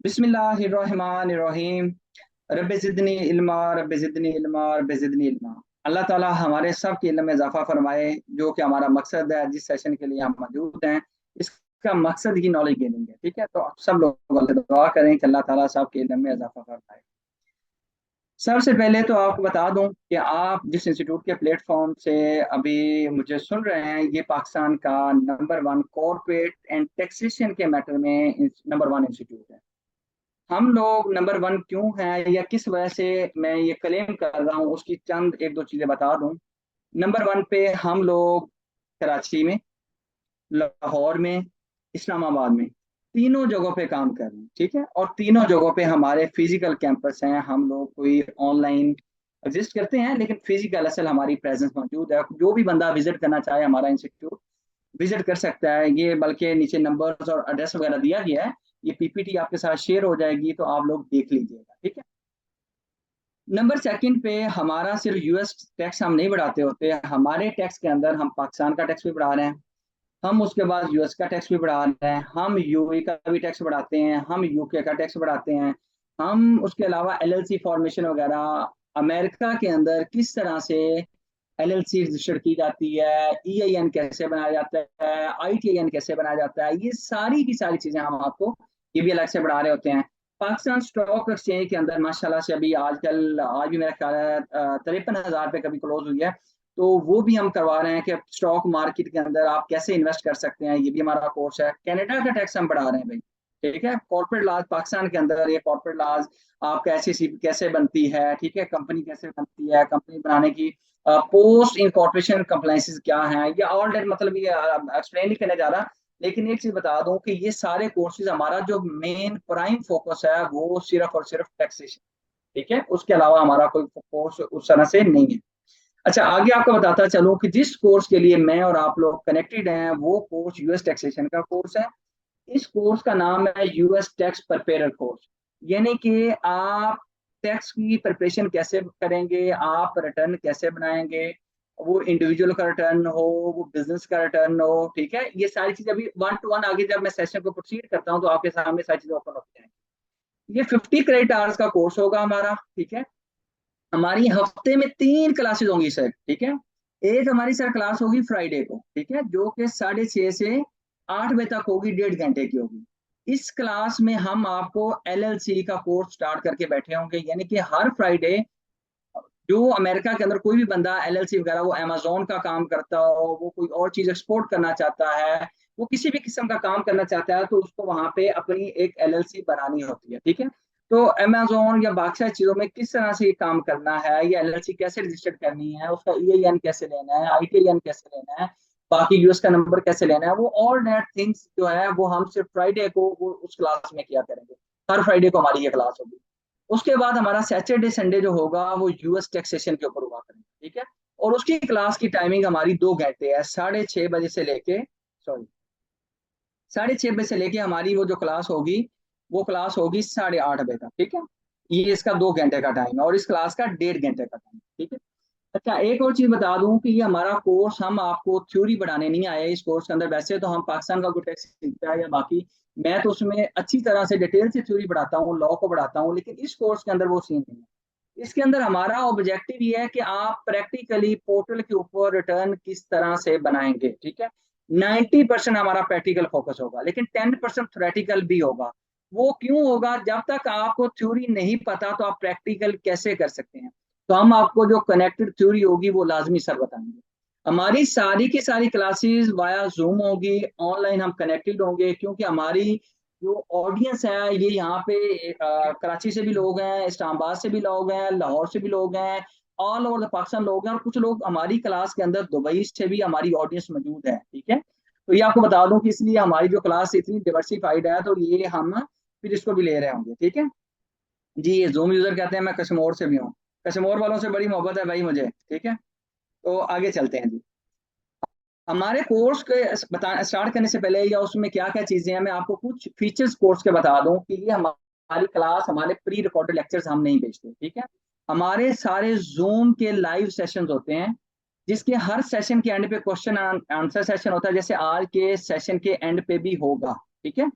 बिस्मिल्लाहिर्रहमानिर्रहीम। Rabbi ज़िदनी इल्मा, rabbi ज़िदनी इल्मा, rabbi ज़िदनी इल्मा। अल्लाह ताला हमारे सब के इल्म में इजाफा फरमाए, जो कि हमारा मकसद है। जिस सेशन के लिए हम मौजूद हैं, इसका मकसद ही नॉलेज गेनिंग है। ठीक है, तो सब लोग अल्लाह से दुआ करें कि अल्लाह ताला सब के इल्म में इजाफा फरमाए। सबसे पहले तो आपको बता दूं कि आप जिस इंस्टीट्यूट के प्लेटफॉर्म से अभी मुझे सुन रहे हैं, ये पाकिस्तान का number one corporate and taxation के मैटर में नंबर वन इंस्टीट्यूट है। हम लोग नंबर वन क्यों हैं या किस वजह से मैं ये क्लेम कर रहा हूँ, उसकी चंद एक दो चीजें बता दूं। नंबर वन पे हम लोग कराची में, लाहौर में, इस्लामाबाद में, तीनों जगहों पे काम कर रहे हैं। ठीक है, और तीनों जगहों पे हमारे फिजिकल कैंपस हैं। हम लोग कोई ऑनलाइन एग्जिस्ट करते हैं, लेकिन फिजिकल असल हमारी प्रेजेंस मौजूद है। जो भी बंदा विजिट करना चाहे हमारा इंस्टीट्यूट विजिट कर सकता है। ये बल्कि नीचे नंबर्स और एड्रेस वगैरह दिया गया है। ये पीपीटी आपके साथ शेयर हो जाएगी, तो आप लोग देख लीजिएगा। ठीक है। नंबर सेकंड पे हमारा सिर्फ यूएस टैक्स हम नहीं बढ़ाते होते, हमारे टैक्स के अंदर हम पाकिस्तान का टैक्स भी बढ़ा रहे हैं। हम उसके बाद यूएस का टैक्स भी बढ़ा रहे हैं, हम यूए का भी टैक्स बढ़ाते हैं, हम यूके का टैक्स बढ़ाते हैं। हम उसके अलावा एलएलसी फॉर्मेशन वगैरह, अमेरिका के अंदर किस तरह से एलएलसी रजिस्टर की जाती है, ईआईएन कैसे बनाया जाता है, आईटीआईएन कैसे बनाया जाता है, ये सारी की सारी चीजें हम आपको ये भी अलग से बढ़ा रहे होते हैं। पाकिस्तान स्टॉक एक्सचेंज के अंदर माशाल्लाह से अभी आजकल आज भी मेरा ख्याल है 53,000 पे कभी क्लोज हुई है। तो वो भी हम करवा रहे हैं कि स्टॉक मार्केट के अंदर आप कैसे इन्वेस्ट कर सकते हैं, ये भी हमारा कोर्स है। कनाडा का टैक्स हम बढ़ा रहे हैं भाई। ठीक है, कॉर्पोरेट लॉज पाकिस्तान के अंदर, ये कॉर्पोरेट लॉज आप कैसे कैसे बनती है, ठीक है, कंपनी कैसे बनती है, कंपनी बनाने की पोस्ट इनकॉर्पोरेशन कंप्लाइंसेस क्या है, या ऑल डेट, मतलब ये एक्सप्लेन नहीं करने जा रहा। लेकिन एक चीज बता दूं कि ये सारे कोर्सेज, हमारा जो मेन प्राइम फोकस है वो सिर्फ और सिर्फ टैक्सेशन। ठीक है, उसके अलावा हमारा कोई कोर्स उस तरह से नहीं है। अच्छा, आगे आपको बताता चलूं कि जिस कोर्स के लिए मैं और आप लोग कनेक्टेड हैं, वो कोर्स यूएस टैक्सेशन का कोर्स है। इस कोर्स का नाम है यूएस टैक्स प्रिपेरर कोर्स। यानी कि आप टैक्स की प्रिपरेशन कैसे करेंगे, आप रिटर्न कैसे बनाएंगे, वो इंडिविजुअल का रिटर्न हो, वो बिजनेस का रिटर्न हो। ठीक है, ये सारी चीजें अभी वन टू वन आगे जब मैं सेशन को प्रोसीड करता हूँ तो आपके सामने सारी चीजें ओपन होती हैं। ये 50 क्रेडिट आवर्स का कोर्स होगा हमारा। ठीक है, हमारी हफ्ते में 3 क्लासेस होंगी सर। ठीक है, एक हमारी सर क्लास होगी फ्राइडे को, ठीक है, जो कि 6:30 से 8 बजे तक होगी, 1.5 घंटे की होगी। इस क्लास में हम आपको एलएलसी का कोर्स स्टार्ट करके बैठे होंगे। यानी कि हर फ्राइडे जो अमेरिका के अंदर कोई भी बंदा एलएलसी वगैरह, वो अमेजोन का काम करता हो, वो कोई और चीज एक्सपोर्ट करना चाहता है, वो किसी भी किस्म का काम करना चाहता है, तो उसको वहां पे अपनी एक एलएलसी बनानी होती है। ठीक है, तो अमेजोन या बाकी चीजों में किस तरह से ये काम करना है, ये एलएलसी कैसे रजिस्टर्ड करनी है, उसका ईआईएन कैसे लेना है, आईटीआईएन कैसे लेना है, बाकी यूएस का नंबर कैसे लेना है, वो ऑल दैट थिंग्स जो है वो हम सिर्फ फ्राइडे को वो उस क्लास में किया करेंगे। हर फ्राइडे को हमारी ये क्लास होगी। उसके बाद हमारा सैटरडे संडे जो होगा वो यूएस टैक्सेशन के ऊपर हुआ करेंगे। ठीक है, और उसकी क्लास की टाइमिंग हमारी 2 घंटे है, 6:30 बजे से लेके, सॉरी, 6:30 बजे से लेके हमारी वो जो क्लास होगी, वो क्लास होगी 8:30 बजे तक। ठीक है, ये इसका 2 घंटे का टाइम है और इस क्लास का 1.5 घंटे का टाइम। ठीक है। अच्छा, एक और चीज बता दूं कि ये हमारा कोर्स, हम आपको थ्योरी बढ़ाने नहीं आए इस कोर्स के अंदर। वैसे तो हम पाकिस्तान का कोई टैक्स सीखता है या बाकी, मैं तो उसमें अच्छी तरह से डिटेल से थ्योरी बढ़ाता हूँ, लॉ को बढ़ाता हूँ, लेकिन इस कोर्स के अंदर वो सीन नहीं है। इसके अंदर हमारा ऑब्जेक्टिव ये है कि आप प्रैक्टिकली पोर्टल के ऊपर रिटर्न किस तरह से बनाएंगे। ठीक है, 90% हमारा प्रैक्टिकल फोकस होगा, लेकिन 10% थ्योरेटिकल भी होगा। वो क्यों होगा? जब तक आपको थ्योरी नहीं पता तो आप प्रैक्टिकल कैसे कर सकते हैं? तो हम आपको जो कनेक्टेड थ्योरी होगी वो लाजमी सर बताएंगे। हमारी सारी की सारी क्लासेस वाया जूम होगी, ऑनलाइन हम कनेक्टेड होंगे, क्योंकि हमारी जो ऑडियंस है ये यहाँ पे कराची से भी लोग हैं, इस्लामाबाद से भी लोग हैं, लाहौर से भी लोग हैं, ऑल ओवर द पाकिस्तान लोग हैं, और कुछ लोग हमारी क्लास के अंदर दुबई से भी हमारी ऑडियंस मौजूद है। ठीक है, तो ये आपको बता दूं कि इसलिए हमारी जो क्लास इतनी डिवर्सिफाइड है, तो ये हम फिर इसको भी ले रहे होंगे। ठीक है जी, ये जूम यूजर कहते हैं, मैं कश्मीर से भी हूँ। कश्मीर वालों से बड़ी मोहब्बत है भाई मुझे। ठीक है, तो आगे चलते हैं जी। हमारे कोर्स के बता स्टार्ट करने से पहले या उसमें क्या क्या चीजें हैं, मैं आपको कुछ फीचर्स कोर्स के बता दूं कि ये हमारी क्लास, हमारे प्री रिकॉर्डेड लेक्चर्स हम नहीं भेजते। ठीक है, हमारे सारे जूम के लाइव सेशंस होते हैं, जिसके हर सेशन के एंड पे क्वेश्चन आंसर सेशन होता है, जैसे आज के सेशन के एंड पे भी होगा। ठीक है।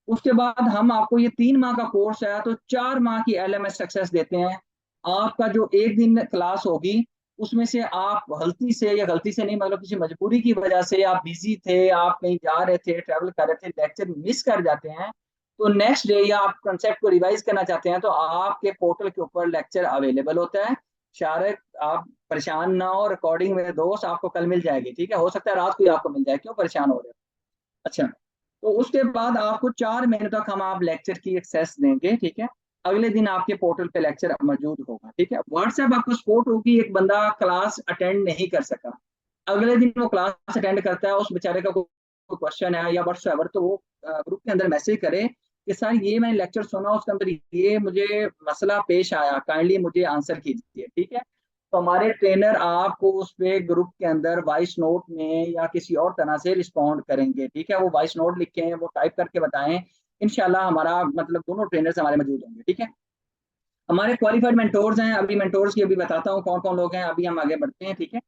उसके बाद हम आपको, ये 3 माह का कोर्स है तो 4 माह की LMS सक्सेस देते हैं। आपका जो एक दिन क्लास होगी उसमें से आप गलती से, या गलती से नहीं मतलब किसी मजबूरी की वजह से, आप बिजी थे, आप कहीं जा रहे थे, ट्रैवल कर रहे थे, लेक्चर मिस कर जाते हैं, तो नेक्स्ट डे या आप कंसेप्ट को रिवाइज करना चाहते हैं तो आपके पोर्टल के ऊपर लेक्चर अवेलेबल होता है। शायद आप परेशान ना हो, रिकॉर्डिंग मेरे दोस्त आपको कल मिल जाएगी, ठीक है, हो सकता है रात को ही आपको मिल जाए, क्यों परेशान हो रहे हो। अच्छा, तो उसके बाद आपको 4 महीने तक हम आप लेक्चर की एक्सेस देंगे, ठीक है। अगले दिन आपके पोर्टल पे लेक्चर मौजूद होगा, ठीक है। व्हाट्सएप आपको सपोर्ट होगी, एक बंदा क्लास अटेंड नहीं कर सका, अगले दिन वो क्लास अटेंड करता है, उस बेचारे का कोई क्वेश्चन है या व्हाट्सएवर, तो वो ग्रुप के अंदर मैसेज करे कि सर ये मैंने लेक्चर सुना, उसके अंदर ये मुझे मसला पेश आया, काइंडली मुझे आंसर कीजिए, ठीक है। तो हमारे ट्रेनर आपको उस पे ग्रुप के अंदर वॉइस नोट में या किसी और तरह से रिस्पॉन्ड करेंगे, ठीक है। वो वॉइस नोट लिखें, वो टाइप करके बताएं, इंशाल्लाह हमारा मतलब दोनों ट्रेनर्स हमारे मौजूद होंगे, ठीक है। हमारे क्वालिफाइड मेंटोर्स हैं, अभी मेंटोर्स की अभी बताता हूँ कौन कौन लोग हैं, अभी हम आगे बढ़ते हैं, ठीक है।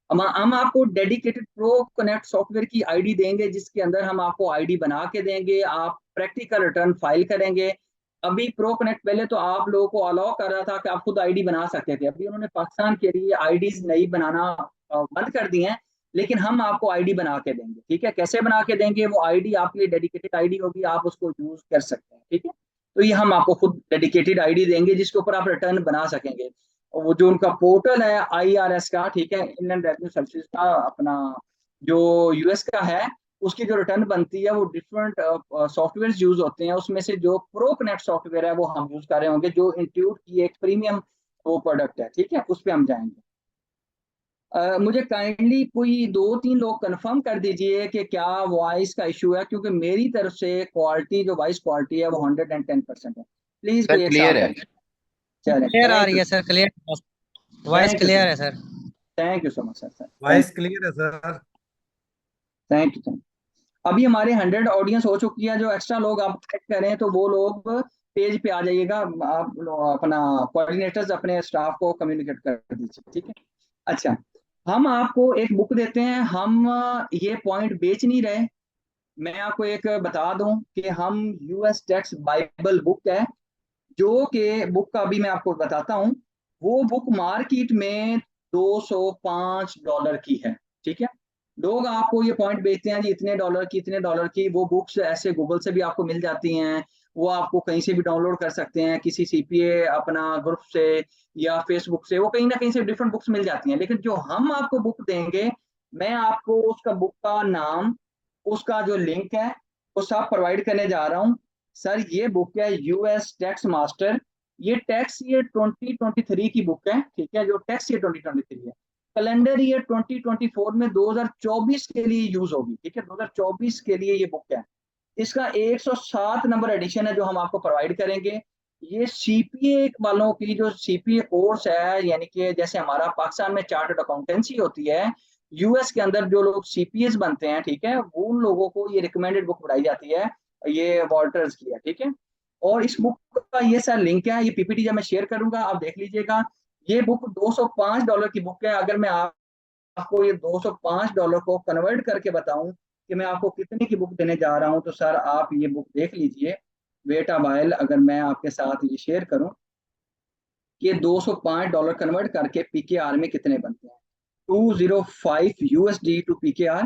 हम आपको डेडिकेटेड प्रो कनेक्ट सॉफ्टवेयर की आईडी देंगे, जिसके अंदर हम आपको आईडी बना के देंगे, आप प्रैक्टिकल रिटर्न फाइल करेंगे। अभी प्रो कनेक्ट पहले तो आप लोगों को अलाउ कर रहा था कि आप खुद आईडी बना सकते थे, अभी उन्होंने पाकिस्तान के लिए आईडीज नहीं बनाना बंद कर दी हैं, लेकिन हम आपको आईडी बना के देंगे, ठीक है। कैसे बना के देंगे, वो आईडी आपके लिए डेडिकेटेड आईडी होगी, आप उसको यूज कर सकते हैं, ठीक है। तो ये हम आपको खुद डेडिकेटेड आईडी देंगे जिसके ऊपर आप रिटर्न बना सकेंगे। और वो जो उनका पोर्टल है IRS का, ठीक है, इंडियन रेवेन्यू सर्विसेज का, अपना जो US का है, उसकी जो रिटर्न बनती है वो डिफरेंट सॉफ्टवेयर यूज होते हैं, उसमें से जो प्रो कनेक्ट सॉफ्टवेयर है वो हम यूज कर रहे होंगे, जो इंस्टीट्यूट की एक प्रीमियम वो प्रोडक्ट है, ठीक है, उस पर हम जाएंगे। मुझे काइंडली कोई 2-3 लोग कंफर्म कर दीजिए कि क्या वॉइस का इशू है, क्योंकि मेरी तरफ से क्वालिटी, जो वॉइस क्वालिटी है वो 110% है। प्लीज सर कोई एक क्लियर साथ है। कर, चलें, क्लियर आ थैंक रही यू, है sir, clear. Voice thank you clear sir, है sir. Thank you so much sir, thank voice clear है सर। Thank you, thank. अभी हमारे 100 ऑडियंस हो चुकी है, जो एक्स्ट्रा लोग आप चेक करें तो वो लोग पेज पे आ जाइएगा, आप अपना कोऑर्डिनेटर्स अपने स्टाफ को कम्युनिकेट कर दीजिए, ठीक है। अच्छा, हम आपको एक बुक देते हैं, हम ये पॉइंट बेच नहीं रहे। मैं आपको एक बता दूं कि हम US टैक्स बाइबल बुक है, जो कि बुक का अभी मैं आपको बताता हूँ, वो बुक मार्केट में $205 की है, ठीक है। लोग आपको ये पॉइंट बेचते हैं जी इतने डॉलर की, इतने डॉलर की, वो बुक्स ऐसे गूगल से भी आपको मिल जाती हैं, वो आपको कहीं से भी डाउनलोड कर सकते हैं, किसी CPA अपना ग्रुप से या फेसबुक से, वो कहीं ना कहीं से डिफरेंट बुक्स मिल जाती हैं। लेकिन जो हम आपको बुक देंगे, मैं आपको उसका बुक का नाम, उसका जो लिंक है, वो सब प्रोवाइड करने जा रहा हूँ। सर ये बुक है US टैक्स मास्टर, ये टैक्स ईयर 2023 की बुक है, ठीक है, जो टैक्स ईयर 2023 है, कैलेंडर ईयर 2024 में 2024 के लिए यूज होगी, ठीक है, 2024 के लिए ये बुक है। इसका 107 नंबर एडिशन है जो हम आपको प्रोवाइड करेंगे। ये CPA वालों की, जो CPA कोर्स है, यानी कि जैसे हमारा पाकिस्तान में चार्टर्ड अकाउंटेंसी होती है, US के अंदर जो लोग CPAs बनते हैं, ठीक है, वो उन लोगों को ये रिकमेंडेड बुक बनाई जाती है, ये वॉल्टर्स की है, ठीक है। और इस बुक का ये सर लिंक है, ये PPT जब मैं शेयर करूंगा आप देख लीजिएगा। ये बुक $205 की बुक है। अगर मैं आपको ये $205 को कन्वर्ट करके बताऊं कि मैं आपको कितने की बुक देने जा रहा हूं, तो सर आप ये बुक देख लीजिए। वेट अ व्हाइल, अगर मैं आपके साथ ये शेयर करूं कि ये $205 कन्वर्ट करके PKR में कितने बनते हैं, 205 USD टू PKR।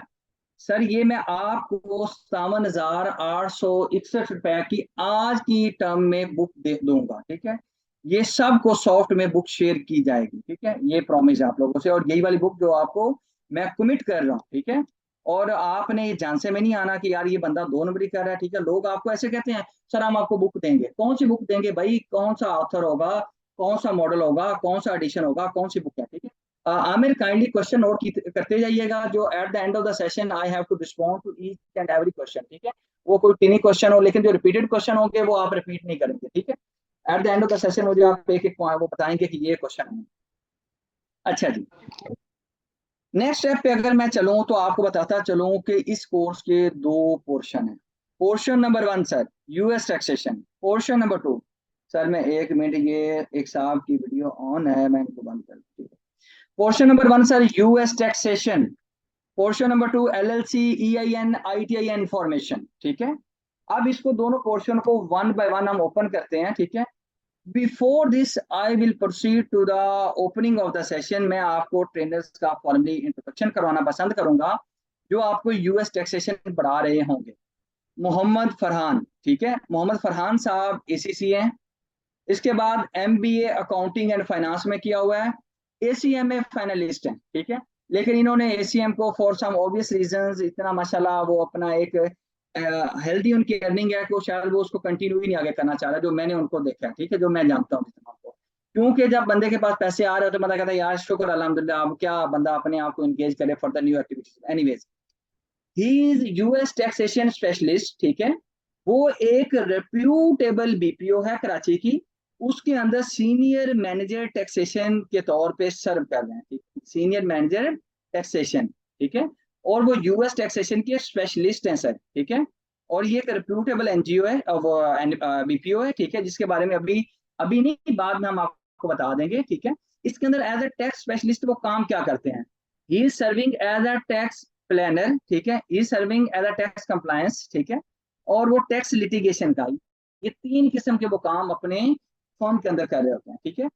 सर ये मैं आपको 57,861 रुपए की आज की टर्म में बुक दे दूंगा, ठीक है। ये सबको सॉफ्ट में बुक शेयर की जाएगी, ठीक है, ये प्रॉमिस है आप लोगों से, और यही वाली बुक जो आपको मैं कमिट कर रहा हूँ, ठीक है। और आपने ये जान से में नहीं आना कि यार ये बंदा 2 नंबरी कर रहा है, ठीक है। लोग आपको ऐसे कहते हैं सर हम आपको बुक देंगे, कौन सी बुक देंगे भाई, कौन सा ऑथर होगा, कौन सा मॉडल होगा, कौन सा एडिशन होगा, कौन सी बुक है, ठीक है। आमिर काइंडली क्वेश्चन नोट करते जाइएगा, जो at the end of the session I have to respond to each and every question, ठीक है। वो कोई टिनी क्वेश्चन हो, लेकिन जो रिपीटेड क्वेश्चन होंगे वो आप रिपीट नहीं करेंगे, ठीक है। Eight the end of the session मुझे आप एक एक वो बताएंगे कि ये क्वेश्चन है। अच्छा जी, नेक्स्ट स्टेप पे अगर मैं चलूं तो आपको बताता चलूं कि इस कोर्स के 2 पोर्शन है। Portion number 1 sir US taxation, portion number 2, sir मैं 1 मिनट, ये एक साहब की वीडियो ऑन है, मैं इनको बंद कर दूँ। Portion number 1 sir US taxation, portion number 2 LLC EIN ITIN information, ठीक है। अब इसको दोनों पोर्शन को वन बाय वन हम ओपन करते हैं, ठीक है। Before this I will proceed to the opening of the session. मैं आपको ट्रेनर्स का फॉर्मली इंट्रोडक्शन करवाना पसंद करूंगा, जो आपको यूएस टैक्सेशन पढ़ा रहे होंगे। मोहम्मद फरहान, ठीक है, मोहम्मद फरहान साहब एसीसी हैं। इसके बाद एमबीए अकाउंटिंग एंड फाइनेंस में किया हुआ है। एसीएम में फाइनलिस्ट हैं, ठीक है। लेकिन इन्होंने एसीएम को फॉर सम ऑब्वियस रीजंस, इतना माशाल्लाह वो अपना एक हेल्दी उनकी अर्निंग है कि वो शायद वो उसको कंटिन्यू ही नहीं आगे करना चाह रहा, जो मैंने उनको देखा है, ठीक है, जो मैं जानता हूँ को। क्योंकि जब बंदे के पास पैसे आ रहे हो तो बंदा कहता है यार शुक्र अल्हम्दुलिल्लाह, अब क्या बंदा अपने आप को इंगेज करे for the new activities. Anyways, he is US taxation specialist, ठीक है। वो एक रेप्यूटेबल बीपीओ है कराची की। उसके अंदर सीनियर मैनेजर टैक्सेशन के तौर पे सर्व कर रहे हैं, ठीक, सीनियर मैनेजर टैक्सेशन, ठीक है। और वो यूएस टैक्सेशन के स्पेशलिस्ट हैं सर, ठीक है। और ये एक रेप्यूटेबल एनजीओ है, वो बीपीओ है, ठीक है, जिसके बारे में अभी अभी नहीं बाद में हम आपको बता देंगे, ठीक है। इसके अंदर एज ए टैक्स स्पेशलिस्ट वो काम क्या करते हैं? He is serving as a tax planner, ठीक है, he serving as a tax compliance, ठीक है। और वो टैक्स लिटिगेशन का, ये तीन किस्म के वो काम अपने फॉर्म के अंदर कर रहे होते हैं, ठीक है।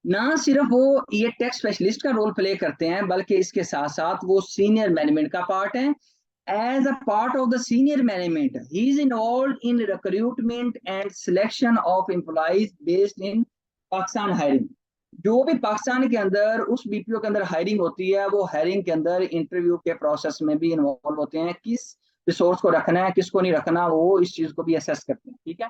ना सिर्फ वो ये टैक्स स्पेशलिस्ट का रोल प्ले करते हैं, बल्कि इसके साथ साथ वो सीनियर मैनेजमेंट का पार्ट है। As a part of the senior management he is involved in recruitment and selection of employees based in Pakistan hiring. जो भी पाकिस्तान के अंदर उस बीपीओ के अंदर हायरिंग होती है, वो हायरिंग के अंदर इंटरव्यू के प्रोसेस में भी इन्वॉल्व होते हैं। किस रिसोर्स को रखना है, किसको नहीं रखना, वो इस चीज को भी असेस करते हैं, ठीक है।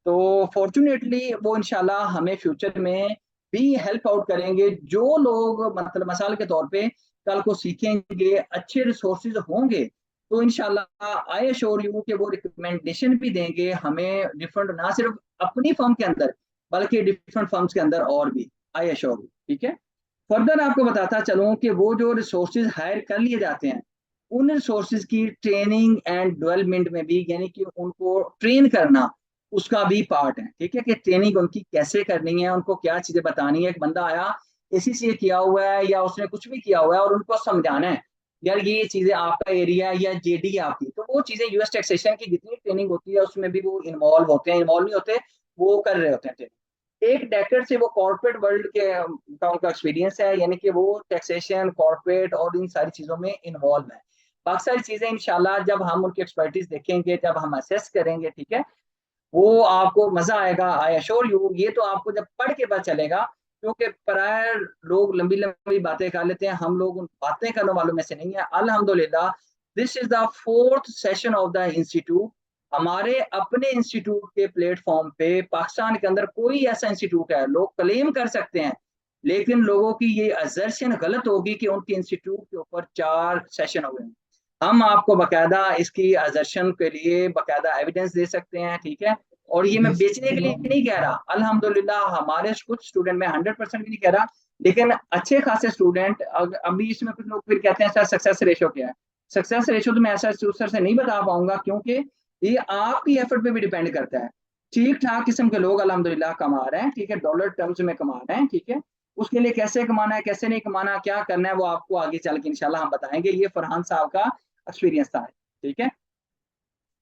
तो फॉर्चुनेटली वो इंशाल्लाह हमें फ्यूचर में भी हेल्प आउट करेंगे। जो लोग मतलब मिसाल के तौर पे कल को सीखेंगे, अच्छे रिसोर्सेज होंगे, तो इंशाल्लाह आई एश्योर यू कि वो रिकमेंडेशन भी देंगे हमें डिफरेंट, ना सिर्फ अपनी फर्म के अंदर बल्कि डिफरेंट फर्म्स के अंदर और भी, आई एश्योर यू, ठीक है। फर्दर आपको बताता चलूं कि वो जो रिसोर्सेज हायर कर लिए जाते हैं, उन रिसोर्सेज की ट्रेनिंग एंड डेवलपमेंट में भी, यानी कि उनको ट्रेन करना, उसका भी पार्ट है, ठीक है। कि ट्रेनिंग उनकी कैसे करनी है, उनको क्या चीजें बतानी है। एक बंदा आया एसीसीए किया हुआ है या उसने कुछ भी किया हुआ है और उनको समझाना है यार ये चीजें आपका एरिया है या जेडी है आपकी, तो वो चीजें यूएस टैक्सेशन की जितनी ट्रेनिंग होती है उसमें भी वो इन्वॉल्व होते हैं, इन्वॉल्व नहीं होते, वो कर रहे होते हैं ट्रेनिंग। एक डेकेड से वो कॉर्पोरेट वर्ल्ड के का उनका एक्सपीरियंस है, यानी कि वो टैक्सेशन, कॉर्पोरेट और इन सारी चीजों में इन्वॉल्व है। बाकी सारी चीजें इंशाल्लाह जब हम उनकी एक्सपर्टीज देखेंगे, जब हम असेस करेंगे, ठीक है, वो आपको मजा आएगा, आई अश्योर यू। ये तो आपको जब पढ़ के पता चलेगा, क्योंकि प्राय लोग लंबी लंबी बातें कर लेते हैं, हम लोग उन बातें करने वालों में से नहीं है। अल्हम्दुलिल्लाह, this is the fourth session of the institute. हमारे अपने इंस्टीट्यूट के प्लेटफॉर्म पे पाकिस्तान के अंदर कोई ऐसा इंस्टीट्यूट है, लोग क्लेम कर सकते हैं, लेकिन लोगों की ये असर्शन गलत होगी कि उनके इंस्टीट्यूट के ऊपर 4 सेशन हुए हैं। हम आपको बकायदा इसकी असर्शन के लिए बकायदा एविडेंस दे सकते हैं, ठीक है। और ये मैं बेचने के लिए नहीं कह रहा, अल्हम्दुलिल्लाह हमारे कुछ स्टूडेंट, में 100% भी नहीं कह रहा, लेकिन अच्छे खासे स्टूडेंट। अभी इसमें कुछ लोग फिर कहते हैं सर सक्सेस रेशो क्या है। सक्सेस रेशो तो मैं ऐसा सर से नहीं बता पाऊंगा, क्योंकि ये आपकी एफर्ट पे भी डिपेंड करता है। ठीक ठाक किस्म के लोग अल्हम्दुलिल्लाह कमा रहे हैं, ठीक है, डॉलर टर्म्स में कमा रहे हैं, ठीक है। उसके लिए कैसे कमाना है, कैसे नहीं कमाना, क्या करना है, वो आपको आगे चल के इंशाल्लाह हम बताएंगे। ये फरहान साहब का एक्सपीरियंस था, ठीक है।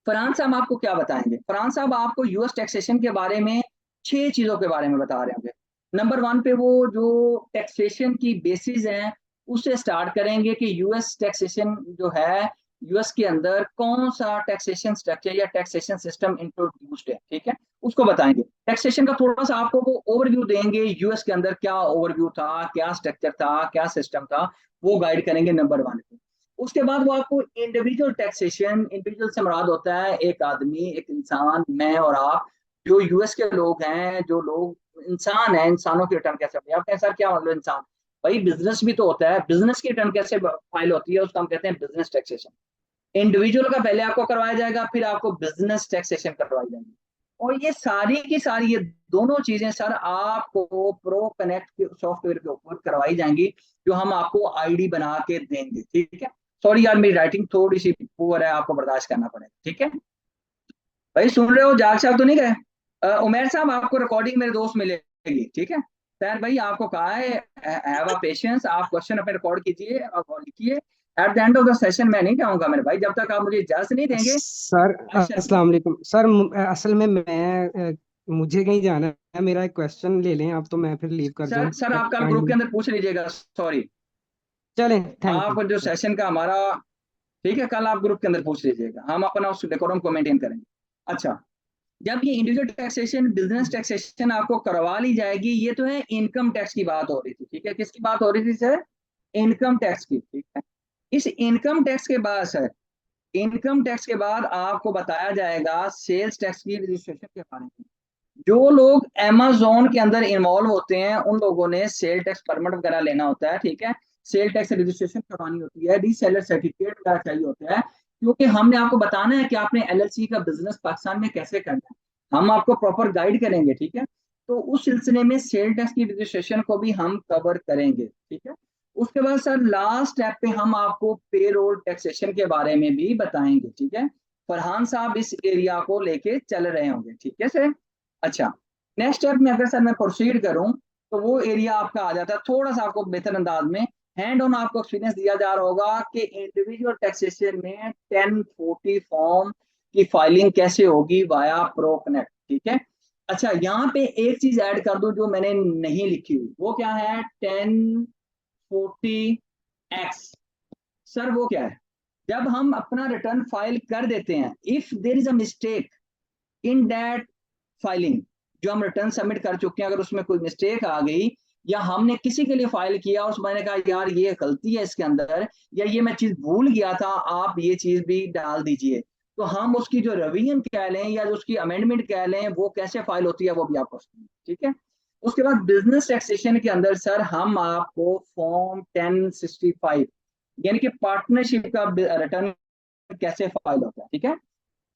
फरहान साहब आपको क्या बताएंगे? फरहान साहब आपको यूएस टैक्सेशन के बारे में 6 चीजों के बारे में बता रहे होंगे। नंबर 1 पे वो जो टैक्सेशन की बेसिस हैं उससे स्टार्ट करेंगे कि यूएस टैक्सेशन जो है, यूएस के अंदर कौन सा टैक्सेशन स्ट्रक्चर या टैक्सेशन सिस्टम इंट्रोड्यूस्ड है, ठीक है, उसको बताएंगे। टैक्सेशन का थोड़ा सा आपको वो ओवरव्यू देंगे, यूएस के अंदर क्या ओवरव्यू था, क्या स्ट्रक्चर था, क्या सिस्टम था, वो गाइड करेंगे नंबर 1 पे। उसके बाद वो आपको इंडिविजुअल टैक्सेशन, इंडिविजुअल से मुराद होता है एक आदमी, एक इंसान, मैं और आप, जो यूएस के लोग हैं, जो लोग इंसान हैं, इंसानों की रिटर्न कैसे होती है। आप कहें सर क्या मतलब इंसान, भाई बिजनेस भी तो होता है, बिजनेस की रिटर्न कैसे फाइल होती है, उसको हम कहते हैं बिजनेस टैक्सेशन। इंडिविजुअल का पहले आपको करवाया जाएगा, फिर आपको बिजनेस टैक्सेशन करवाई जाएगी। और ये सारी की सारी, ये दोनों चीजें सर आपको प्रो कनेक्ट सॉफ्टवेयर के ऊपर करवाई जाएंगी, जो हम आपको आईडी बना के देंगे, ठीक है। सॉरी यार मेरी राइटिंग थोड़ी सी पुअर है, आपको बर्दाश्त करना पड़ेगा, ठीक है। भाई सुन रहे हो, जाग साहब तो नहीं गए? उमेर साहब आपको रिकॉर्डिंग मेरे दोस्त मिलेगी, ठीक है। सर भाई आपको कहा है हैव अ पेशेंस, आप क्वेश्चन अपने रिकॉर्ड कीजिए और लिखिए, eight the end of the session मैं नहीं जाऊंगा मेरे भाई, जब तक आप मुझे इजाजत नहीं देंगे सर एक्शन की। अस्सलाम वालेकुम सर। असल में मुझे कहीं जाना है, मेरा एक क्वेश्चन ले लें आप तो मैं फिर लीव कर सर जाऊं सर आप कल ग्रुप के काइंडली। अंदर पूछ लीजिएगा, सॉरी। चलें, थैंक यू। आप जो सेशन का हमारा, ठीक है, कल आप ग्रुप के अंदर पूछ लीजिएगा, हम अपना उस डेकोरम को मेंटेन करेंगे। अच्छा, जब ये इंडिविजुअल टैक्सेशन, बिजनेस टैक्सेशन आपको करवा ली जाएगी, ये तो है इनकम टैक्स की बात हो रही थी, ठीक है, किसकी बात हो रही थी सर? इनकम टैक्स की, ठीक है। इस इनकम टैक्स के बाद सर, इनकम टैक्स के बाद आपको बताया जाएगा सेल्स टैक्स की रजिस्ट्रेशन के बारे में। जो लोग अमेजोन के अंदर इन्वॉल्व होते हैं उन लोगों ने सेल टैक्स परमिट वगैरह लेना होता है, ठीक है, सेल टैक्स रजिस्ट्रेशन करवानी होती है, रीसेलर सर्टिफिकेट वगैरह चाहिए होता है, क्योंकि हमने आपको बताना है कि आपने एलएलसी का बिजनेस पाकिस्तान में कैसे करना है, हम आपको प्रॉपर गाइड करेंगे, ठीक है। तो उस सिलसिले में सेल टैक्स की रजिस्ट्रेशन को भी हम कवर करेंगे, ठीक है। उसके बाद सर लास्ट स्टेप पे हम आपको पेरोल टैक्सेशन के बारे में भी बताएंगे, ठीक है। फरहान साहब इस एरिया को लेके चल रहे होंगे, ठीक है सर। अच्छा, नेक्स्ट स्टेप में अगर सर मैं प्रोसीड करूं तो वो एरिया आपका आ जाता है, थोड़ा सा आपको बेहतर अंदाज में हैंड ऑन आपको एक्सपीरियंस दिया जा रहा होगा कि इंडिविजुअल टैक्सेशन में 1040 फॉर्म की फाइलिंग कैसे होगी वाया प्रो कनेक्ट, ठीक है। अच्छा, यहाँ पे एक चीज ऐड कर दूं जो मैंने नहीं लिखी हुई, वो क्या है? 1040 एक्स। सर वो क्या है? जब हम अपना रिटर्न फाइल कर देते हैं, if there is a mistake in that filing, जो हम रिटर्न सबमिट कर चुके हैं, अगर उसमें कोई मिस्टेक आ गई या हमने किसी के लिए फाइल किया उस मैंने कहा यार ये गलती है इसके अंदर, या ये मैं चीज भूल गया था, आप ये चीज भी डाल दीजिए, तो हम उसकी जो रिवीजन कह लें या जो उसकी अमेंडमेंट कह लें वो कैसे फाइल होती है वो भी आपको सुनिए, ठीक है। उसके बाद बिजनेस टैक्सेशन के अंदर सर हम आपको फॉर्म 1065 यानी कि पार्टनरशिप का रिटर्न कैसे फाइल होता है, ठीक है।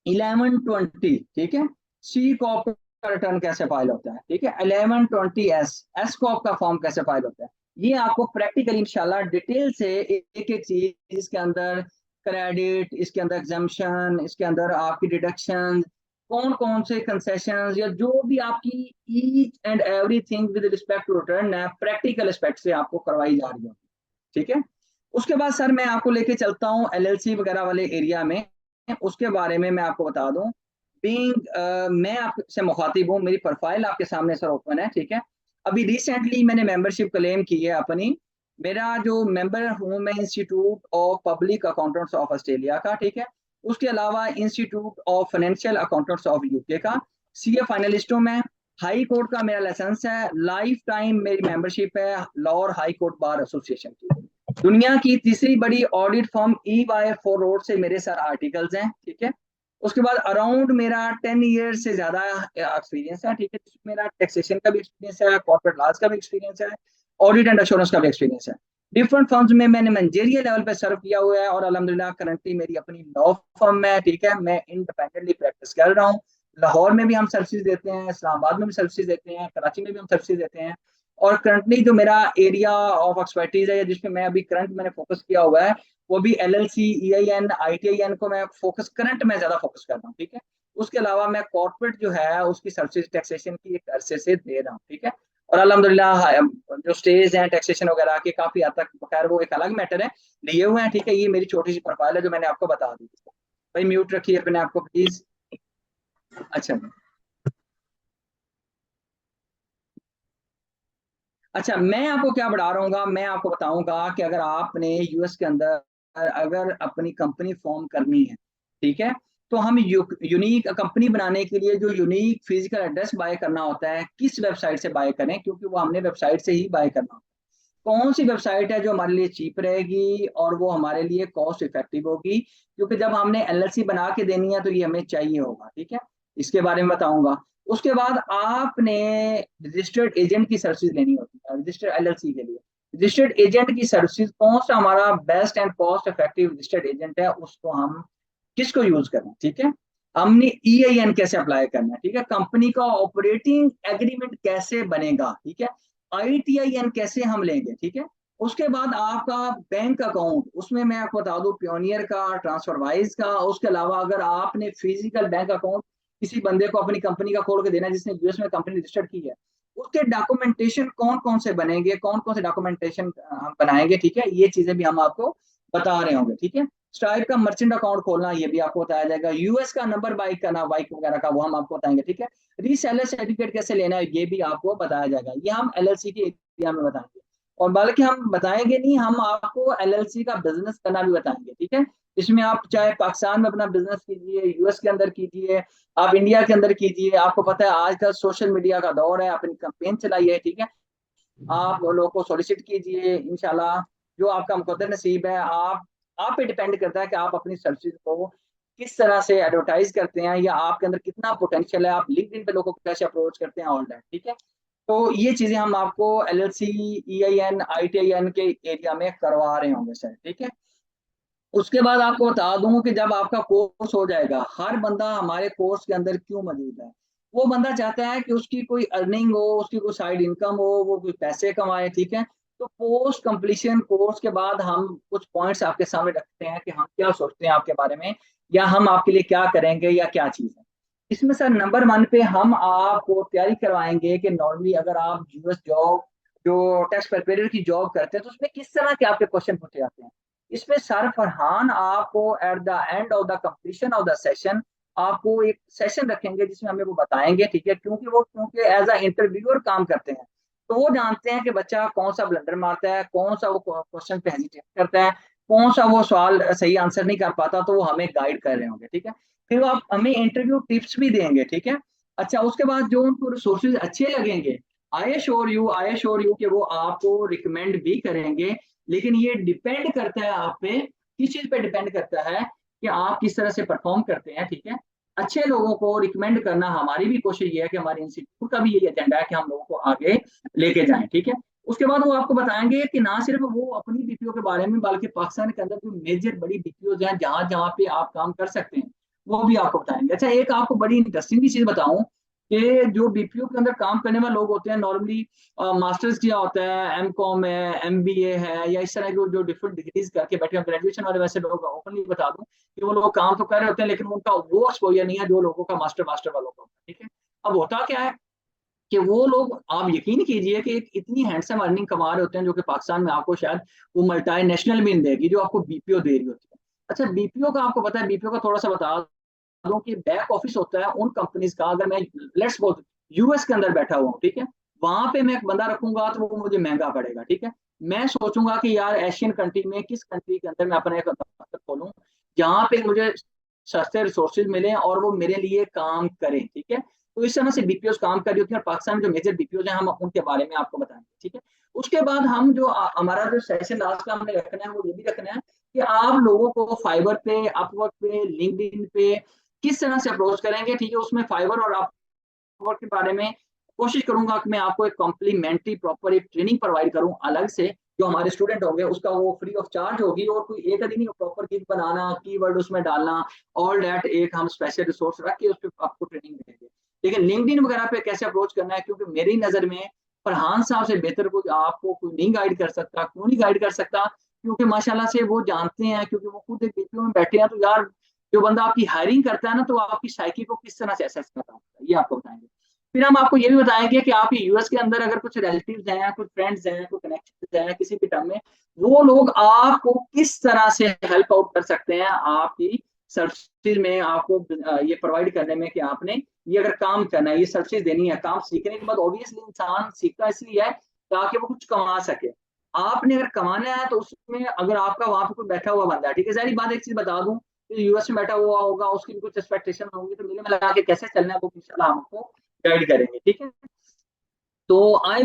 1120, ठीक है। सी कॉप का रिटर्न कैसे फाइल होता है, ठीक है। 1120 एस कॉप का फॉर्म कैसे फाइल होता है, ये आपको प्रैक्टिकली इंशाल्लाह डिटेल से एक एक चीज इसके अंदर, क्रेडिट, इसके अंदर एग्जाम्पशन, इसके अंदर आपकी डिडक्शन, कौन कौन से कंसेशन या जो भी आपकी each and everything with respect to return है, प्रैक्टिकल एस्पेक्ट से आपको करवाई जा रही है, ठीक है। उसके बाद सर मैं आपको लेके चलता हूँ एलएलसी वगैरह वाले एरिया में, उसके बारे में मैं आपको बता दूं। मैं आपसे मुखातिब हूँ, मेरी प्रोफाइल आपके सामने सर ओपन है, ठीक है। अभी रिसेंटली मैंने मेंबरशिप क्लेम की है अपनी, मेरा जो मेंबर हूँ मैं institute of public accountants of Australia का, ठीक है। उसके अलावा institute of financial accountants of UK का, सीए फाइनलिस्ट हूँ मैं, हाई कोर्ट का मेरा लाइसेंस है, लाइफ टाइम मेरी मेंबरशिप है Lahore high court bar association की, दुनिया की तीसरी बड़ी ऑडिट फर्म EY4 रोड से मेरे सर आर्टिकल्स हैं, ठीक है। उसके बाद अराउंड मेरा 10 ईयर से ज्यादा एक्सपीरियंस है, ठीक है, मेरा टैक्सेशन का भी एक्सपीरियंस है, कॉर्पोरेट लॉज का भी एक्सपीरियंस है, ऑडिट एंड एश्योरेंस का भी एक्सपीरियंस है। डिफरेंट फर्म्स में मैंने मैनेजरियल लेवल पे सर्व किया हुआ है और अल्हम्दुलिल्लाह करंटली मेरी अपनी लॉ फर्म है, ठीक है, मैं इंडिपेंडेंटली प्रैक्टिस कर रहा हूँ। लाहौर में भी हम सर्विसेज देते हैं, इस्लामाबाद में भी सर्विसेज देते हैं, कराची में भी हम सर्विसेज देते हैं। और करंटली जो मेरा एरिया ऑफ एक्सपर्टीज है जिसमें मैं अभी करंट मैंने फोकस किया हुआ है वो भी LLC, EIN, ITIN को मैं फोकस करंट में ज्यादा फोकस कर रहा हूँ, ठीक है। उसके अलावा मैं कॉर्पोरेट जो है उसकी सर्विसेज टैक्सेशन की एक अरसे से दे रहा हूँ, ठीक है। और अल्हम्दुलिल्लाह जो स्टेज हैं टैक्सेशन वगैरह के काफी हद तक, खैर वो एक अलग मैटर है, लिए हुए हैं, ठीक है। ये मेरी छोटी सी प्रोफाइल है जो मैंने आपको बता दी। भाई म्यूट रखिए अपने आपको प्लीज। अच्छा, अच्छा, मैं आपको क्या बढ़ा रहा हूँ, मैं आपको बताऊंगा कि अगर आपने यूएस के अंदर अगर अपनी कंपनी फॉर्म करनी है, ठीक है, तो हम यूनिक कंपनी बनाने के लिए जो यूनिक फिजिकल एड्रेस बाय करना होता है, किस वेबसाइट से बाय करें, क्योंकि वो हमने वेबसाइट से ही बाय करना होता है। कौन सी वेबसाइट है जो हमारे लिए चीप रहेगी और वो हमारे लिए कॉस्ट इफेक्टिव होगी, क्योंकि जब हमने एलएलसी बना के देनी है तो ये हमें चाहिए होगा, ठीक है। इसके बारे में बताऊंगा। उसके बाद आपने रजिस्टर्ड एजेंट की सर्विस लेनी होती है रजिस्टर्ड एलएलसी के लिए। रजिस्टर्ड एजेंट की सर्विस कौन सा हमारा best and cost effective registered agent है, उसको हम किसको यूज करना, ठीक है। हमने EIN कैसे अप्लाई करना है, ठीक है। कंपनी का ऑपरेटिंग एग्रीमेंट कैसे बनेगा, ठीक है। ITIN कैसे हम लेंगे, ठीक है। उसके बाद आपका बैंक अकाउंट, उसमें मैं आपको बता दूं पियोनियर का, ट्रांसफरवाइज का। उसके अलावा अगर आपने फिजिकल बैंक अकाउंट किसी बंदे को अपनी कंपनी का खोल के देना है जिसने यूएस में कंपनी रजिस्टर्ड की है, उसके डॉक्यूमेंटेशन कौन कौन से बनेंगे, कौन कौन से डॉक्यूमेंटेशन हम बनाएंगे, ठीक है। ये चीजें भी हम आपको बता रहे होंगे, ठीक है। स्ट्राइप का मर्चेंट अकाउंट खोलना ये भी आपको बताया जाएगा। यूएस का नंबर बाइक करना, बाइक वगैरह का, वो हम आपको बताएंगे, ठीक है। रीसेलर सर्टिफिकेट कैसे लेना है ये भी आपको बताया जाएगा, ये हम एलएलसी के एरिया में बताएंगे। और बल्कि हम बताएंगे नहीं, हम आपको एलएलसी का बिजनेस करना भी बताएंगे, ठीक है। इसमें आप चाहे पाकिस्तान में अपना बिजनेस कीजिए, यूएस के अंदर कीजिए, आप इंडिया के अंदर कीजिए, आपको पता है आजकल सोशल मीडिया का दौर है, अपनी कंपेन चलाइए, ठीक है। आप लोगों को सॉलिसिट कीजिए, इंशाल्लाह जो आपका मुकद्दर नसीब है। आप पे डिपेंड करता है कि आप अपनी सर्विसेज को किस तरह से एडवर्टाइज करते हैं, या आपके अंदर कितना पोटेंशियल है, आप लिंक्डइन पे लोगों को कैसे अप्रोच करते हैं, ऑल दैट, ठीक है। तो ये चीजें हम आपको एलएलसी, ईआईएन, आईटीआईएन के एरिया में करवा रहे होंगे सर, ठीक है। उसके बाद आपको बता दूं कि जब आपका कोर्स हो जाएगा, हर बंदा हमारे कोर्स के अंदर क्यों मौजूद है, वो बंदा चाहता है कि उसकी कोई अर्निंग हो, उसकी कोई साइड इनकम हो, वो कोई पैसे कमाए, ठीक है। तो पोस्ट कंप्लीशन कोर्स के बाद हम कुछ पॉइंट्स आपके सामने रखते हैं कि हम क्या सोचते हैं आपके बारे में, या हम आपके लिए क्या करेंगे, या क्या चीज़ है। इसमें सर नंबर 1 पे हम आपको तैयारी करवाएंगे कि नॉर्मली अगर आप यूएस जॉब, जो टैक्स प्रिपेरर की जॉब करते हैं, तो उसमें किस तरह के आपके क्वेश्चन पूछे जाते हैं। इसमें सर फरहान आपको eight the end of the completion of the session आपको एक सेशन रखेंगे जिसमें हमें वो बताएंगे, ठीक है। क्योंकि एज अ इंटरव्यूअर काम करते हैं, तो वो जानते हैं कि बच्चा कौन सा ब्लंडर मारता है, कौन सा वो क्वेश्चन पे हेजिटेट करता है, कौन सा वो सवाल सही आंसर नहीं कर पाता, तो वो हमें गाइड कर रहे होंगे, ठीक है। फिर वो आप हमें इंटरव्यू टिप्स भी देंगे, ठीक है। अच्छा, उसके बाद जो उनको रिसोर्सेज अच्छे लगेंगे, आई एश्योर यू कि वो आपको रिकमेंड भी करेंगे। लेकिन ये डिपेंड करता है आप पे, किस चीज पे डिपेंड करता है कि आप किस तरह से परफॉर्म करते हैं, ठीक है। अच्छे लोगों को रिकमेंड करना हमारी भी कोशिश ये है कि हमारे इंस्टीट्यूट का भी यही एजेंडा है कि हम लोगों को आगे लेके जाएं, ठीक है। उसके बाद वो आपको बताएंगे कि ना सिर्फ वो अपनी बीपीओ के बारे में, बल्कि पाकिस्तान के अंदर जो मेजर बड़ी बीपीओ हैं जहां जहां पे आप काम कर सकते हैं, वो भी आपको बताएंगे। अच्छा, एक आपको बड़ी इंटरेस्टिंग भी चीज बताऊं कि जो बीपीओ के अंदर काम करने वाले लोग होते हैं, नॉर्मली मास्टर्स किया होता है, एमकॉम है, एमबीए है, या इस तरह के जो डिफरेंट डिग्रीज करके बैठे हैं, ग्रेजुएशन वाले, वैसे लोग ओपनली बता दूं कि वो लोग काम तो कर रहे होते हैं, लेकिन उनका वो एक्सपोजर नहीं है जो लोगों का मास्टर मास्टर वालों का होता है, ठीक है। अब होता क्या है कि वो लोग, आप यकीन कीजिए कि एक इतनी हैंडसम अर्निंग कमा रहे होते हैं जो कि पाकिस्तान में आपको शायद वो मल्टी नेशनल भी नहीं देगी जो आपको बीपीओ दे रही होती है। अच्छा, बीपीओ का आपको पता है, बीपीओ का थोड़ा सा बता दूं कि बैक ऑफिस होता है उन कंपनीज का। अगर मैं लेट्स बोल यूएस के अंदर बैठा हुआ हूँ, ठीक है, वहां पे मैं एक बंदा रखूंगा तो वो मुझे महंगा पड़ेगा, ठीक है। मैं सोचूंगा कि यार एशियन कंट्री में किस कंट्री के अंदर मैं अपना एक दफ्तर खोलूं जहाँ पे मुझे सस्ते रिसोर्सेज मिले और वो मेरे लिए काम करें, ठीक है। तो इस तरह से बीपीओ काम कर रही होती है, और पाकिस्तान में जो मेजर बीपीओ हैं हम उनके बारे में आपको बताएंगे, ठीक है। उसके बाद हम जो हमारा जो सेशन लास्ट का हमने रखना है वो ये भी रखना है कि आप लोगों को फाइबर पे, अपवर्क पे, लिंक्डइन पे किस तरह से अप्रोच करेंगे, ठीक है। उसमें फाइबर और अपवर्क के बारे में कोशिश करूंगा कि मैं आपको एक कॉम्प्लीमेंट्री प्रॉपर एक ट्रेनिंग प्रोवाइड करूं अलग से, जो हमारे स्टूडेंट होंगे उसका वो फ्री ऑफ चार्ज होगी, और कोई एक आदि नहीं, प्रॉपर गिग बनाना, कीवर्ड उसमें डालना, ऑल दैट एक हम स्पेशल रिसोर्स रख के उस पर आपको ट्रेनिंग देंगे। लेकिन लिंक्डइन वगैरह पे कैसे अप्रोच करना है, क्योंकि मेरी नजर में फरहान साहब से बेहतर कोई आपको कोई नहीं गाइड कर सकता। क्यों नहीं गाइड कर सकता? क्योंकि माशाल्लाह से वो जानते हैं, क्योंकि वो खुद एक बीपीओ में बैठे हैं। तो यार, जो बंदा आपकी हायरिंग करता है ना, तो आपकी साइकी को किस तरह से असेस करता है ये आपको बताएंगे। फिर हम आपको ये भी बताएंगे कि आप यूएस के अंदर अगर कुछ रिलेटिव्स हैं, कुछ फ्रेंड्स हैं, कुछ कनेक्शन हैं किसी भी टर्म में, वो लोग आपको किस तरह से हेल्प आउट कर सकते हैं आपकी सर्विसेज में, आपको ये प्रोवाइड करने में कि आपने ये अगर काम करना है, ये सर्विसेज देनी है। काम सीखने के बाद ऑब्वियसली इंसान सीखता इसलिए है ताकि वो कुछ कमा सके। आपने अगर कमाना है तो उसमें अगर आपका वहां पे कोई बैठा हुआ बंदा है, ठीक है, सारी बात एक चीज बता दूं, यूएस में बैठा हुआ होगा, उसकी भी कुछ एक्सपेक्टेशन होंगी, तो मिले मिला के कैसे चलना है वो इंशाल्लाह हम आपको गाइड करेंगे, ठीक है। तो आई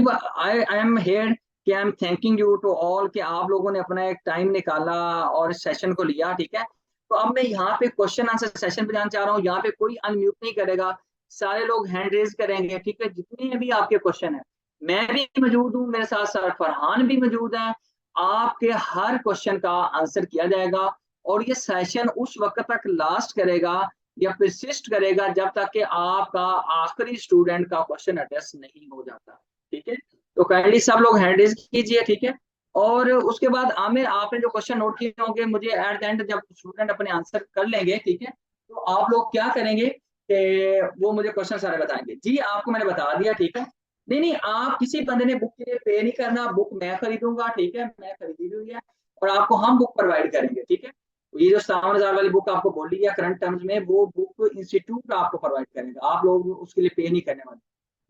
एम हेयर कि I am thanking you to all कि आप लोगों ने अपना एक टाइम निकाला और सेशन को लिया, ठीक है। तो अब मैं यहाँ पे क्वेश्चन आंसर सेशन पे जाना चाह रहा हूँ। यहाँ पे कोई अनम्यूट नहीं करेगा, सारे लोग हैंड रेज करेंगे, ठीक है। जितने भी आपके क्वेश्चन है, मैं भी मौजूद हूँ, मेरे साथ साथ फरहान भी मौजूद है। आपके हर क्वेश्चन का आंसर किया जाएगा, और ये सेशन उस वक्त तक लास्ट करेगा या परसिस्ट करेगा जब तक कि आपका आखिरी स्टूडेंट का क्वेश्चन एड्रेस नहीं हो जाता, ठीक है। तो काइंडली सब लोग हैंड रेज कीजिए, ठीक है। और उसके बाद आमिर, आपने जो क्वेश्चन नोट किए होंगे, मुझे एट द एंड जब स्टूडेंट अपने आंसर कर लेंगे, ठीक है, तो आप लोग क्या करेंगे कि वो मुझे क्वेश्चन सारे बताएंगे। जी, आपको मैंने बता दिया, ठीक है। नहीं नहीं, आप किसी बंदे ने बुक के लिए पे नहीं करना, बुक मैं खरीदूंगा, ठीक है, मैं खरीदी हुई है। और आपको हम बुक प्रोवाइड करेंगे, ठीक है। ये जो 57,000 वाली बुक आपको बोली है करंट टर्म्स में, वो बुक इंस्टीट्यूट आपको प्रोवाइड करेगा, आप लोग उसके लिए पे नहीं करने वाले।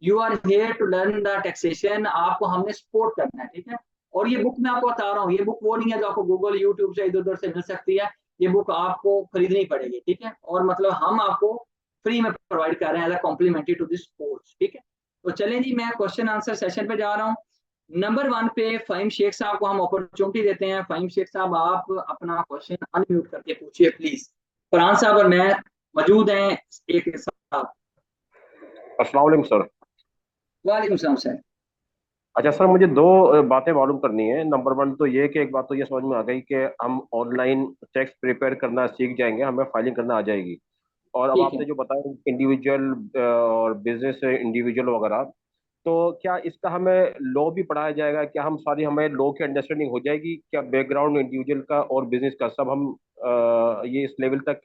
You are here to learn the taxation, आपको हमने सपोर्ट करना है, ठीक है। और ये बुक मैं आपको बता रहा हूँ, ये बुक वो नहीं है जो आपको गूगल यूट्यूब से इधर उधर से मिल सकती है, ये बुक आपको खरीदनी पड़ेगी, ठीक है। और मतलब हम आपको फ्री में प्रोवाइड कर रहे हैं as a complimentary to this course, ठीक है। तो चलें जी, मैं क्वेश्चन आंसर सेशन पे जा रहा हूँ। नंबर 1 पे फ़हीम शेख साहब को हम अपॉर्चुनिटी देते हैं। फ़हीम शेख साहब, आप अपना क्वेश्चन अनम्यूट करके पूछिए प्लीज। फरहान साहब और मैं मौजूद हैं एक साथ। अस्सलाम वालेकुम सर। वालेकुम सलाम सर। अच्छा सर, मुझे दो बातें मालूम करनी है। नंबर वन तो ये कि एक बात तो ये समझ में आ गई कि हम ऑनलाइन टैक्स प्रिपेयर करना सीख जाएंगे, हमें फाइलिंग करना आ जाएगी। और अब ठीक है। आपने जो बताया इंडिविजुअल और बिजनेस इंडिविजुअल वगैरह, तो क्या इसका हमें लॉ भी पढ़ाया जाएगा? क्या हम सारी हमें लॉ की अंडरस्टैंडिंग हो जाएगी? क्या बैकग्राउंड इंडिविजुअल का और बिजनेस का सब हम ये इस लेवल तक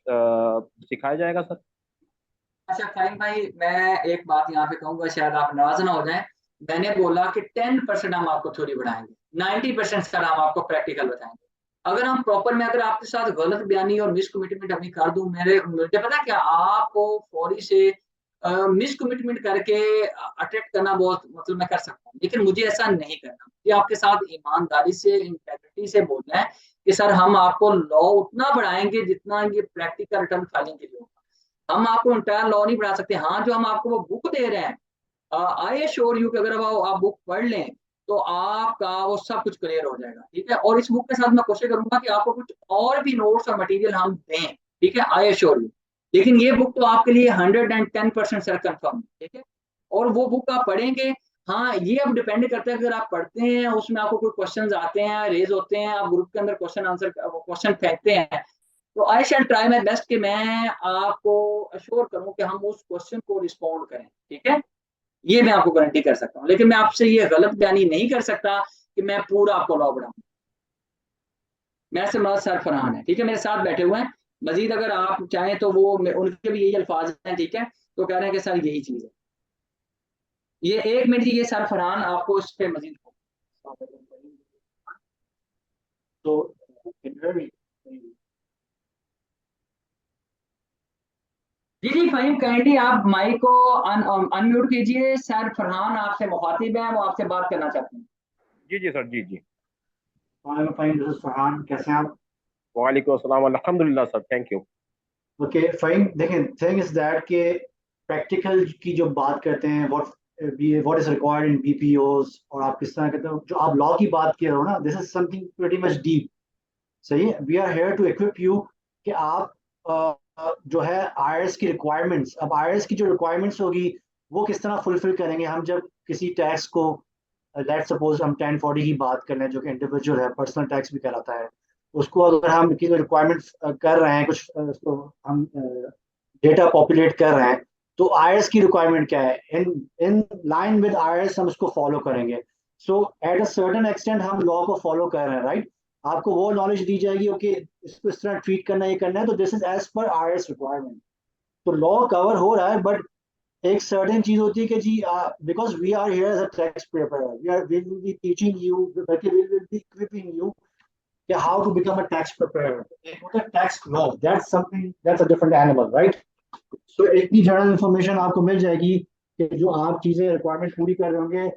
सिखाया जाएगा सर? अच्छा फ़हीम भाई, मैं एक बात यहाँ पे कहूंगा, शायद आप नाराज ना हो जाएं। मैंने बोला कि 10% हम आपको थ्योरी बढ़ाएंगे, 90% सर हम आपको प्रैक्टिकल बताएंगे। अगर हम प्रॉपर, मैं अगर आपके साथ गलत बयानी और मिस कमिटमेंट अपनी कर दूं, मुझे पता है क्या, आपको फौरी से मिस कमिटमेंट करके अटेक्ट करना बहुत, मतलब मैं कर सकता हूँ, लेकिन मुझे ऐसा नहीं करना। मुझे आपके साथ ईमानदारी से, इंटेग्रिटी से बोलना है कि सर हम आपको लॉ उतना बढ़ाएंगे जितना ये प्रैक्टिकल रिटर्न फाइलिंग के लिए होगा। हम आपको इंटायर लॉ नहीं बढ़ा सकते। हाँ, जो हम आपको वो बुक दे रहे हैं, आई एश्योर यू कि अगर आप बुक पढ़ लें तो आपका वो सब कुछ क्लियर हो जाएगा, ठीक है। और इस बुक के साथ मैं कोशिश करूंगा कि आपको कुछ और भी नोट्स और मटेरियल हम दें, ठीक है, आई एश्योर यू। लेकिन ये बुक तो आपके लिए 110% सर कंफर्म, ठीक है। और वो बुक आप पढ़ेंगे। हाँ, ये अब डिपेंड करता है, अगर आप पढ़ते हैं उसमें आपको कोई क्वेश्चन आते हैं, रेज होते हैं, आप ग्रुप के अंदर क्वेश्चन फेंकते हैं, तो आई शैल ट्राई माई बेस्ट कि मैं आपको अश्योर करूं कि हम उस क्वेश्चन को रिस्पॉन्ड करें, ठीक है। ये मैं आपको गारंटी कर सकता हूँ, लेकिन मैं आपसे ये गलत बयानी नहीं कर सकता कि मैं पूरा आपको लॉ बढ़ाऊं। मेरे से मदद सर फरहान है, ठीक है, मेरे साथ बैठे हुए हैं। मजीद अगर आप चाहें तो वो उनके भी यही अल्फाज हैं, ठीक है। तो कह रहे हैं कि सर यही चीज है। ये 1 मिनट ये सर फरहान आपको इस पे मजीद तो जी जी फ़हीम, काइंडली आप माइक को अनम्यूट कीजिए। सर फरहान आपसे मुखातिब हैं, वो आपसे बात करना चाहते हैं। जी जी सर, जी जी। फाइन, दिस इज फरहान, कैसे हैं आप? वालेकुम अस्सलाम, अल्हम्दुलिल्लाह sir, thank you. Okay fine, देखें, थिंग इज दैट के प्रैक्टिकल की जो बात करते हैं, what is required in BPOs, और आप किस तरह कहते हो, जो आप लॉ की बात कर रहे हो ना, this is something pretty much deep. सही है, we are here to equip you कि आप जो है आईआरएस की रिक्वायरमेंट्स, अब आईआरएस की जो रिक्वायरमेंट्स होगी वो किस तरह फुलफिल करेंगे हम, जब किसी टैक्स को, लेट्स सपोज हम 1040 की बात कर रहे हैं जो कि इंडिविजुअल है, पर्सनल टैक्स भी कहलाता है, उसको अगर हम की रिक्वायरमेंट कर रहे हैं, कुछ उसको हम डेटा पॉपुलेट कर रहे हैं, तो आईआरएस की रिक्वायरमेंट क्या है, इन इन लाइन विद आईआरएस हम उसको फॉलो करेंगे। सो एट अ सर्टेन एक्सटेंट हम लॉ को फॉलो कर रहे हैं, राइट। आपको वो नॉलेज दी जाएगी, ओके इसको इस तरह ट्रीट करना, ये करना है, तो this is as per IRS requirement. तो लॉ कवर हो रहा है, बट एक सर्टेन चीज होती है कि जी, because we are here as a tax prepare, we will be teaching you, बल्कि we will be equipping you कि how to become a tax prepare. एक होता है tax law, that's something, that's a different animal, right. So इतनी general information आपको मिल जाएगी कि जो आप चीजें रिक्वायरमेंट पूरी कर रहे होंगे,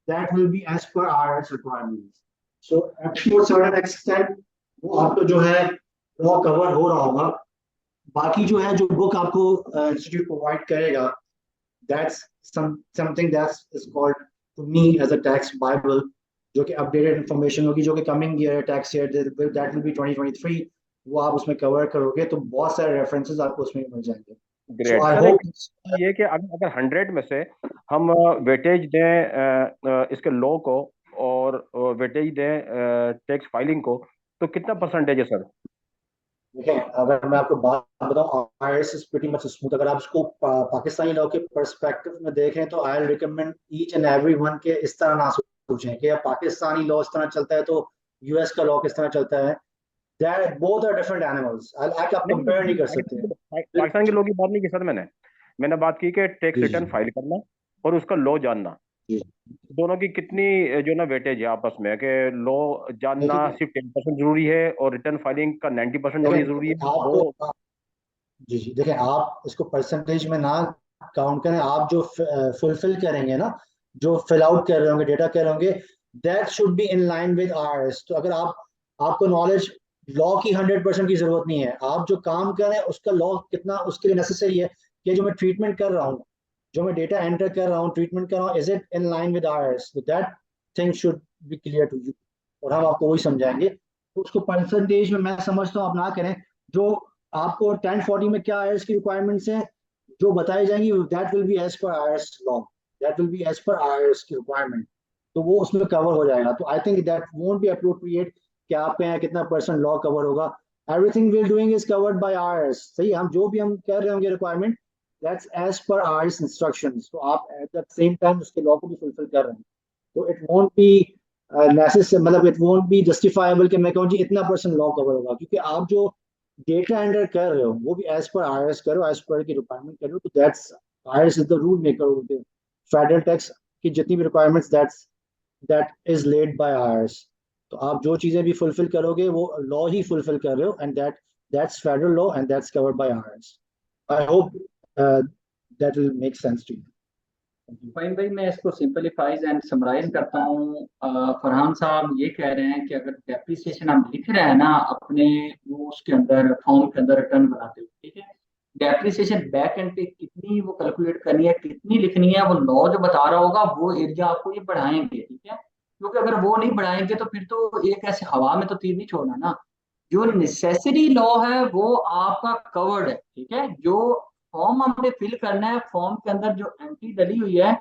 that will be as per IRS requirements. So up to certain extent वो आपको जो है लॉ कवर हो रहा होगा। बाकी जो है, जो बुक आपको इंस्टीट्यूट प्रोवाइड करेगा, that's something that is called to me as a tax bible, जो कि अपडेटेड इंफॉर्मेशन होगी, जो कि coming year tax year that will B 2023, वो आप उसमें कवर करोगे, तो बहुत सारे रेफरेंसेस आपको उसमें मिल जाएंगे। सो ग्रेट आई सर, एक होप ये कि अगर 100 में से हम वेटेज दें इसके लॉ को, और वेटेज दें टैक्स फाइलिंग को, तो कितना परसेंटेज है सर? देखें, अगर मैं आपको बात बताऊं, IRS is pretty much smooth. अगर आप इसको पाकिस्तानी लॉ के पर्सपेक्टिव में देखें, तो I recommend each and every one के इस तरह ना सोचें कि पाकिस्तानी लॉ इस तरह चलता है तो यूएस का लॉ किस तरह चलता है। That both are different animals, आप नहीं कंपेयर नहीं कर सकते। पाकिस्तान के लॉ की बात नहीं की सर, मैंने बात की कि टैक्स जी जी रिटर्न फाइल करना और उसका लॉ जानना। जी दोनों की कितनी जो ना वेटेज है आपस में, कि लॉ जानना देखिए सिर्फ 10% जरूरी है और रिटर्न फाइलिंग का 90% देखें नॉलेज जरूरी है, आपको वो? जी जी देखें, आप इसको परसेंटेज में ना काउंट करें। आप जो फुलफिल करेंगे ना, जो फिल आउट कर रहे होंगे, डेटा कर रहे होंगे, that should be in line with ours. तो अगर आपको नॉलेज लॉ की 100% की जरूरत नहीं है। आप जो काम कर रहे हैं उसका लॉ कितना उसके लिए नेसेसरी है, कि जो मैं ट्रीटमेंट कर रहा हूँ, जो मैं डेटा एंटर कर रहा हूँ, ट्रीटमेंट कर रहा हूँ, is it in line with ours? तो that thing should be clear to you, और हम आपको वही समझाएंगे। तो उसको परसेंटेज में मैं समझता हूँ आप ना करें। जो आपको 1040 में क्या आयर्स की रिक्वायरमेंट्स हैं जो बताई जाएंगी, that will be as per IRS law, that will be as per IRS की रिक्वायरमेंट। तो वो उसमें कवर हो जाएगा। तो I think that won't be appropriate कि आपके यहाँ कितना परसेंट लॉ कवर होगा। Everything will doing is covered by IRS. सही, हम जो भी हम कर रहे होंगे requirement, that's as per IRS instructions. तो आप एट द सेम टाइम उसके लॉ को भी फुलफिल कर रहे हैं। तो इट वोंट बी नेसेसरी, मतलब इट वोंट बी जस्टिफाइबल कि मैं कहूँ जी इतना परसेंट लॉ कवर होगा, क्योंकि आप जो डेटा एंटर कर रहे हो वो भी एज पर आईआरएस करो, एज पर की रिक्वायरमेंट करो। तो that's IRS is the rule maker of the federal tax की जितनी भी requirements, that is led by IRS. तो आप जो चीजें भी फुलफिल करोगे वो लॉ ही फुलफिल कर रहे हो, and that's federal law and that's covered by IRS. I hope that will make sense to you. Fine भाई, मैं इसको सिंपलीफाइज एंड समराइज करता हूँ। फरहान साहब ये कह रहे हैं कि अगर डेप्रिसिएशन हम लिख रहे हैं ना अपने वो उसके अंदर फॉर्म के अंदर रिटर्न बनाते हुए, ठीक है, डेप्रिसिएशन बैक एंड पे कितनी वो कैलकुलेट करनी है, कितनी लिखनी है, वो लॉ जो बता रहा होगा वो एरिया आपको ये बढ़ाएंगे, ठीक है। क्योंकि अगर वो नहीं बढ़ाएंगे तो फिर तो एक ऐसे हवा में तो तीर नहीं छोड़ना ना। जो नेसेसरी लॉ है वो आपका कवर्ड है, ठीक है। जो फॉर्म हमने फिल करना है, फॉर्म के अंदर जो एंट्री डली हुई है,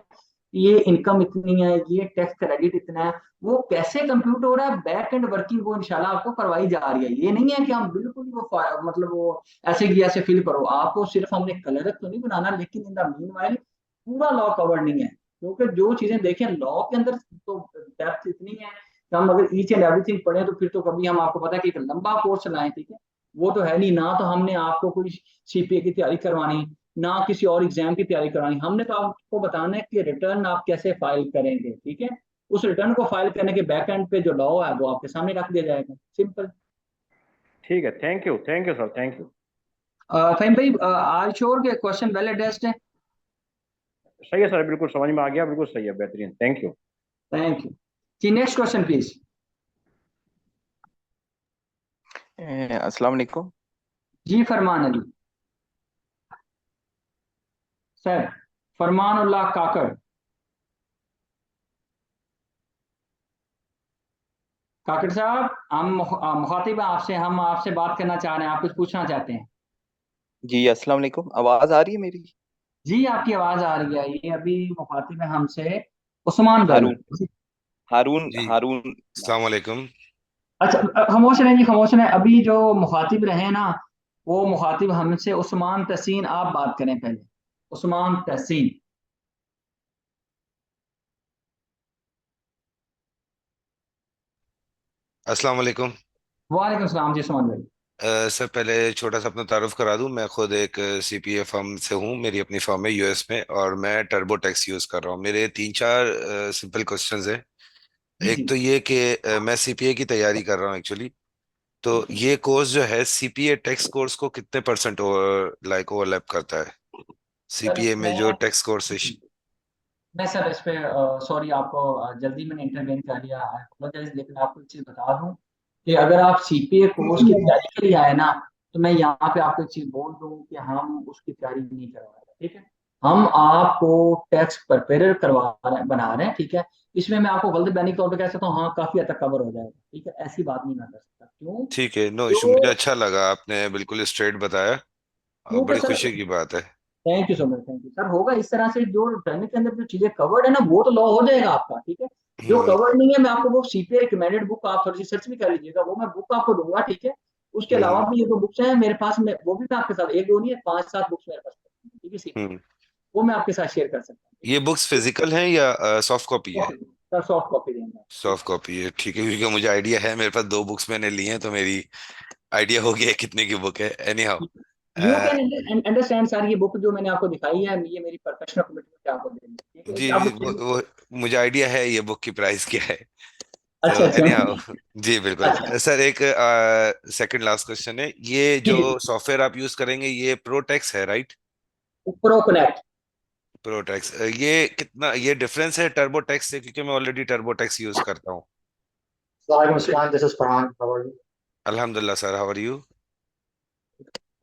ये इनकम इतनी है, ये टैक्स क्रेडिट इतना है, वो कैसे कंप्यूट हो रहा है, बैक एंड वर्किंग वो इंशाल्लाह आपको करवाई जा रही है। ये नहीं है कि हम बिल्कुल वो मतलब वो ऐसे की ऐसे फिल करो। आपको सिर्फ हमने कलर तो नहीं बनाना, लेकिन इन द मीनवाइल पूरा लॉ कवर नहीं है, क्योंकि जो चीजें देखें लॉ के अंदर तो डेप्थ इतनी है कि हम अगर ईच एंड एवरीथिंग पढ़े तो फिर तो कभी हम, आपको पता है कि एक लंबा कोर्स लाएं, ठीक है, वो तो है नहीं ना। तो हमने आपको कोई सीपीए की तैयारी करवानी, ना किसी और एग्जाम की तैयारी करानी, हमने तो आपको बताना है कि रिटर्न आप कैसे फाइल करेंगे, ठीक है। उस रिटर्न को फाइल करने के बैक एंड पे जो लॉ है वो आपके सामने रख दिया जाएगा, सिंपल। ठीक है, thank you sir, thank you. Faheem भाई, आर श्योर के क्वेश्चन वेल एड्रेस्ड है। सही है सर, बिल्कुल समझ में आ गया, बिल्कुल सही है, बेहतरीन, thank you. Thank you ji. Next question please. अस्सलाम वालेकुम। जी फरमान अली सर, फरमान उल्लाह काकड़। काकड़ साहब, हम मुखातिब हैं आपसे, हम आपसे बात करना चाह रहे हैं, आप कुछ पूछना चाहते हैं। जी अस्सलाम वालेकुम, आवाज आ रही है मेरी? जी आपकी आवाज आ रही है। ये अभी मुखातिब है हमसे उस्मान भाई। हारून, हारून जी हारून। अस्सलाम वालेकुम। अच्छा, खामोश रहें जी, खामोश रहें। अभी जो मुखातिब रहे ना, वो मुखातिब हमसे उस्मान तहसीन, आप बात करें पहले। उस्मान तहसीन। अस्सलाम वालेकुम। वालेकुम सलाम जी उस्मान भाई। सर पहले छोटा सा अपना तारुफ करा दूं, मैं खुद एक सीपीए फर्म से हूं, मेरी अपनी फर्म है यूएस में, और मैं टर्बो टैक्स यूज़ कर रहा हूं। मेरे तीन चार सिंपल क्वेश्चंस हैं। जी एक जी। तो ये कि मैं सीपीए की तैयारी कर रहा हूं एक्चुअली। तो ये कोर्स जो है सीपीए टैक्स कोर्स को कितने परसेंट ओवरलैप करता है, सर सीपीए में मैं जो टैक्स कोर्स है? मैं सर इस पे सॉरी, आपको जल्दी मैंने इंटरवेन कर लिया, आई अपोलोजाइज। लेकिन आपको एक चीज बता दूं कि अगर आप सीपीए कोर्स की तैयारी के लिए आए ना, तो मैं यहाँ पे आपको एक चीज बोल दूं कि हम उसकी तैयारी नहीं करवा रहे, ठीक है। हम आपको टैक्स प्रिपेयर करवा रहे हैं, बना रहे हैं, ठीक है। इसमें मैं आपको गलत बैनिक तौर पे कह सकता हूँ, हाँ काफी हद तक कवर हो जाएगा, ठीक है। ऐसी बात नहीं मैं कर सकता। क्यों? ठीक है, नो इशू, मुझे जो अच्छा लगा, आपने बिल्कुल स्ट्रेट बताया और क्योंकि बड़ी सर, खुशी की बात है। Thank you so much, thank you sir. होगा इस तरह से, जो रिटर्न के अंदर जो चीजें कवर्ड है ना वो तो लॉ हो जाएगा आपका, ठीक है। जो हम्म कवर्ड नहीं है, मैं आपको वो सीपीए रिकमेंडेड बुक, आप थोड़ी सी सर्च भी कर लीजिएगा, वो मैं बुक आपको दूंगा, ठीक है। उसके अलावा हम्म भी ये दो बुक्स हैं मेरे पास में, वो भी मैं आपके साथ, एक दो नहीं है, 5-7 बुक्स मेरे पास हैं, ठीक है सीपीए, हम्म। वो मैं आपके साथ शेयर कर सकता हूँ, ठीक ये बुक्स फिजिकल हैं या सॉफ्ट कॉपी है। है? ओके सर, सॉफ्ट कॉपी देंगे, ठीक सॉफ्ट कॉपी है, ठीक है, क्योंकि मुझे आइडिया है, मेरे पास दो बुक्स मैंने ली हैं, तो मेरी आइडिया हो गया है कितने की बुक है। एनी हाउ, है। यू कैन अंडरस्टैंड सर, ये बुक जो मैंने आपको दिखाई है ये मेरी प्रोफेशनल कमिटमेंट आपको देंगे, ठीक है? जी आप जी, वो मुझे आइडिया है ये बुक की प्राइस क्या है। तो अच्छा अच्छा। एनीहाउ, जी बिल्कुल अच्छा सर। एक सेकंड लास्ट क्वेश्चन है, ये जी जो जी, सॉफ्टवेयर आप यूज करेंगे ये प्रोटेक्स है राइट? Pro connect. प्रोटेक्स, ये कितना ये डिफरेंस है टर्बोटेक्स से, क्योंकि मैं ऑलरेडी टर्बोटेक्स यूज करता हूँ। वालेकुम अस्सलाम, this is Farhan, how are you? अल्हम्दुलिल्लाह सर, हाउ आर यू?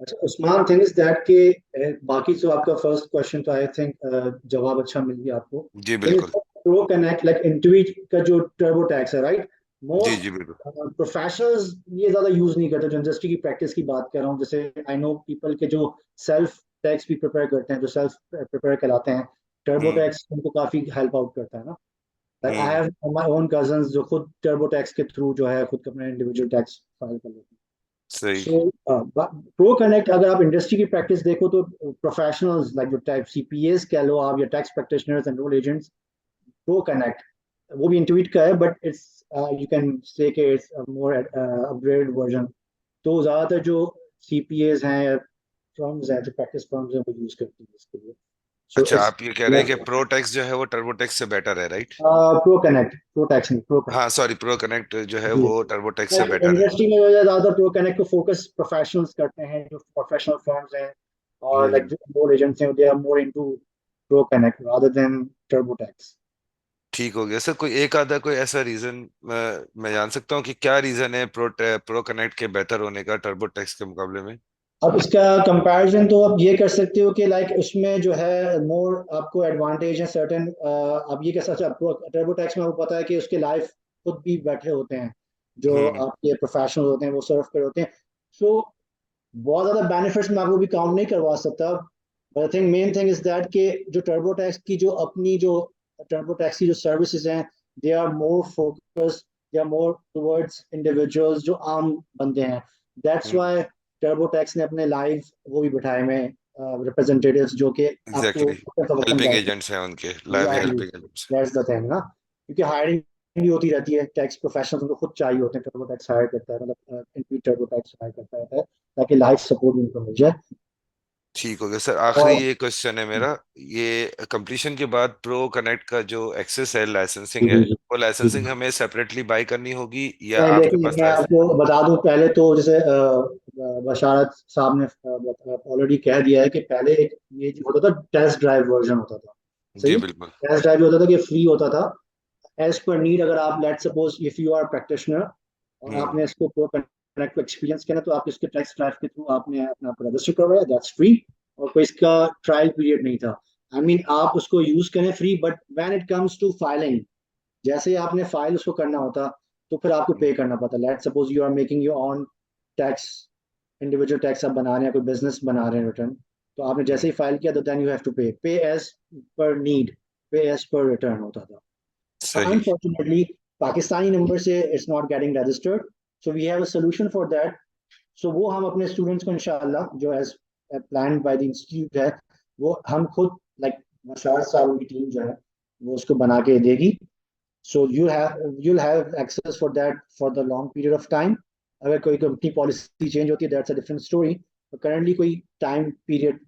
अच्छा उस्मान, थिंग इज दैट के बाकी जो आपका फर्स्ट क्वेश्चन, तो आई थिंक जवाब अच्छा मिल गया आपको। जी थिंग इज बिल्कुल। प्रो कनेक्ट लाइक इंट्यूट का जो टर्बो टैक्स है, राइट? जी मोस्ट जी बिल्कुल। प्रोफेशनल्स ये ज्यादा यूज नहीं करते, जो इंडस्ट्री की प्रैक्टिस की बात कर रहा हूँ। जैसे आई नो पीपल के जो सेल्फ टैक्स भी प्रिपेयर करते हैं, जो सेल्फ प्रिपेयर कहलाते हैं, टर्बो हम्म टैक्स उनको काफी हेल्प आउट करता है ना। Like I hmm. Have my own cousins जो खुद टर्बो टैक्स के थ्रू जो है खुद अपना इंडिविजुअल टैक्स फाइल कर लेते हैं। सही। सो प्रो कनेक्ट अगर आप इंडस्ट्री की प्रैक्टिस देखो तो प्रोफेशनल्स लाइक जो टाइप सीपीएस कह लो आप, या tax practitioners, enrol agents, pro connect वो भी इंट्यूट का है, but it's you can say कि इट्स मोर अपग्रेडेड वर्जन। तो ज्यादातर जो सीपीएस हैं या फर्म्स हैं, जो प्रैक्टिस फर्म्स हैं, वो यूज करती है इसके लिए। सो अच्छा, इट्स आप ये कह रहे हैं कि प्रोटेक्स जो है वो टर्बोटेक्स से बेटर है right? Pro connect, pro tax नहीं, प्रो हाँ कनेक्ट। सॉरी, प्रो कनेक्ट जो है जी, वो टर्बोटेक्स से बेटर है। इंडस्ट्री में जो है ज्यादातर प्रो कनेक्ट को फोकस प्रोफेशनल्स करते हैं, जो प्रोफेशनल फर्म्स हैं और लाइक हम्म। जो मोर एजेंट्स हैं, they are more into ProConnect rather than TurboTax. ठीक हो गया सर। कोई एक आधा कोई ऐसा रीजन मैं जान सकता हूँ कि क्या रीजन है प्रो कनेक्ट के बेहतर होने का टर्बोटेक्स के मुकाबले में? अब इसका कंपैरिजन तो आप ये कर सकते हो कि लाइक उसमें जो है मोर आपको एडवांटेज है सर्टेन। आप ये कह सकते हो टर्बोटैक्स में आपको पता है कि उसके लाइफ खुद भी बैठे होते हैं, जो हम्म आपके प्रोफेशनल होते हैं वो सर्व कर होते हैं। सो बहुत ज्यादा बेनिफिट्स मैं आपको भी काउंट नहीं करवा सकता, but I think main thing is that कि जो टर्बोटैक्स की जो अपनी जो टर्बोटैक्स की जो सर्विसेज हैं, they are more focused, they are more towards individuals जो आम बंदे हैं। That's hmm. व्हाई टर्बोटैक्स ने अपने लाइव वो भी बिठाए हुए रिप्रेजेंटेटिव्स जो कि आपको एग्जैक्टली, वक्त फवक्तन हेल्पिंग बैठ के, एजेंट्स हैं उनके, live exactly helping agents. That's the thing ना, क्योंकि हायरिंग भी होती रहती है, टैक्स प्रोफेशनल्स उनको खुद चाहिए होते हैं, टर्बोटैक्स हायर करता है, मतलब इंट्यूट टर्बोटैक्स हायर करता है ताकि लाइफ सपोर्ट उनको मिल जाए। ठीक हो गया सर। आखिरी और ये क्वेश्चन है मेरा, ये कंप्लीशन के बाद प्रो कनेक्ट का जो एक्सेस है, जी लाइसेंसिंग है, जी वो जी लाइसेंसिंग जी। हमें सेपरेटली बाय करनी होगी या नहीं आपके देखिए, पास मैं लाइसेंस? आपको बता दूं, पहले तो जैसे बशारत साहब ने ऑलरेडी कह दिया है कि पहले एक ये जो होता था टेस्ट ड्राइव वर्जन होता था, जी सही। बिल्कुल। टेस्ट ड्राइव होता था कि फ्री होता था एज पर नीड। अगर आप let suppose if you are practitioner और हम्म आपने इसको प्रो कनेक्ट को एक्सपीरियंस किया, तो आप इसके टेस्ट ड्राइव के थ्रू आपने अपना आप रजिस्टर करवाया, दैट्स फ्री। और कोई इसका ट्रायल पीरियड नहीं था। आई मीन आप उसको यूज करें free, but when it comes to filing, जैसे ही आपने फाइल उसको करना होता, तो फिर आपको पे हम्म करना पड़ता। Let suppose you are making your own tax, individual tax आप बना रहे हैं, कोई बिजनेस बना रहे हैं रिटर्न, तो आपने जैसे हम्म। ही फाइल किया तो देन यू हैव टू पे, पे एज पर नीड, पे एज पर रिटर्न होता था। सही। अनफॉर्चुनेटली पाकिस्तानी नंबर से it's not getting registered, so we have a solution for that. So वो हम अपने स्टूडेंट्स को इंशाल्लाह जो as plan by the institute है, वो हम खुद लाइक मशार साहब की टीम जो है वो उसको बना के देगी। So you'll have access for that for the long period of time. अगर कोई कंपनी पॉलिसी चेंज होती है, that's a different story. Currently कोई टाइम पीरियड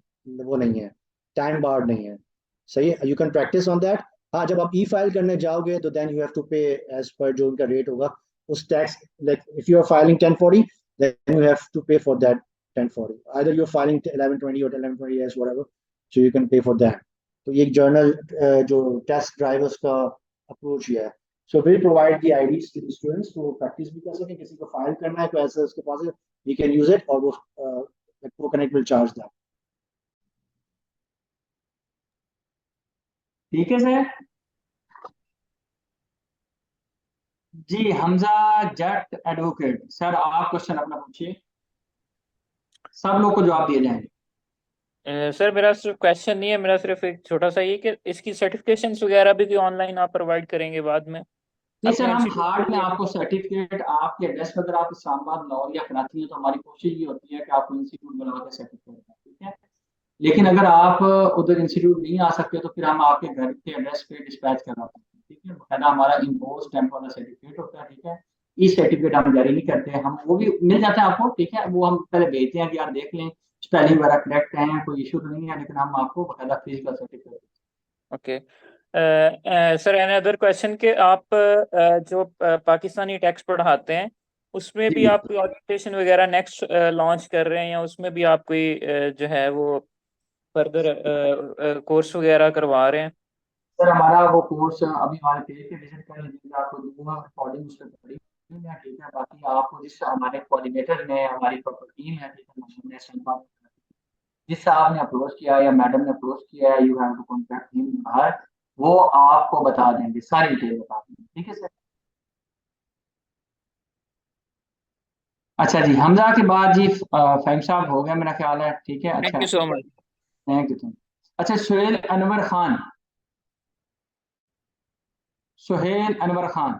वो नहीं है, टाइम बार नहीं है, सही है। You can practice on that. हाँ, जब आप ई फाइल करने जाओगे तो then you have to pay as per जो उनका रेट होगा उस tax. Like if you are filing 1040, then you have to pay for that 1040, either you are filing 1120 और 1120 as whatever, so you can pay for that. तो ये एक general जो test drivers का अप्रोच ही है। So will provide the IDs to the students, तो practice भी कर सकें, किसी को फाइल करना है तो ऐसे उसके पास है, ही कैन यूज इट, और वो कनेक्ट विल चार्ज दैट। ठीक है सर। जी हमजा जट एडवोकेट सर, आप क्वेश्चन अपना पूछिए, सब लोग को जवाब दिए जाएंगे। सर मेरा सिर्फ क्वेश्चन नहीं है, मेरा सिर्फ एक छोटा सा ये कि इसकी सर्टिफिकेशंस वगैरह भी ऑनलाइन आप प्रोवाइड करेंगे बाद में जी सर, अपने हम इंस्टीट्यूट के हार्ड में लिए? आपको सर्टिफिकेट आपके एड्रेस पर, अगर आप इस्लामाबाद लाहौर या कराची हैं तो हमारी कोशिश ये होती है कि आपको इंस्टीट्यूट बुला के सर्टिफिकेट दें, ठीक है। लेकिन अगर आप उधर इंस्टीट्यूट नहीं आ सकते तो फिर हम आपके घर के एड्रेस पे डिस्पैच करवा सकते हैं, ठीक है। बकायदा हमारा इम्पोज स्टैंप वाला सर्टिफिकेट होता है, ठीक है। ई सर्टिफिकेट हम जारी नहीं करते हैं, हम वो भी मिल जाता है आपको, ठीक है। वो हम पहले भेजते हैं कि यार देख लें, स्पेलिंग वगैरह करेक्ट है, कोई इशू तो नहीं है, लेकिन हम आपको बकायदा फीस का certificate. Okay sir, another question कि आप जो पाकिस्तानी टैक्स पढ़ाते हैं उसमें भी जी आप कोई ऑर्गेनाइजेशन वगैरह नेक्स्ट लॉन्च कर रहे हैं, या उसमें भी आप कोई जो है वो फर्दर कोर्स वगैरह करवा रहे हैं? सर, हमारा वो कोर्स अभी हमारे पेज पे विजिट कर लीजिए, आपको दूंगा रिकॉर्डिंग उस पर पड़ी है, ठीक है। बाकी आपको जिस हमारे कोऑर्डिनेटर ने, हमारी प्रॉपर टीम है, ठीक है, हमने संपर्क, जिससे आपने अप्रोच किया या मैडम ने अप्रोच किया है, you have to contact him बाहर, वो आपको बता देंगे, सारी डिटेल बता देंगे, ठीक है सर। अच्छा जी, हमजा के बाद जी फहीम साहब हो गया मेरा ख्याल है, ठीक है। थैंक अच्छा, you so much. Thank you. अच्छा, सुहेल अनवर खान, सुहेल अनवर खान,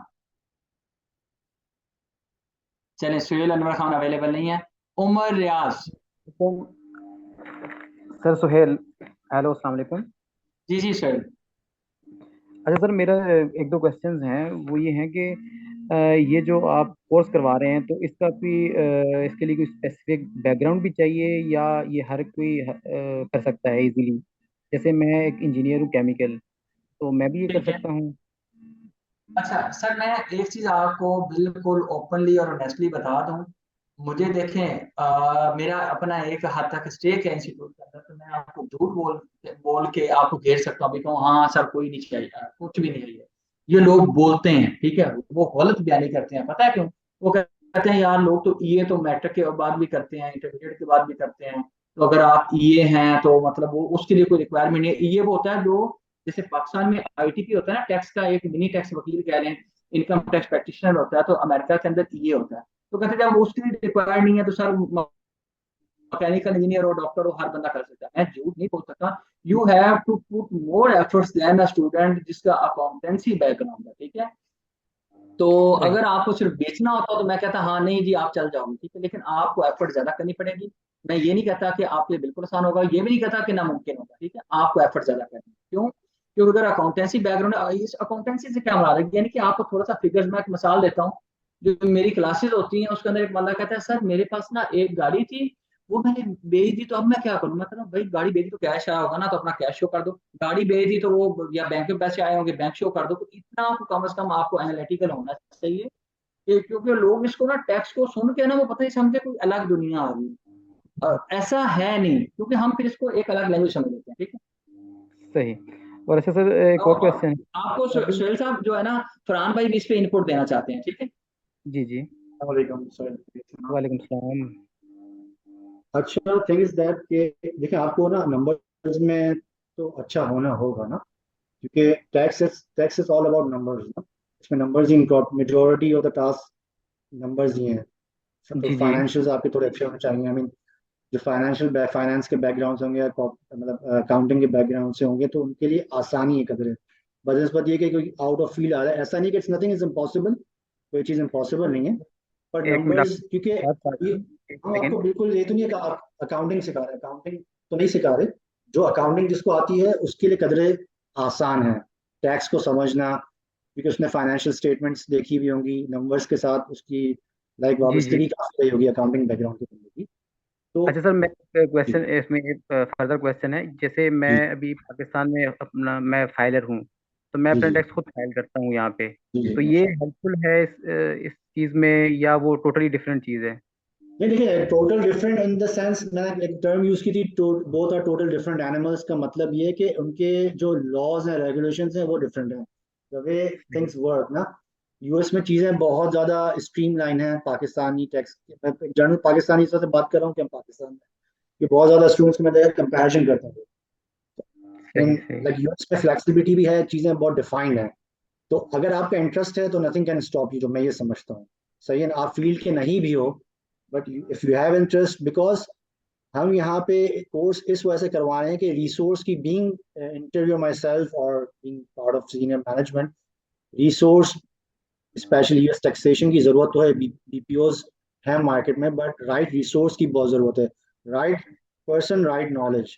चलें, सुहेल अनवर खान अवेलेबल नहीं है। उमर रियाज, सर सुहेल, हेलो अस्सलाम वालेकुम। जी जी सुहेल। अच्छा सर, मेरा एक दो क्वेश्चंस हैं, वो ये हैं कि ये जो आप कोर्स करवा रहे हैं तो इसका कोई इसके लिए कोई स्पेसिफिक बैकग्राउंड भी चाहिए, या ये हर कोई कर सकता है इजीली? जैसे मैं एक इंजीनियर हूँ केमिकल, तो मैं भी ये कर ठीक है। सकता हूँ? अच्छा सर, मैं एक चीज आपको बिल्कुल ओपनली और ऑनेस्टली बता दूं, मुझे देखें, मेरा अपना एक हद तक स्टेक है इंस्टीट्यूट के अंदर, तो मैं आपको झूठ बोल बोल के आपको घेर सकता हूँ भी कहूँ हाँ सर कोई नहीं चाहिए, कुछ भी नहीं है। ये लोग बोलते हैं, ठीक है, वो गलत बयानी करते हैं, पता है क्यों? वो कहते हैं यार लोग तो ईए तो मैट्रिक के बाद भी करते हैं, इंटरमीडिएट के बाद भी करते हैं, तो अगर आप ईए हैं तो मतलब वो उसके लिए कोई रिक्वायरमेंट नहीं है। ईए वो होता है जो, जैसे पाकिस्तान में आईटीपी होता है ना, टैक्स का एक मिनी टैक्स वकील कह रहे हैं, इनकम टैक्स प्रैक्टिशनर होता है, तो अमेरिका के अंदर ईए होता है। तो कहते हैं जब उसके लिए रिक्वायर्ड नहीं है तो सर मैकेनिकल इंजीनियर और डॉक्टर हो हर बंदा कर सकता है। मैं झूठ नहीं बोल सकता, you have to put more efforts than a student जिसका अकाउंटेंसी बैकग्राउंड है, ठीक है। तो सही। अगर आपको सिर्फ बेचना होता तो मैं कहता हाँ नहीं जी आप चल जाओगे, ठीक है, लेकिन आपको एफर्ट ज्यादा करनी पड़ेगी। मैं ये नहीं कहता कि आपके लिए बिल्कुल आसान होगा, ये भी नहीं कहता कि नामुमकिन होगा, ठीक है, आपको एफर्ट ज्यादा करनी है। क्यों? क्योंकि अगर अकाउंटेंसी बैकग्राउंड है, इस अकाउंटेंसी से क्या मुराद है, यानी कि आपको थोड़ा सा फिगर्स, मैं एक मिसाल देता हूँ, जो मेरी क्लासेस होती हैं उसके अंदर एक बंदा कहता है सर मेरे पास ना एक गाड़ी थी, वो मैंने बेच दी, तो अब मैं क्या करूँ? मैं कहता हूँ भाई गाड़ी बेच दी तो कैश आया होगा ना, तो अपना कैश शो कर दो। गाड़ी बेच दी तो वो या बैंक में पैसे आए होंगे, बैंक शो कर दो। तो इतना आपको कम से कम आपको एनालिटिकल होना चाहिए क्योंकि लोग इसको ना टैक्स को सुन के ना वो पता ही समझे कोई अलग दुनिया आ गई। ऐसा है नहीं, क्योंकि हम फिर इसको एक अलग लैंग्वेज समझ लेते हैं, ठीक है। सही। और अच्छा सर, एक और और क्वेश्चन है। आपको अभी सुहेल साहब जो है ना, फरहान भाई भी इस पे इनपुट देना चाहते हैं, ठीक है। जी जी। वालेकुम सर। वालेकुम सलाम। अच्छा, थिंग इज दैट कि देखिए आपको ना नंबर्स में तो अच्छा होना होगा ना, क्योंकि tax is all about numbers ना। इसमें नंबर्स ही, majority of the task numbers ही हैं। तो जी जी। फाइनेंशियल्स आपके थोड़े अच्छे होने चाहिए। आई मीन जो फाइनेंस के बैकग्राउंड होंगे या मतलब अकाउंटिंग के बैकग्राउंड से होंगे तो उनके लिए आसानी है कदर। बदनस्बत ये कि कोई आउट ऑफ फील्ड आ रहा है, ऐसा नहीं कि इट्स नथिंग इज इम्पॉसिबल, कोई चीज़ इम्पॉसिबल नहीं है। पर एक मिनट, नंबर्स क्योंकि बात काट ये, एक हम सेकेंड। आपको बिल्कुल ये तो नहीं है कि अकाउंटिंग सिखा रहे हैं, अकाउंटिंग तो नहीं सिखा रहे। जो अकाउंटिंग जिसको आती है उसके लिए कदरे आसान है टैक्स को समझना, क्योंकि उसने फाइनेंशियल स्टेटमेंट्स देखी भी होंगी, नंबर्स के साथ उसकी लाइक जी जी। वाबस्तगी काफी रही होगी अकाउंटिंग बैकग्राउंड की बंदे की। तो अच्छा सर, मैं जी क्वेश्चन इसमें एक फर्दर क्वेश्चन है। जैसे मैं जी अभी पाकिस्तान में अपना मैं फाइलर हूँ, तो मैं जी अपना जी टैक्स खुद फाइल करता हूँ यहाँ पे। जी जी तो ये माशाल्लाह। हेल्पफुल है इस चीज़ में, या वो टोटली डिफरेंट चीज़ है? नहीं देखिए, total different in the sense, मैंने एक टर्म यूज की थी, both are total different animals, का मतलब ये है कि उनके जो लॉज हैं, रेगुलेशंस हैं, वो डिफरेंट हैं। द वे सही। थिंग्स वर्क ना, यूएस में चीज़ें बहुत ज़्यादा स्ट्रीमलाइन है। पाकिस्तानी टैक्स, मैं जनरल पाकिस्तानी से बात कर रहा हूँ कि हम पाकिस्तान में ये बहुत ज़्यादा स्टूडेंट्स में कंपैरिजन करते हैं। इन सही सही। लाइक यूएस में फ्लेक्सिबिलिटी भी है, चीज़ें बहुत डिफाइंड हैं। तो अगर आपका इंटरेस्ट है तो नथिंग कैन स्टॉप यू, जो मैं ये समझता हूँ। सही है ना, आप फील्ड के नहीं भी हो, but if you have interest, because हम यहाँ पे कोर्स इस वजह से करवा रहे हैं कि रिसोर्स की बीइंग इंटरव्यू माई सेल्फ और being part of senior management, resource specially US taxation की जरूरत तो है, बीपीओज है मार्केट में, बट राइट रिसोर्स की बहुत जरूरत है, राइट पर्सन, राइट नॉलेज,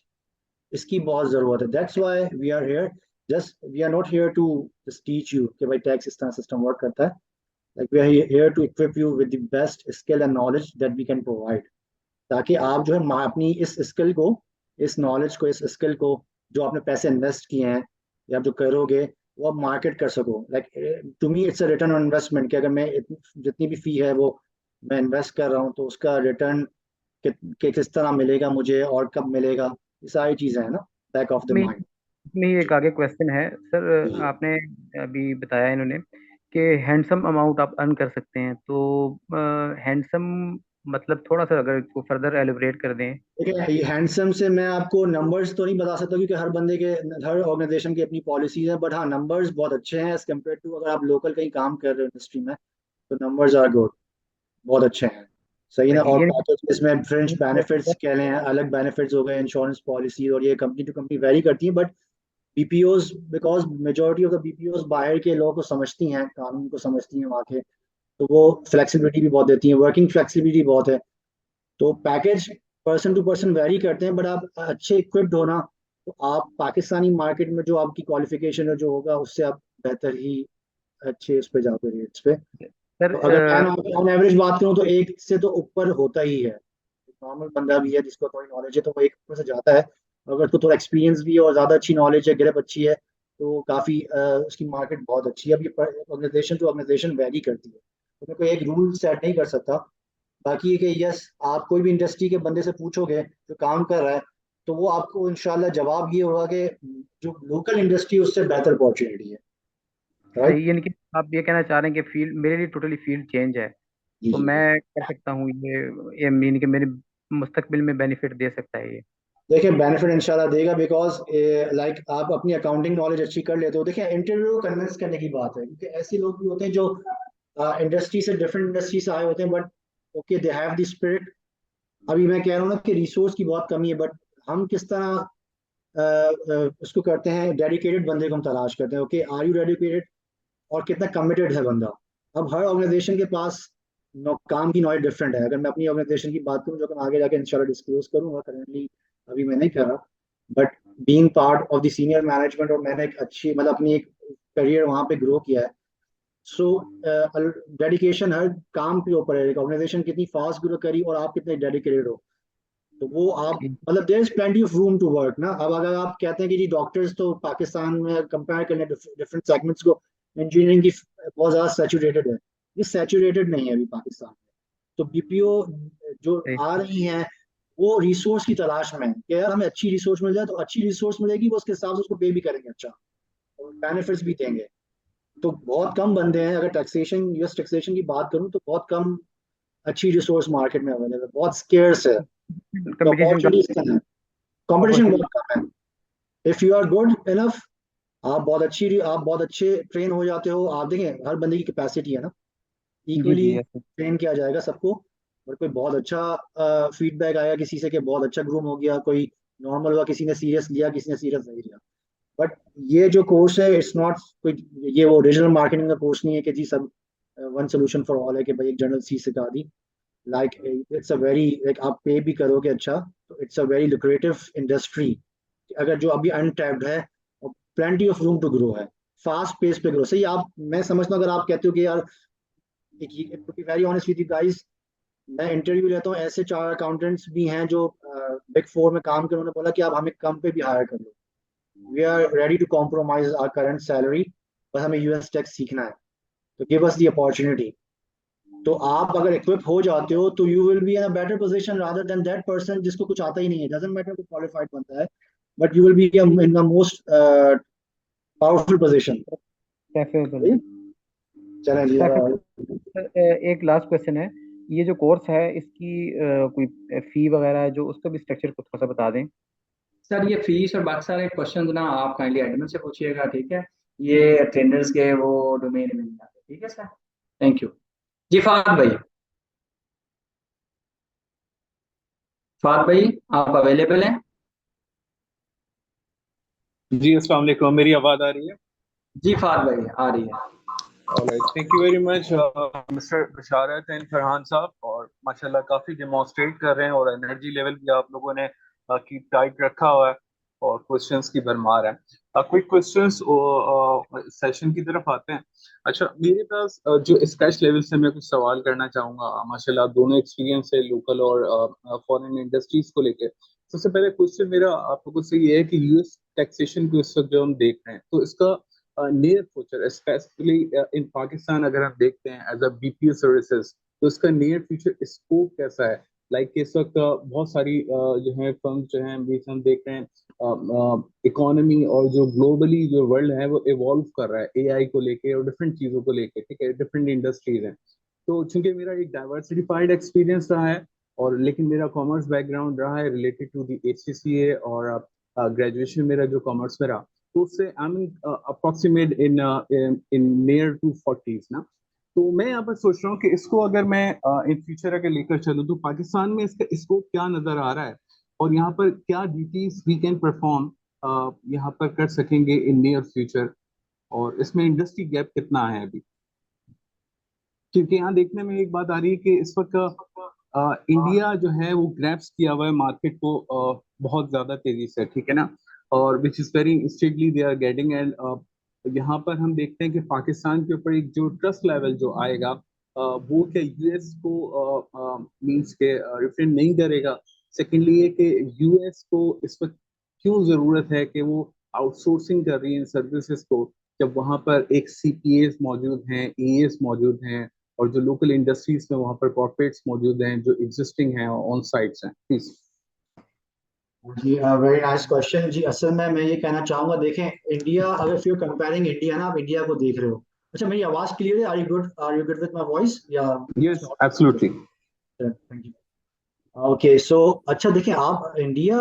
इसकी बहुत जरूरत है। That's why we are here. Just we are not here to just teach you कि भाई टैक्स इस तरह सिस्टम वर्क करता है। Like we are here to equip you with the best skill and knowledge that we can provide. ताकि आप जो है अपनी इस स्किल को, इस नॉलेज को, इस स्किल को जो आपने पैसे इन्वेस्ट किए हैं या आप जो करोगे वो आप मार्केट कर सको। Like to me it's a return on investment, कि अगर मैं जितनी भी फी है वो मैं इन्वेस्ट कर रहा हूँ तो उसका रिटर्न किस तरह मिलेगा मुझे और कब मिलेगा, ये सारी चीजें हैं ना बैक ऑफ द इसमें माइंड। इसमें एक आगे क्वेश्चन है सर, आपने अभी बताया इन्होंने कि हैंडसम अमाउंट आप अर्न कर सकते हैं, तो हैंडसम मतलब थोड़ा सा अगर इसको फर्दर एलिब्रेट कर दें। देखिए हैंडसम से मैं आपको नंबर्स तो नहीं बता सकता क्योंकि हर बंदे के, हर ऑर्गेनाइजेशन की अपनी पॉलिसीज है, बट हाँ नंबर्स बहुत अच्छे हैं एज कम्पेयर टू अगर आप लोकल कहीं काम कर रहे हो इंडस्ट्री में, तो नंबर्स आर गुड, बहुत अच्छे हैं। सही ना। और ये पैकेज इसमें फ्रिंज बेनिफिट्स कह लें, अलग बेनिफिट्स हो गए, इंश्योरेंस पॉलिसी, और ये कंपनी टू कंपनी वेरी करती है, but BPOs, because majority of the BPOs बाहर के लोगों को समझती हैं, कानून को समझती हैं वहाँ के, तो वो फ्लेक्सिबिलिटी भी बहुत देती हैं, वर्किंग फ्लेक्सिबिलिटी बहुत है। तो package person to person vary करते हैं, बट आप अच्छे इक्विप्ड हो ना, तो आप पाकिस्तानी मार्केट में जो आपकी क्वालिफिकेशन है जो होगा उससे आप बेहतर ही अच्छे उस पे जाओगे रेट्स पे। सर तो अगर मैं ऑन एवरेज बात करूँ तो एक से तो ऊपर होता ही है। नॉर्मल बंदा भी है जिसको थोड़ी नॉलेज है तो वो एक ऊपर से जाता है, अगर उसको थोड़ा एक्सपीरियंस भी है और ज़्यादा अच्छी नॉलेज है, ग्रिप अच्छी है, तो काफ़ी उसकी मार्केट बहुत अच्छी है। अब ये ऑर्गेनाइजेशन टू ऑर्गेनाइजेशन वेरी करती है, तो मैं कोई एक रूल सेट नहीं कर सकता। बाकी ये कि यस, आप कोई भी इंडस्ट्री के बंदे से पूछोगे जो काम कर रहा है, तो वो आपको इंशाल्लाह जवाब ये होगा कि जो लोकल इंडस्ट्री उससे बेहतर अपॉर्चुनिटी है। राइट। सही, यानी कि आप ये कहना चाह रहे हैं कि फील्ड मेरे लिए टोटली फील्ड चेंज है, जी तो जी। मैं कर सकता हूँ ये यानी कि मेरे मुस्तकबिल में बेनिफिट दे सकता है ये। देखिए बेनिफिट इंशाल्लाह देगा, बिकॉज लाइक आप अपनी अकाउंटिंग नॉलेज अच्छी कर लेते हो। देखिए इंटरव्यू को कन्विंस करने की बात है, क्योंकि ऐसे लोग भी होते हैं जो इंडस्ट्री से, डिफरेंट इंडस्ट्री से आए होते हैं, but okay they have the spirit. अभी मैं कह रहा हूँ ना कि रिसोर्स की बहुत कमी है, बट हम किस तरह उसको करते हैं, डेडिकेटेड बंदे को हम तलाश करते हैं। ओके आर यू डेडिकेटेड, और कितना कमिटेड है बंदा। अब हर ऑर्गेनाइजेशन के पास काम की नॉलेज डिफरेंट है। अगर मैं अपनी ऑर्गेनाइजेशन की बात करूँ जो कि मैं आगे जाके इंशाल्लाह डिस्क्लोज करूंगा, करेंटली अभी मैं नहीं कर रहा, but being part of the senior management, और मैंने एक अच्छी मतलब अपनी एक करियर वहां पे ग्रो किया है। सो डेडिकेशन हर काम के ऊपर है, ऑर्गेनाइजेशन कितनी फास्ट ग्रो करी और आप कितने डेडिकेटेड हो, तो वो आप ठीक। मतलब there is plenty of room to work ना। अब अगर आप कहते हैं कि जी डॉक्टर्स तो पाकिस्तान में कंपेयर करने डिफरेंट सेगमेंट्स को, इंजीनियरिंग की बहुत ज्यादा सैचुरेटेड है, ये सैचुरेटेड नहीं है अभी पाकिस्तान में। तो बीपीओ जो सही। आ रही हैं वो रिसोर्स की तलाश में है कि यार हमें अच्छी रिसोर्स मिल जाए, तो अच्छी रिसोर्स मिलेगी वो उसके हिसाब से उसको पे भी करेंगे अच्छा, और बेनिफिट्स भी देंगे। तो बहुत कम बंदे हैं, अगर टैक्सेशन, यूएस टैक्सेशन की बात करूं तो बहुत कम अच्छी रिसोर्स मार्केट में अवेलेबल है, बहुत स्केर्स है। तो कंपटीशन का अपॉर्चुनिटीज कम है, कंपटीशन अपॉर्चुनिटी। बहुत कम है। If you are good enough, आप बहुत अच्छे ट्रेन हो जाते हो। आप देखें हर बंदे की कैपेसिटी है ना, जी इक्वली जी यस। ट्रेन किया जाएगा सबको। और कोई बहुत अच्छा फीडबैक आया किसी से कि बहुत अच्छा ग्रूम हो गया, कोई नॉर्मल हुआ, किसी ने सीरियस लिया, किसी ने सीरियस नहीं लिया। बट ये जो कोर्स है इट्स नॉट कोई, ये वो ओरिजिनल मार्केटिंग का कोर्स नहीं है कि जी सब वन सोल्यूशन फॉर ऑल है कि भाई एक जनरल सी सिखा दी। Like it's a very, like आप पे भी करोगे अच्छा, तो it's a very lucrative industry अगर जो अभी अनटैप्ड है, और plenty of room to grow है, फास्ट पेस पे ग्रो। सही आप, मैं समझता हूँ अगर आप कहते हो कि यार, to be very honest with you guys, मैं इंटरव्यू लेता हूँ, ऐसे 4 अकाउंटेंट्स भी हैं जो बिग 4 में काम कर, उन्होंने बोला कि आप हमें कम पे भी हायर कर लो, we are ready to compromise our current salary, बस हमें यूएस टैक्स सीखना है, तो गिव अस द अपॉर्चुनिटी। तो आप अगर इक्विप हो जाते हो तो you will be in a better position rather than that person जिसको कुछ आता ही नहीं है। डजंट मैटर वो क्वालिफाइड बनता है, but you will be in the most powerful position. Definitely. चलें जी। एक लास्ट क्वेश्चन है, ये जो कोर्स है इसकी कोई फी वगैरह है जो उसका भी स्ट्रक्चर को थोड़ा सा बता दें। सर ये फीस और बाकी सारे क्वेश्चन ना आप काइंडली एडमिन से पूछिएगा, ठीक है। ये ट्रेनर्स के वो डोमेन में नहीं आते, ठीक है सर। Thank you. जी फाद भाई, फाद भाई आप अवेलेबल हैं? जी अस्सलाम वालेकुम, मेरी आवाज़ आ रही है? जी फाद भाई आ रही है। Alright, thank you very much mister Basharat and Farhan साहब, और माशाल्लाह काफ़ी डेमोन्स्ट्रेट कर रहे हैं और एनर्जी लेवल भी आप लोगों ने कीप टाइट रखा हुआ है और क्वेश्चंस की भरमार है। क्विक क्वेश्चंस सेशन की तरफ आते हैं। अच्छा, मेरे पास जो स्क्रैच लेवल से मैं कुछ सवाल करना चाहूंगा। माशाल्लाह दोनों एक्सपीरियंस है, लोकल और फॉरेन इंडस्ट्रीज को लेके। सबसे पहले क्वेश्चन मेरा आप लोगों से ये है कि यूएस टैक्सेशन को इस वक्त जो हम देख रहे हैं, तो इसका near future specifically in Pakistan अगर हम देखते हैं एज अ बीपीओ सर्विसेज, तो इसका नियर फ्यूचर स्कोप कैसा है? लाइक इस वक्त बहुत सारी जो है फर्म जो है बीच हम देख रहे हैं, इकोनॉमी और जो ग्लोबली जो वर्ल्ड है वो इवॉल्व कर रहा है एआई को लेके और डिफरेंट चीज़ों को लेके, ठीक है, डिफरेंट इंडस्ट्रीज हैं। तो चूंकि मेरा एक डाइवर्सिफाइड एक्सपीरियंस रहा है और लेकिन मेरा कॉमर्स बैकग्राउंड रहा है रिलेटेड टू दी एचसीसीए और ग्रेजुएशन मेरा जो कॉमर्स में रहा, तो उससे I am approximate in in near to 40s ना। तो मैं यहाँ पर सोच रहा हूँ कि इसको अगर मैं इन फ्यूचर अगर लेकर चलूँ तो पाकिस्तान में इसका स्कोप क्या नजर आ रहा है और यहाँ पर क्या ड्यूटीज वी कैन परफॉर्म यहाँ पर कर सकेंगे इन नियर फ्यूचर, और इसमें इंडस्ट्री गैप कितना है अभी? क्योंकि यहाँ देखने में एक बात आ रही है कि इस वक्त इंडिया जो है वो ग्रैब्स किया हुआ है मार्केट को बहुत ज्यादा तेजी से, ठीक है ना, और which is very steadily they are getting. And यहाँ पर हम देखते हैं कि पाकिस्तान के ऊपर एक जो ट्रस्ट लेवल जो आएगा वो क्या यूएस को मींस के रिफ्रेंड नहीं करेगा। सेकेंडली ये कि यूएस को इस वक्त क्यों जरूरत है कि वो आउटसोर्सिंग कर रही है सर्विसेज को, जब वहां पर एक सीपीएस मौजूद हैं, ईएस मौजूद हैं और जो लोकल इंडस्ट्रीज में वहां पर कॉर्पोरेट्स मौजूद हैं जो एग्जिस्टिंग हैं ऑन साइट्स हैं। प्लीज जी, वेरी नाइस क्वेश्चन जी। असल में मैं ये कहना चाहूंगा, देखें इंडिया, अगर यू कंपेयरिंग इंडिया ना, आप इंडिया को देख रहे हो। अच्छा, मेरी आवाज क्लियर है? Are you good with my voice या? Yes, absolutely. Thank you. Okay, so अच्छा देखें, आप इंडिया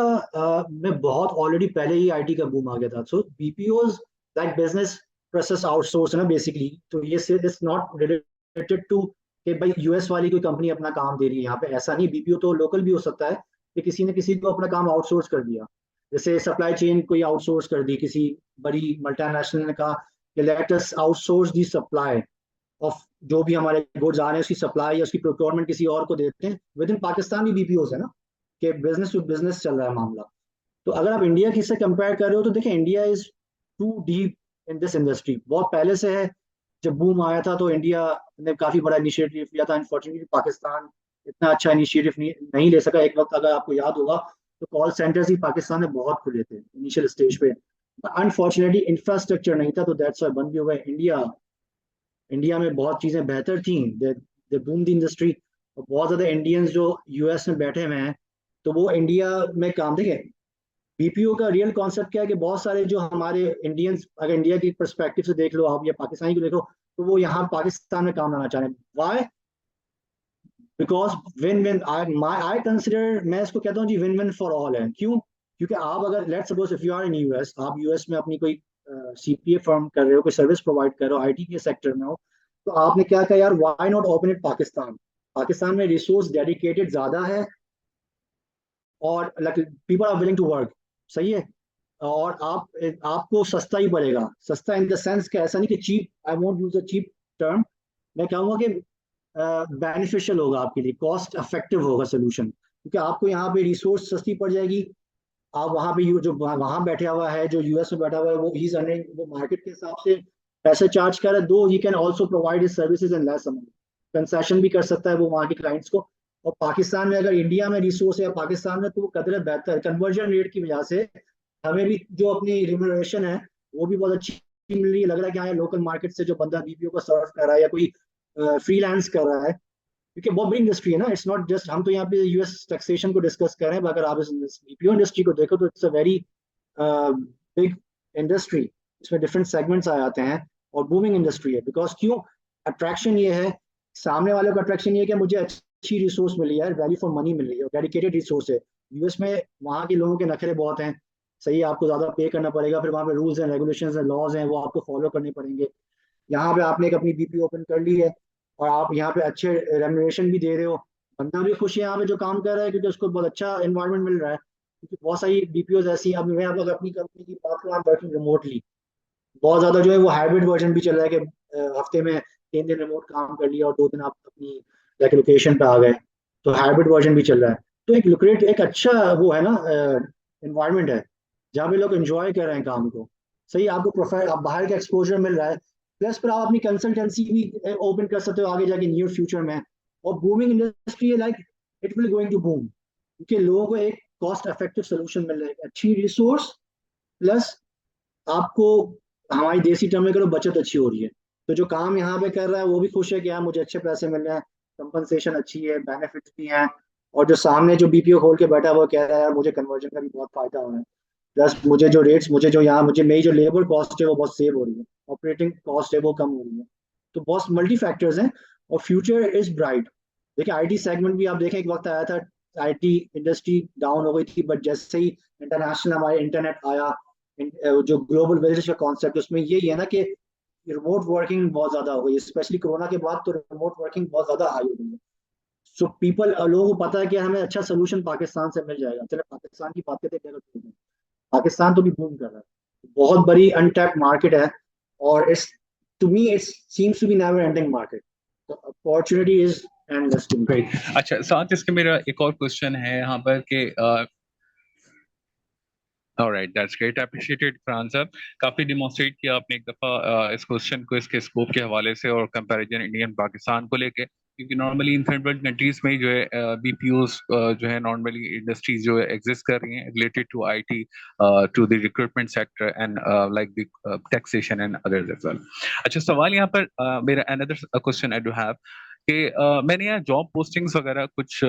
में बहुत ऑलरेडी पहले ही आईटी का बूम आ गया था। So BPOs like business process outsource है ना बेसिकली। तो ये इट्स नॉट रिलेटेड टू कि भाई यूएस वाली कोई कंपनी अपना काम दे रही है यहाँ पे, ऐसा नहीं। बीपीओ तो लोकल भी हो सकता है कि किसी ने किसी को अपना काम आउटसोर्स कर दिया, जैसे सप्लाई चेन कोई आउटसोर्स कर दी, किसी बड़ी मल्टीनेशनल ने कहा कि let us outsource the supply of जो भी हमारे गुड्स आ रहे हैं उसकी सप्लाई या उसकी प्रोक्योरमेंट किसी और को देते हैं। विद इन पाकिस्तान भी बीपीओस है ना, कि बिजनेस टू बिजनेस चल रहा है मामला। तो अगर आप इंडिया की से कंपेयर कर रहे हो तो देखें India is too deep in this industry, बहुत पहले से है। जब बूम आया था तो इंडिया ने काफी बड़ा इनिशिएटिव लिया था। अनफॉर्चुनेटली पाकिस्तान इतना अच्छा इनिशिएटिव नहीं ले सका। एक वक्त अगर आपको याद होगा तो कॉल सेंटर्स ही पाकिस्तान में बहुत खुले थे इनिशियल स्टेज पे, अनफॉर्चुनेटली इंफ्रास्ट्रक्चर नहीं था, तो दैट्स व्हाई बंद भी हो गए। इंडिया में बहुत चीजें बेहतर थी, दे बूम द इंडस्ट्री। और बहुत ज्यादा इंडियंस जो यूएस में बैठे हुए हैं तो वो इंडिया में काम देखें। बीपीओ का रियल कॉन्सेप्ट क्या है कि बहुत सारे जो हमारे इंडियंस, अगर इंडिया की पर्सपेक्टिव से देख लो आप या पाकिस्तानी को देखो, तो वो यहाँ पाकिस्तान में काम लाना चाह रहे हैं। Why? Because win win I consider, मैं इसको कहता हूँ जी विन विन फॉर ऑल है। क्यों? क्योंकि आप अगर let's suppose if you are in US, आप यूएस में अपनी कोई सीपीए फर्म कर रहे हो, कोई सर्विस प्रोवाइड कर रहे हो, आईटी के सेक्टर में हो, तो आपने क्या कहा यार why not open it Pakistan. Pakistan में रिसोर्स डेडिकेटेड ज्यादा है और people are willing to work, सही है, और आपको सस्ता ही पड़ेगा। सस्ता इन द सेंस कि ऐसा नहीं कि cheap, I won't use a cheap term, मैं कहूँगा कि बेनिफिशियल होगा आपके लिए, कॉस्ट इफेक्टिव होगा सोल्यूशन, क्योंकि आपको यहाँ पे रिसोर्स सस्ती पड़ जाएगी। आप वहाँ पे जो वहाँ बैठा हुआ है, जो यूएस में बैठा हुआ है, वो ही अर्निंग, वो मार्केट के हिसाब से पैसे चार्ज कर रहा है। दो he can also provide his services in less amount, concession भी कर सकता है वो वहाँ के क्लाइंट्स को। और पाकिस्तान में, अगर इंडिया में रिसोर्स है पाकिस्तान में, तो वो कदर बेहतर कन्वर्जन रेट की वजह से हमें भी जो अपनी रिम्यूनरेशन है वो भी बहुत अच्छी मिल रही है। लग रहा है कि हाँ लोकल मार्केट से जो बंदा बीपीओ को सर्व कर रहा है या कोई फ्रीलांस कर रहा है, क्योंकि बहुत बड़ी इंडस्ट्री है ना। इट्स नॉट जस्ट, हम तो यहाँ पे यूएस टैक्सेशन को डिस्कस कर रहे हैं, अगर आप इस बीपीओ इंडस्ट्री को देखो तो it's a very big industry. इसमें डिफरेंट सेगमेंट्स आ जाते हैं और बूमिंग इंडस्ट्री है। बिकॉज क्यों? अट्रैक्शन ये है, सामने वाले का अट्रैक्शन ये है कि मुझे अच्छी रिसोर्स मिली है, वैल्यू फॉर मनी मिल रही है और डेडिकेटेड रिसोर्स है। यूएस में वहाँ के लोगों के नखरे बहुत हैं, सही है, आपको ज़्यादा पे करना पड़ेगा, फिर वहाँ पे रूल्स हैं, रेगुलेशंस हैं, लॉज हैं, वो आपको फॉलो करने पड़ेंगे। यहाँ पे आपने एक अपनी बीपीओ ओपन कर ली है और आप यहाँ पे अच्छे रेम्यूनरेशन भी दे रहे हो, बंदा भी खुश है यहाँ पे जो काम कर रहा है, क्योंकि उसको बहुत अच्छा एनवायरनमेंट मिल रहा है। क्योंकि बहुत सारी बीपीओज ऐसी, अब मैं आप अपनी कंपनी की बात करूँ, वर्किंग रिमोटली, बहुत ज्यादा जो है वो हाइब्रिड वर्जन भी चल रहा है कि हफ्ते में 3 दिन रिमोट काम कर लिया और 2 दिन आप अपनी लोकेशन पे आ गए, तो हाइब्रिड वर्जन भी चल रहा है। तो एक अच्छा वो है ना एनवायरनमेंट है जहाँ पे लोग एंजॉय कर रहे हैं काम को। सही, आपको प्रोफाइल, आप बाहर का एक्सपोजर मिल रहा है, प्लस फिर आप अपनी कंसल्टेंसी भी ओपन कर सकते हो आगे जाके नियर फ्यूचर में। और बूमिंग इंडस्ट्री है, like it will going to boom, क्योंकि लोगों को एक कॉस्ट इफेक्टिव सोल्यूशन मिल रहा है, अच्छी रिसोर्स, प्लस आपको हमारी देसी टर्म में करो बचत अच्छी हो रही है। तो जो काम यहाँ पे कर रहा है वो भी खुश है कि यार मुझे अच्छे पैसे मिल रहे हैं, कंपनसेशन अच्छी है, बेनिफिट्स भी हैं। और जो सामने जो बीपीओ खोल के बैठा है वो कह रहा है यार मुझे कन्वर्जन का भी बहुत फायदा हो रहा है, प्लस मुझे जो रेट्स, मुझे जो यहाँ मुझे मेरी जो लेबर कॉस्ट है वो बहुत सेव हो रही है, ऑपरेटिंग कॉस्ट है वो कम हो रही है। तो बहुत मल्टी फैक्टर्स हैं और फ्यूचर इज ब्राइट। देखिए आईटी सेगमेंट भी आप देखें, एक वक्त आया था आईटी इंडस्ट्री डाउन हो गई थी, बट जैसे ही इंटरनेशनल हमारे इंटरनेट आया, जो ग्लोबल विलेज का कॉन्सेप्ट, उसमें यही है ना कि रिमोट वर्किंग बहुत ज्यादा हो गई, स्पेशली कोरोना के बाद तो रिमोट वर्किंग बहुत ज्यादा हाई हो गई है। सो पीपल, लोगों को पता है कि हमें अच्छा सोल्यूशन पाकिस्तान से मिल जाएगा। चलो पाकिस्तान की बात करते हैं, पाकिस्तान तो भी बूम कर रहा है, बहुत बड़ी अनटैप्ड मार्केट है, और it's, to me it's seems to be never ending market, opportunity is endless to me. Great. अच्छा, साथ इसके मेरा एक और क्वेश्चन है यहाँ पर कि alright, that's great, appreciated Farhan साहब। काफी डिमॉन्स्ट्रेट किया आपने एक दफा इस क्वेश्चन को इसके स्कोप के हवाले से और कंपैरिजन इंडियन पाकिस्तान को लेके, क्योंकि normally in third world countries में जो है बीपीओस जो है नॉर्मली इंडस्ट्रीज जो है एग्जिस्ट कर रही हैं related to IT, to the recruitment sector and like the taxation and others as well. अच्छा, सवाल यहाँ पर मेरा another question I do have कि मैंने यहाँ जॉब पोस्टिंग्स वगैरह कुछ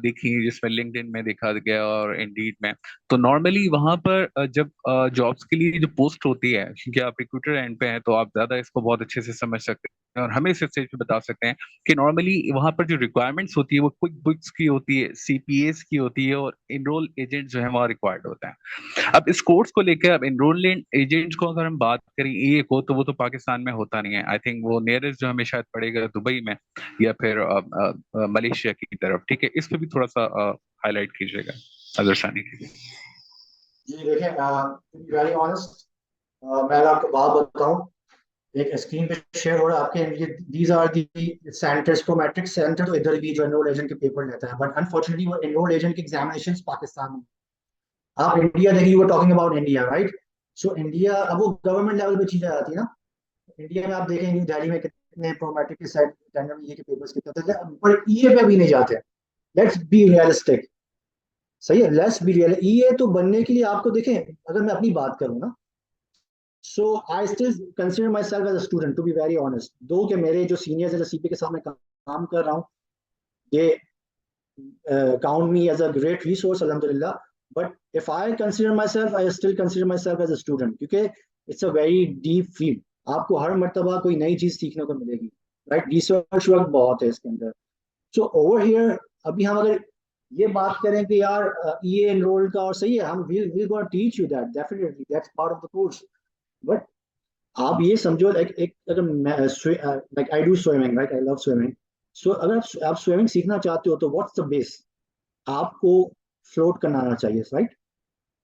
देखी जिसमें लिंक्डइन में देखा गया और इंडीड में। तो नॉर्मली वहां पर जब जॉब्स के लिए जो पोस्ट होती है, क्योंकि आप रिक्रूटर एंड पे हैं तो आप ज्यादा इसको बहुत अच्छे से समझ सकते हैं और हमें इस स्टेज पे बता सकते हैं कि नॉर्मली वहां पर जो रिक्वायरमेंट्स होती है वो क्विक बुक्स की होती है, सीपीएस की होती है और इनरोल एजेंट जो है वहाँ रिक्वायर्ड होता है। अब इस कोर्स को लेकर अब इनरोलमेंट एजेंट को अगर हम बात करें ए को, तो वो तो पाकिस्तान में होता नहीं है। आई थिंक वो नियरेस्ट जो हमें शायद पड़ेगा दुबई में या फिर मलेशिया की तरफ। ठीक है, इस पे भी थोड़ा सा हाईलाइट कीजिएगा अजहर सानी के लिए। जी देखिए, वेरी ऑनेस्ट, मैं अगर आपको बात बताऊं, एक स्क्रीन पे शेयर हो रहा है आपके, these are the centres, Prometric centre, तो इधर भी जो एनरोल एजेंट के पेपर लेता है, बट अनफॉर्चुनेटली वो एनरोल एजेंट के एग्जामिनेशंस पाकिस्तान में। आप इंडिया देखिए, you are talking about India, right? So India, अब वो गवर्नमेंट लेवल पे चीजें आती है ना। इंडिया में आप देखें न्यू दिल्ली में कितने प्रोमेट्रिक के सेट टेंडर ये के पेपर्स कितने होते हैं, पर ईए पे भी नहीं जाते। लेट्स बी रियलिस्टिक, सही है, लेट्स बी रियल। ईए तो बनने के लिए आपको देखें, अगर मैं अपनी बात करूँ ना, so I still consider myself as a student, to be very honest, though कि मेरे जो सीनियर्स है सीपी के सामने काम कर रहा हूँ, दे count me as a great resource, alhamdulillah, but if I consider myself, I still consider myself as a student, क्योंकि it's a very deep field, आपको हर मर्तबा कोई नई चीज सीखने को मिलेगी, राइट? रिसर्च वर्क बहुत है इसके अंदर। सो ओवर हियर, अभी हम अगर ये बात करें कि यार ये एनरोल का, और सही है, हम we'll gonna teach you that, definitely that's part of the course, but आप ये समझो, लाइक एक, अगर मैं like I do swimming, right, I love swimming. So अगर आप स्विमिंग सीखना चाहते हो तो व्हाट्स द बेस? आपको फ्लोट करना आना चाहिए, राइट?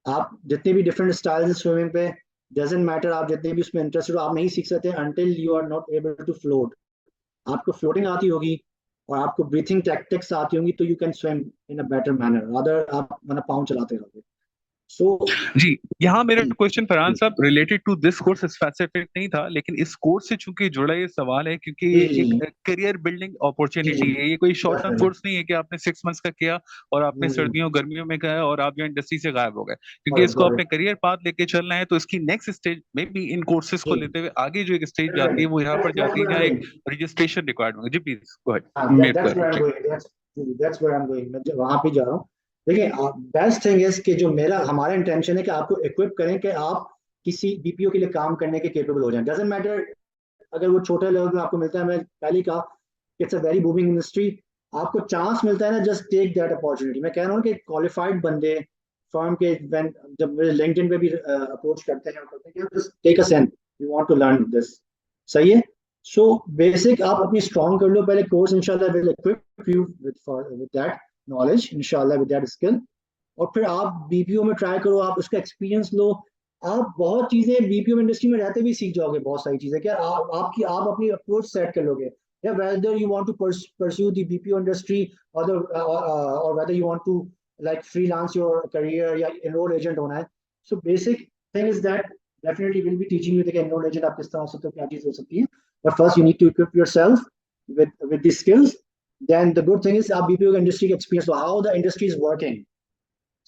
आप जितने भी डिफरेंट स्टाइल्स स्विमिंग पे, डजेंट मैटर, आप जितने भी उसमें इंटरेस्टेड हो, आप नहीं सीख सकते until you are not able to float. आपको फ्लोटिंग आती होगी और आपको ब्रीथिंग टैक्टिक्स आती होंगी, तो you can swim in a better manner, other आप मतलब पाँव चलाते रहोगे। सो जी, यहाँ मेरा क्वेश्चन फरहान साहब related to this course specific नहीं था, लेकिन इस कोर्स से चूंकि जुड़ा ये सवाल है क्योंकि ये एक करियर बिल्डिंग अपॉर्चुनिटी है। ये कोई शॉर्ट टर्म कोर्स नहीं है कि आपने 6 मंथ्स का किया और आपने सर्दियों गर्मियों में गया और आप जो इंडस्ट्री से गायब हो गए, क्योंकि इसको अपने करियर पाथ लेके चलना है। तो इसकी नेक्स्ट स्टेज में भी इन कोर्सेज को लेते हुए आगे जो एक स्टेज जाती है वो यहाँ पर जाती है जहाँ एक रजिस्ट्रेशन रिक्वायर्ड होगा। जी प्लीज गो अहेड, वहां पे जा रहा हूँ। देखिए, बेस्ट थिंग इज कि जो हमारा इंटेंशन है कि आपको इक्विप करें कि आप किसी बीपीओ के लिए काम करने के केपेबल हो जाएं। डजंट मैटर अगर वो छोटे लेवल में आपको मिलता है, मैं पहले ही कहा it's a very booming industry, आपको चांस मिलता है ना, जस्ट टेक दैट अपॉर्चुनिटी। मैं कह रहा हूँ कि क्वालिफाइड बंदे फर्म के जब लिंक्डइन पे भी अप्रोच करते हैं, just take a sense, you want to learn this, सही है। सो बेसिक आप अपनी स्ट्रॉन्ग कर लो पहले कोर्स, इंशाल्लाह will equip you with that knowledge, इंशाल्लाह विद दैट स्किल, और फिर आप बीपीओ में ट्राई करो, आप उसका एक्सपीरियंस लो। आप बहुत चीजें बीपीओ इंडस्ट्री में रहते भी सीख जाओगे, बहुत सारी चीजें, क्या आप अपनी अप्रोच सेट कर लोगे, या whether you want to pursue the BPO industry or whether you want to like freelance your career या enroll agent होना है। So basic thing is that definitely will be teaching you देखिए enrol agent आप किस तरह हो सकते हो, क्या चीज हो सकती है, but first you need to equip yourself with the skills. Then the good thing is आप बीपीओ इंडस्ट्री के experience, how the industry is working.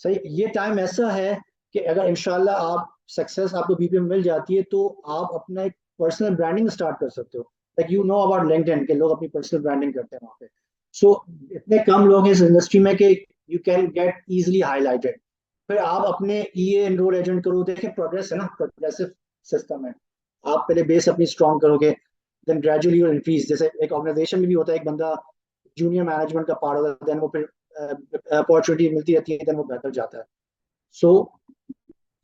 सही, ये टाइम ऐसा है कि अगर इंशाल्लाह आप सक्सेस आपको बीपीओ में मिल जाती है तो आप अपना एक पर्सनल ब्रांडिंग स्टार्ट कर सकते हो. Like you know about LinkedIn के लोग अपनी पर्सनल ब्रांडिंग करते हैं वहाँ पे. सो इतने कम लोग हैं इस इंडस्ट्री में कि you can get easily highlighted. फिर आप अपने ईए एनरोल एजेंट करो. देखिए प्रोग्रेस है ना, प्रोग्रेसिव सिस्टम है. आप पहले बेस अपनी स्ट्रॉन्ग करोगे, देन ग्रेजुअली यू इंक्रीज. जैसे एक ऑर्गेनाइजेशन में भी होता है, एक बंदा जूनियर मैनेजमेंट का पार्ट होता है, देन वो फिर अपॉर्चुनिटी मिलती रहती है, देन वो बेहतर जाता है. सो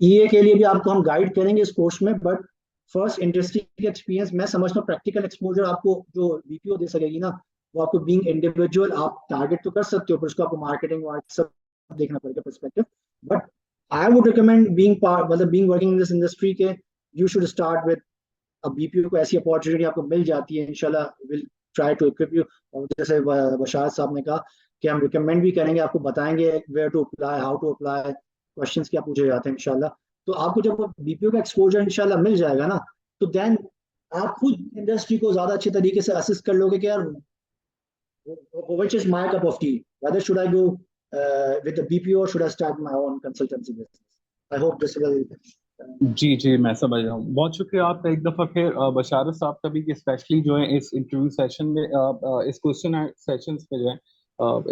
ईए के लिए भी आपको हम गाइड करेंगे इस कोर्स में, बट फर्स्ट इंडस्ट्री के एक्सपीरियंस मैं समझता हूँ प्रैक्टिकल एक्सपोजर आपको जो बीपीओ दे सकेगी ना, वो आपको बीइंग इंडिविजुअल आप टारगेट तो कर सकते हो, पर उसको आपको मार्केटिंग सब देखना पड़ेगा perspective. But I would recommend मतलब being working in this industry के यू शुड स्टार्ट विद अब बीपीओ को ऐसी अपॉर्चुनिटी आपको मिल जाती है, इंशाल्लाह will try to equip you. और जैसे बशारत साहब ने कहा कि हम रिकमेंड भी करेंगे, आपको बताएंगे where to apply, how to apply, questions क्या पूछे जाते हैं इंशाल्लाह. तो आपको जब बीपीओ का एक्सपोजर इंशाल्लाह मिल जाएगा ना, तो देन आप खुद इंडस्ट्री को ज्यादा अच्छे तरीके से असिस्ट कर लोगे कि यार which is my cup of tea, whether should I go with the BPO or should I start my own consultancy business. I hope this will जी जी, मैं समझ रहा हूँ. बहुत शुक्रिया आपका एक दफ़ा फिर बशारत साहब का भी, कि स्पेशली जो है इस इंटरव्यू सेशन में इस क्वेश्चन सेशंस में जो है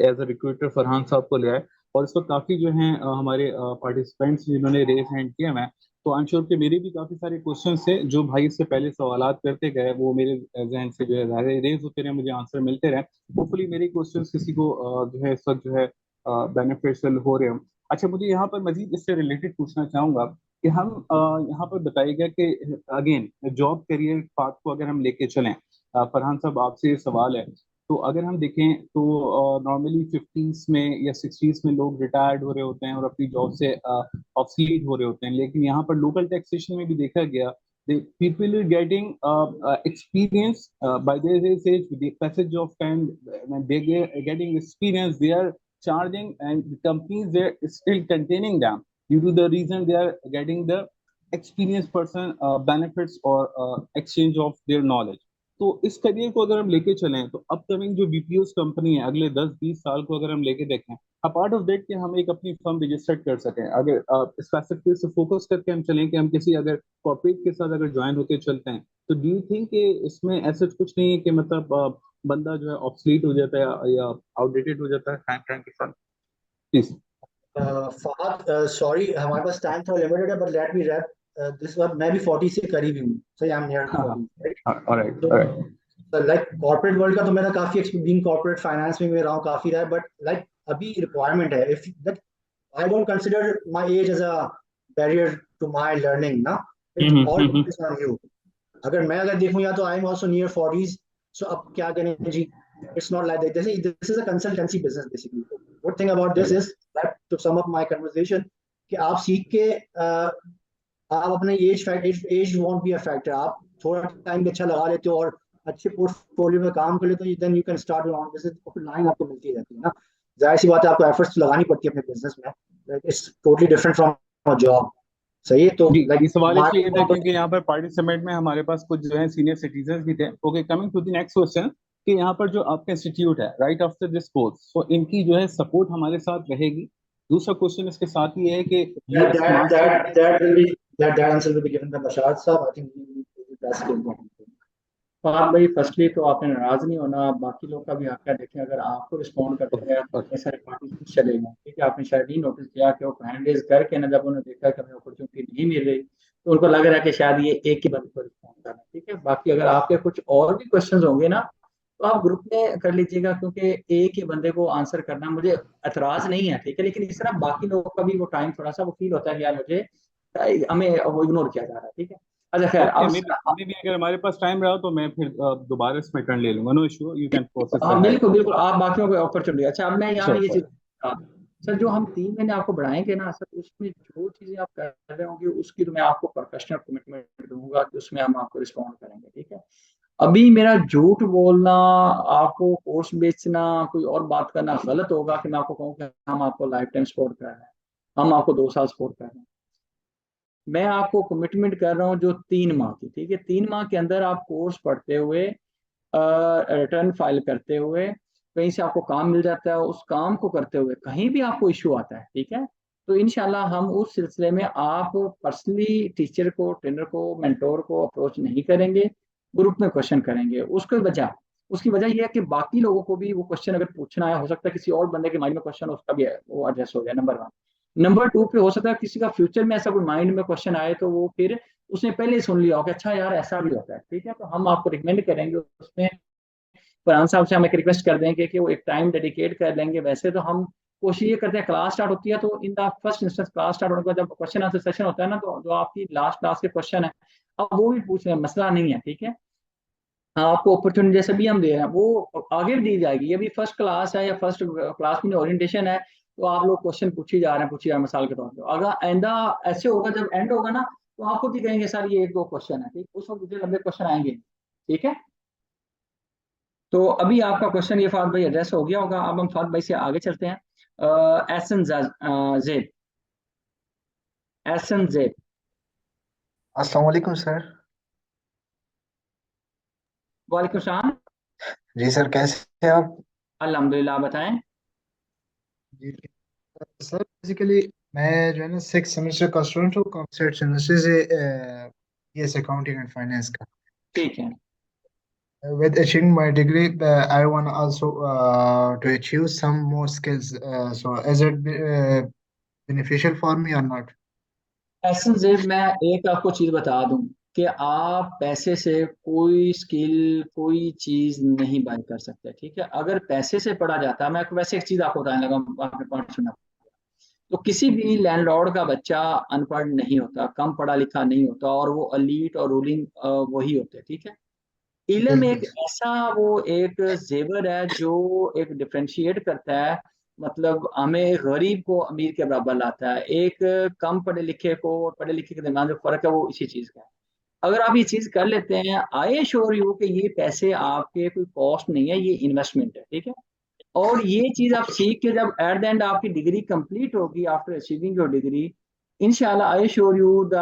एज अ रिक्रूटर फरहान साहब को लिया है. और इस वक्त काफ़ी जो हैं हमारे पार्टिसिपेंट्स जिन्होंने रेज हैंड किया हैं, तो आई एम श्योर कि मेरे भी काफ़ी सारे क्वेश्चन थे जो भाई इससे पहले सवालात करते गए, वो मेरे जहन से जो है रेज होते रहे, मुझे आंसर मिलते रहे. होपफुली मेरे क्वेश्चन किसी को जो है इस वक्त जो है बेनिफिशियल हो रहे हो. अच्छा, मुझे यहाँ पर मजीद इससे रिलेटेड पूछना चाहूँगा कि हम यहाँ पर बताइएगा कि अगेन जॉब करियर पाथ को अगर हम लेके चलें, फरहान साहब आपसे ये सवाल है, तो अगर हम देखें तो नॉर्मली 50s में या 60s में लोग रिटायर्ड हो रहे होते हैं और अपनी जॉब से ऑब्सलीट हो रहे होते हैं. लेकिन यहाँ पर लोकल टैक्सेशन में भी देखा गया, people are getting experience by their age, with the passage of time, when they get getting experience, they are charging, and the companies they're still containing them due to the reason they are getting the experienced person benefits or exchange of their knowledge. तो इस career को अगर हम लेके चलें तो upcoming जो BPOs company है अगले 10-20 साल को अगर हम लेके देखें, अपार्ट ऑफ दैट कि हम एक अपनी फर्म रजिस्टर कर सकें, अगर स्पेसिफिकली से फोकस करके हम चलें कि हम किसी अगर कॉर्पोरेट के साथ अगर ज्वाइन होकर चलते हैं, तो डू यू थिंक कि इसमें ऐसा कुछ नहीं है कि मतलब बंदा जो है ऑब्सलीट हो जाता है या आउटडेटेड हो जाता है टाइम के साथ? प्लीज फहद, सॉरी हमारे पास टाइम थोड़ा लिमिटेड है, but let me wrap this one. मैं भी 40 से करीब ही हूँ, सो आई एम नियर 40, राइट? तो लाइक कॉर्पोरेट वर्ल्ड का तो मेरा काफी बीइंग कॉर्पोरेट फाइनेंस में मैं रहा हूँ काफी रहा है, बट लाइक अभी रिक्वायरमेंट है, if that I don't consider my age as a barrier to my learning ना. It all depends on you. अगर देखूं या तो I am also near 40s, so अब क्या करें जी. It's not like that. This is a consultancy business basically. Good thing about this is that to sum up my conversation कि आप सीख के आप अपने as won't be a factor. आप थोड़ा टाइम भी अच्छा लगा लेते हो और अच्छे पोर्टफोलियो में काम कर लेते हो, then you can start your own business. Line आपको मिलती रहती है ना. जाहिर सी बात है आपको एफर्ट्स लगानी पड़ती है अपने बिजनेस में. It's totally different from a job. सही है. तो लाइक ये सवाल इसलिए था क्योंकि यहाँ पर पार्टिसिपेंट में हमारे पास कुछ जो है सीनियर सिटीजन भी थे. Okay, coming to the next question कि यहाँ पर जो आपका इंस्टीट्यूट है right after this course, so इनकी जो है सपोर्ट हमारे साथ रहेगी. दूसरा क्वेश्चन इसके साथ ये है कि that answer will be given by Bashar साहब. I think he will be best able. Fahad भाई, फर्स्टली तो आपने नाराज नहीं होना, बाकी लोग का भी हक है. देखें अगर आपको रिस्पॉन्ड करते हैं तो इतने सारे पार्टिसिपेंट चले गए. ठीक है, आपने शायद ही नोटिस किया कि वो हैंड रेज करके ना जब उन्होंने देखा कि हमें अपॉर्चुनिटी नहीं मिल रही तो उनको लग रहा है कि शायद ये एक ही बंदे को रिस्पॉन्ड करना. ठीक है, बाकी अगर आपके कुछ और भी क्वेश्चन होंगे ना तो आप ग्रुप में कर लीजिएगा, क्योंकि एक ही बंदे को आंसर करना मुझे एतराज नहीं है. ठीक है, लेकिन इस तरह बाकी लोगों का भी वो टाइम थोड़ा सा वो फील होता है कि यार मुझे हमें वो इग्नोर किया जा रहा है. ठीक है, अच्छा खैर अभी भी अगर हमारे पास टाइम रहा तो मैं फिर दोबारा इसमें टर्न ले लूंगा. No issue, you can process. हाँ बिल्कुल बिल्कुल, आप बाकियों को अपॉर्चुनिटी. अच्छा, अब मैं यहाँ ये चीज सर जो हम 3 महीने आपको बढ़ाएंगे ना सर, उसमें जो चीजें आप कर रहे होंगे उसकी तो मैं आपको प्रोफेशनल कमिटमेंट दूंगा कि उसमें हम आपको रिस्पॉन्ड करेंगे. ठीक है, अभी मेरा झूठ बोलना, आपको कोर्स बेचना, कोई और बात करना गलत होगा कि मैं आपको कहूँ कि हम आपको लाइफ टाइम सपोर्ट कर रहे हैं, हम आपको 2 साल सपोर्ट कर रहे हैं. मैं आपको कमिटमेंट कर रहा हूँ जो 3 माह की, ठीक है, 3 माह के अंदर आप कोर्स पढ़ते हुए, रिटर्न फाइल करते हुए, कहीं से आपको काम मिल जाता है, उस काम को करते हुए कहीं भी आपको इशू आता है, ठीक है, तो इंशाल्लाह हम उस सिलसिले में आप पर्सनली टीचर को, ट्रेनर को, मेंटोर को अप्रोच नहीं करेंगे, ग्रुप में क्वेश्चन करेंगे। उसकी वजह यह है कि बाकी लोगों को भी वो क्वेश्चन अगर पूछना है, हो सकता है किसी और बंदे के माइंड में क्वेश्चन उसका भी वो एड्रेस हो गया, नंबर 1। नंबर 2 पे हो सकता है किसी का फ्यूचर में ऐसा कोई माइंड में क्वेश्चन आए तो वो फिर उसने पहले ही सुन लिया हो कि अच्छा यार ऐसा भी होता है, ठीक है, तो हम आपको रिकमेंड करेंगे उसमें, फरहान साहब से हम एक रिक्वेस्ट कर देंगे कि वो एक टाइम डेडिकेट कर लेंगे। वैसे तो हम कोशिश ये करते हैं, क्लास स्टार्ट होती है तो in the first instance class start होने के बाद जब क्वेश्चन आंसर सेशन होता है ना, तो जो आपकी लास्ट क्लास के क्वेश्चन है अब वो भी पूछ रहे हैं, मसला नहीं है, ठीक है। हाँ, आपको अपॉर्चुनिटी जैसे भी हम दे रहे हैं वो आगे भी दी जाएगी। ये भी फर्स्ट क्लास है या फर्स्ट क्लास में ओरिएंटेशन है, तो आप लोग क्वेश्चन पूछे जा रहे हैं, पूछे जा रहे हैं मिसाल के तौर पर। अगर आइंदा ऐसे होगा, जब एंड होगा ना, तो आप खुद ही कहेंगे सर ये 1-2 क्वेश्चन है, ठीक, उस वक्त मुझे लंबे क्वेश्चन आएंगे, ठीक है। तो अभी आपका क्वेश्चन ये फाद भाई एड्रेस हो गया होगा। अब हम फाद भाई से आगे चलते हैं। एहसन जेब, एहसन जेब। अस्सलाम वालेकुम सर। वालेकुम सलाम। जी सर, कैसे हैं आप? अल्हम्दुलिल्लाह, आप बताएं। जी सर, बेसिकली मैं जो है ना 6 सेमेस्टर का स्टूडेंट हूँ, कॉमर्स यूनिवर्सिटी से, बीएस अकाउंटिंग एंड फाइनेंस का। ठीक है। With achieving my degree, I want also to achieve some more skills. So is it beneficial for me or not? Ehsan जेब, मैं एक आपको चीज बता दूं कि आप पैसे से कोई स्किल, कोई चीज नहीं बाय कर सकते, ठीक है। अगर पैसे से पढ़ा जाता है, मैं आपको वैसे एक चीज आपको बताने लगा, आपने पॉइंट सुना, तो किसी भी लैंडलॉर्ड का बच्चा अनपढ़ नहीं होता, कम पढ़ा लिखा नहीं होता, और वो अलीट और रूलिंग वही होते हैं, ठीक है। इल्म एक बिल्कुल। ऐसा वो एक जेवर है जो एक डिफरेंशिएट करता है, मतलब हमें गरीब को अमीर के बराबर लाता है, एक कम पढ़े लिखे को और पढ़े लिखे के दरमियान जो फर्क है वो इसी चीज का है। अगर आप ये चीज कर लेते हैं, आई श्योर यू कि ये पैसे आपके कोई कॉस्ट नहीं है, ये इन्वेस्टमेंट है, ठीक है। और ये चीज आप सीख के जब एट द एंड आपकी डिग्री कंप्लीट होगी, आफ्टर अचीविंग योर डिग्री, इंशाल्लाह I sure you the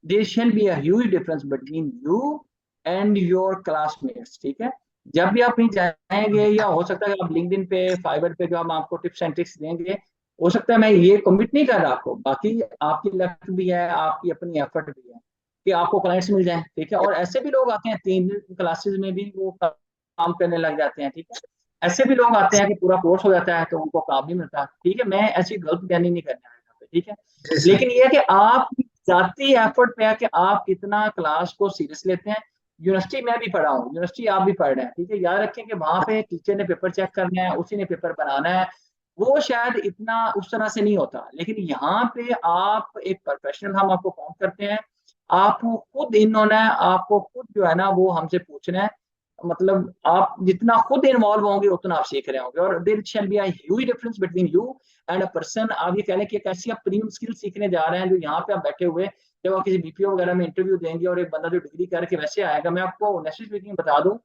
there shall be a huge difference between you and your classmates, ठीक है। जब भी आप कहीं जाएंगे, या हो सकता है आप लिंक्डइन पे, फाइवर पे जो हम आपको टिप्स एंड ट्रिक्स देंगे, हो सकता है, मैं ये कमिट नहीं कर रहा आपको, बाकी आपकी लक भी है, आपकी अपनी एफर्ट भी है कि आपको क्लाइंट्स मिल जाएं, ठीक है। और ऐसे भी लोग आते हैं 3 दिन क्लासेस में भी वो काम करने लग जाते हैं, ठीक है। ऐसे भी लोग आते हैं कि पूरा कोर्स हो जाता है तो उनको काम नहीं मिलता, ठीक है। मैं ऐसी गलत बयानी नहीं करने वाला यहाँ पे, ठीक है। जी सर। लेकिन ये है कि आप जाती एफर्ट पे है कि आप कितना क्लास को सीरियस लेते हैं। यूनिवर्सिटी में भी पढ़ा हूँ, यूनिवर्सिटी आप भी पढ़ रहे हैं, ठीक है। याद रखें कि वहां पे टीचर ने पेपर चेक करना है, उसी ने पेपर बनाना है, वो शायद इतना उस तरह से नहीं होता, लेकिन यहाँ पे आप एक प्रोफेशनल, हम आपको काउंट करते हैं, आपको खुद इन होना है, आपको खुद जो है ना वो हमसे पूछना है, मतलब आप जितना खुद इन्वॉल्व होंगे उतना आप सीख रहे होंगे। और there shall be a huge difference between you and a person. आप ये कह लें कि एक ऐसी आप प्रीमियम स्किल सीखने जा रहे हैं जो यहाँ पे आप बैठे हुए, जब आप किसी बीपीओ वगैरह में इंटरव्यू देंगे और एक बंदा जो डिग्री करके वैसे आएगा, मैं आपको नेक्स्ट वीक बता दूं,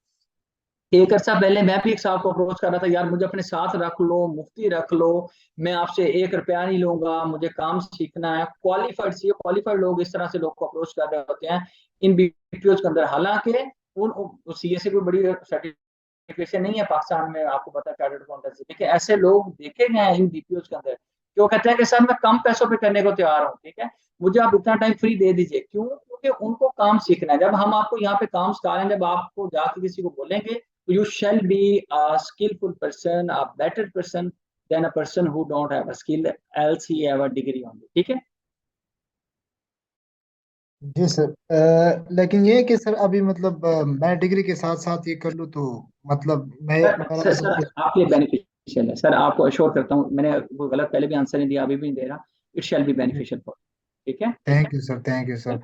एक अर्सा पहले मैं भी एक साहब को अप्रोच कर रहा था, यार मुझे अपने साथ रख लो, मुफ्ती रख लो, मैं आपसे 1 रुपया नहीं लूंगा, मुझे काम सीखना है, क्वालिफाइड चाहिए। क्वालिफाइड लोग इस तरह से लोग को अप्रोच कर रहे होते हैं इन बीपीओ के अंदर। हालांकि उन सीए से कोई बड़ी सर्टिफिकेशन नहीं है पाकिस्तान में, आपको पता है, चार्टर्ड अकाउंटेंसी, देखिए ऐसे लोग देखे गए हैं इन बीपीओ के अंदर, कि वो कहते हैं कि सर मैं कम पैसों पे करने को तैयार हूँ, ठीक है, मुझे आप इतना टाइम फ्री दे दीजिए। क्यों? क्योंकि उनको काम सीखना है। जब हम आपको यहाँ पे काम सिखा रहे हैं, जब आपको जाके किसी को बोलेंगे, you shall be a skillful person, a better person than a person who don't have a skill, else he have a degree only, ठीक है। जी सर, लेकिन ये है कि सर अभी मतलब मैं डिग्री के साथ साथ ये कर लूँ तो मतलब मैं मेरा सर ऐसा कुछ। आपके लिए बेनिफिशियल है सर, आपको अश्योर करता हूँ, मैंने वो गलत पहले भी आंसर नहीं दिया, अभी भी नहीं दे रहा, it shall be beneficial for, ठीक है। Thank you sir, thank you sir.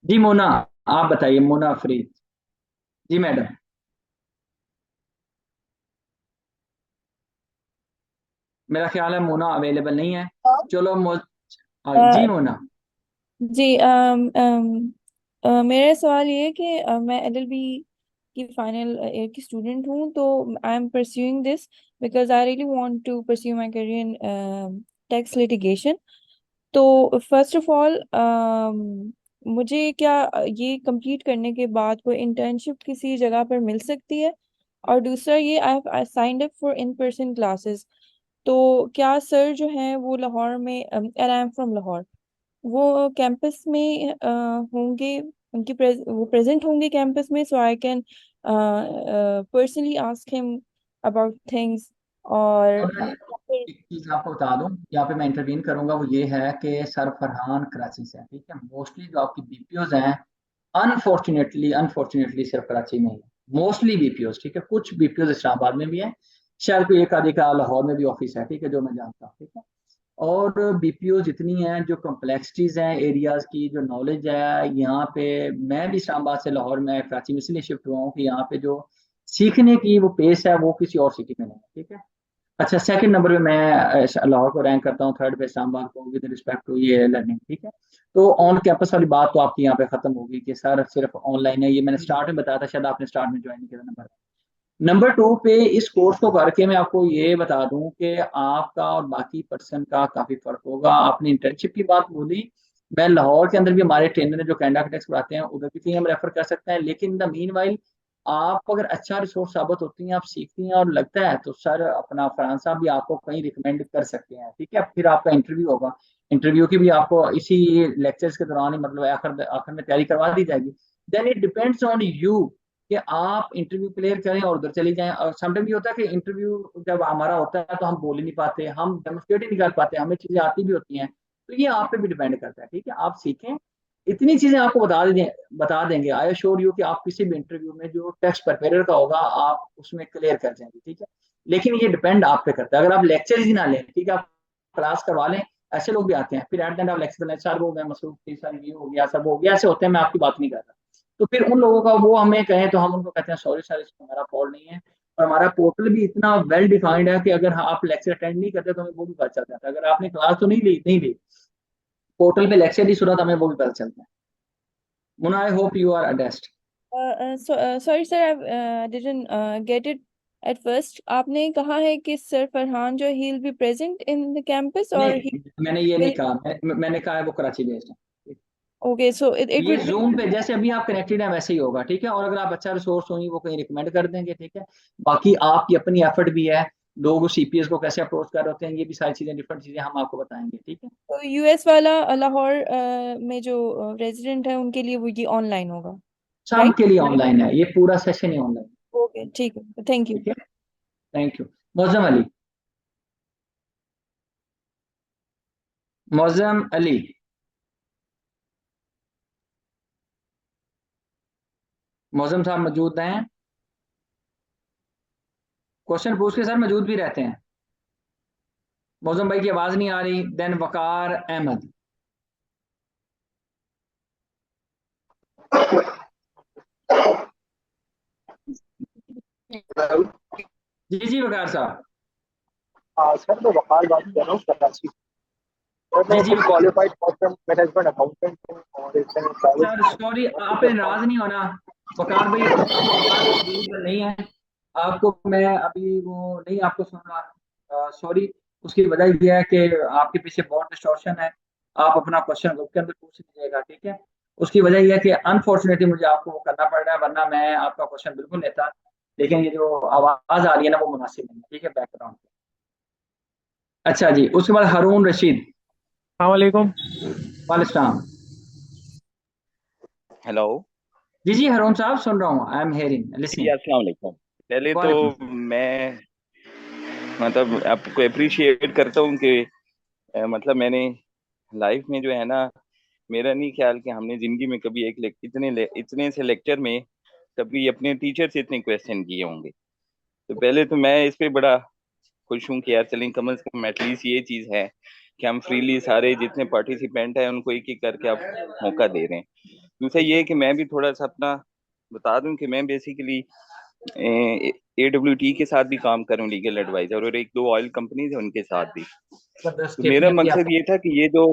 जी मोना, आप बताइए, मोना फरीद। जी मैडम। मेरा ख्याल है मोना अवेलेबल नहीं है। चलो जी मोना। जी मेरा सवाल ये है कि मैं एलएलबी की फाइनल ईयर की स्टूडेंट हूँ, तो I am pursuing this because I really want to pursue my career in tax litigation. तो फर्स्ट ऑफ ऑल मुझे क्या ये कंप्लीट करने के बाद कोई इंटर्नशिप किसी जगह पर मिल सकती है? और दूसरा ये I signed up for in person classes, तो क्या सर जो हैं वो लाहौर में, and I am from Lahore, वो कैंपस में होंगे, वो प्रेजेंट होंगे कैंपस में, so I can personally ask him about things? और और एक चीज आपको बता दूं, यहाँ पे मैं इंटरवीन करूंगा, वो ये है कि सर फरहान कराची से हैं, ठीक है। मोस्टली जो आपकी बीपीओज हैं, अनफॉर्चुनेटली सिर्फ कराची में ही है, मोस्टली बीपीओज, ठीक है। कुछ बीपीओज इस्लामाबाद में भी है, शायद कोई एक आधे का लाहौर में भी ऑफिस है, ठीक है, जो मैं जानता हूँ, ठीक है। और बीपीओ जितनी हैं, जो कम्प्लेक्सिटीज हैं एरियाज की, जो नॉलेज है यहाँ पे, मैं भी इस्लामाबाद से लाहौर में कराची में इसलिए शिफ्ट हुआ हूँ कि यहाँ पे जो सीखने की वो पेस है वो किसी और सिटी में नहीं है, ठीक है। अच्छा, सेकंड नंबर पे मैं लाहौर को रैंक करता हूँ, थर्ड पे इस्लामाबाद को, विद रिस्पेक्ट टू ये लर्निंग, ठीक है। तो ऑन कैंपस वाली बात तो आपकी यहाँ पे खत्म होगी कि सर सिर्फ ऑनलाइन है, ये मैंने स्टार्ट में बताया था, शायद आपने स्टार्ट में ज्वाइन नहीं किया। नंबर टू पे इस कोर्स को करके मैं आपको ये बता दूं कि आपका और बाकी पर्सन का काफी फर्क होगा। आपने इंटर्नशिप की बात बोली, मैं लाहौर के अंदर भी हमारे ट्रेनर जो कैनेडा आर्किटेक्ट्स पढ़ाते हैं उधर भी कहीं हम रेफर कर सकते हैं, लेकिन द मीन वाइल आप अगर अच्छा रिसोर्स साबित होती हैं, आप सीखती हैं और लगता है, तो सर अपना फरहान साहब भी आपको कहीं रिकमेंड कर सकते हैं, ठीक है। फिर आपका इंटरव्यू होगा, इंटरव्यू की भी आपको इसी लेक्चर्स के दौरान ही, मतलब आखिर आखिर में तैयारी करवा दी जाएगी। Then it depends on you कि आप इंटरव्यू क्लियर करें और उधर चली जाएं। और समटाइम ये होता है कि इंटरव्यू जब हमारा होता है तो हम बोल ही नहीं पाते, हम डेमोस्ट्रेट ही नहीं कर पाते, हमें चीजें आती भी होती हैं, तो ये आप पे भी डिपेंड करता है, ठीक है। आप सीखें, इतनी चीजें आपको बता देंगे, आई एश्योर यू कि आप किसी भी इंटरव्यू में जो टेक्स्ट प्रिपेयर का होगा आप उसमें क्लियर कर जाएंगे, ठीक है। लेकिन ये डिपेंड आप पे करता है, अगर आप लेक्चर ही ना लें, ठीक है, आप क्लास करवा लें, ऐसे लोग भी आते हैं, फिर एट द एंड आप लेक्चर सर वो मैं मसरूफ थी, सर ये हो गया, सब हो गया, ऐसे होते हैं, मैं आपकी बात नहीं कर रहा। तो फिर उन लोगों का वो हमें कहें तो हम उनको कहते हैं सॉरी सर, इसमें हमारा फॉल्ट नहीं है। और हमारा पोर्टल भी इतना वेल डिफाइंड है कि अगर आप लेक्चर अटेंड नहीं करते तो हमें वो भी पता चल जाता है, अगर आपने क्लास तो नहीं ली, पोर्टल पे लेक्चर ही सुना तो हमें वो भी पता चलता है। Muna, I hope you are addressed. Sorry sir, I didn't get it at first. आपने कहा है कि सर फरहान जो he will be present in the campus, और ही नहीं, मैंने ये नहीं विल, कहा, मैंने कहा है वो कराची बेस्ड है। ओके, सो इट ये वुड बी, जूम पे जैसे अभी आप कनेक्टेड हैं वैसे ही होगा, ठीक है। और अगर आप अच्छा रिसोर्स होंगी वो कहीं रिकमेंड कर देंगे, ठीक है। बाकी आपकी अपनी एफर्ट भी है, लोग सीपीएस को कैसे अप्रोच कर रहे होते हैं, ये भी सारी चीजें, डिफरेंट चीजें हम आपको बताएंगे, ठीक है। तो यूएस वाला लाहौर में जो रेजिडेंट है उनके लिए वो ये ऑनलाइन होगा, सब राइट? के लिए ऑनलाइन है, ये पूरा सेशन ही ऑनलाइन, ओके, ठीक है, थैंक यू। ठीक है। Thank you. मौजम अली, मौजम अली, मौजम साहब मौजूद हैं? क्वेश्चन पूछ के सर मौजूद भी रहते हैं। मौजम भाई की आवाज नहीं आ रही। देन वकार अहमद। जी जी वकार साहब। सर मैं वकार बात कर रहा हूँ कराची। सर मैं जी जी खुद क्वालिफाइड मैनेजमेंट अकाउंटेंट हूँ और इस समय सर सॉरी, आप नाराज नहीं होना, वकार भाई आपकी आवाज audible नहीं है, आपको मैं अभी वो नहीं आपको सुन रहा, सॉरी। उसकी वजह यह है कि आपके पीछे बहुत डिस्टॉर्शन है, आप अपना क्वेश्चन ग्रुप के अंदर पूछ लीजिएगा, ठीक है। उसकी वजह यह है कि अनफॉर्चुनेटली मुझे आपको वो करना पड़ रहा है, वरना मैं आपका क्वेश्चन बिल्कुल लेता, लेकिन ये जो आवाज आ रही है ना वो मुनासिब नहीं है, ठीक है, बैकग्राउंड। अच्छा जी, उसके बाद हारून रशीद। वालेकुम। वालेकुम। हेलो जी जी हारून साहब, सुन रहा हूँ, आई एम हियरिंग जी, लिसनिंग। अस्सलाम वालेकुम। पहले तो वालेकुम। मैं मतलब आपको अप्रिशिएट करता हूँ कि मतलब मैंने लाइफ में जो है ना, मेरा नहीं ख्याल कि हमने जिंदगी में कभी इतने से लेक्चर में कभी अपने टीचर से इतने क्वेश्चन किए होंगे। तो पहले तो मैं इस पे बड़ा खुश हूँ कि यार चलें, कम से कम एटलीस्ट ये चीज है कि हम फ्रीली सारे जितने पार्टिसिपेंट हैं उनको एक एक करके आप मौका दे रहे हैं। दूसरा ये है कि मैं भी थोड़ा सा अपना बता दूं कि मैं बेसिकली AWT के साथ भी काम कर रहा हूँ, लीगल एडवाइजर, और एक दो ऑयल कंपनीज है उनके साथ भी। तो मेरा मकसद ये था कि ये जो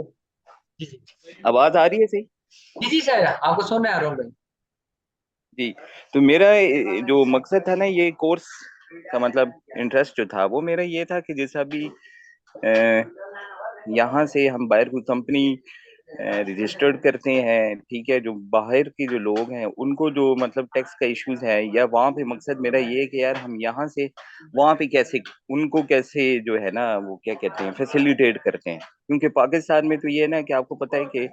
आवाज आ रही है सही? जी जी सर, आपको सुन रहे हैं हारून भाई। जी, तो मेरा जो मकसद था ना ये कोर्स का, मतलब इंटरेस्ट जो था वो मेरा ये था कि जैसा भी यहाँ से हम बाहर कोई कंपनी रजिस्टर्ड करते हैं, ठीक है, जो बाहर के जो लोग हैं उनको जो मतलब टैक्स का इश्यूज है, या वहाँ पे मकसद मेरा ये है कि यार हम यहाँ से वहाँ पे कैसे उनको कैसे जो है ना वो क्या कहते हैं फैसिलिटेट करते हैं। क्योंकि पाकिस्तान में तो ये है ना कि आपको पता है कि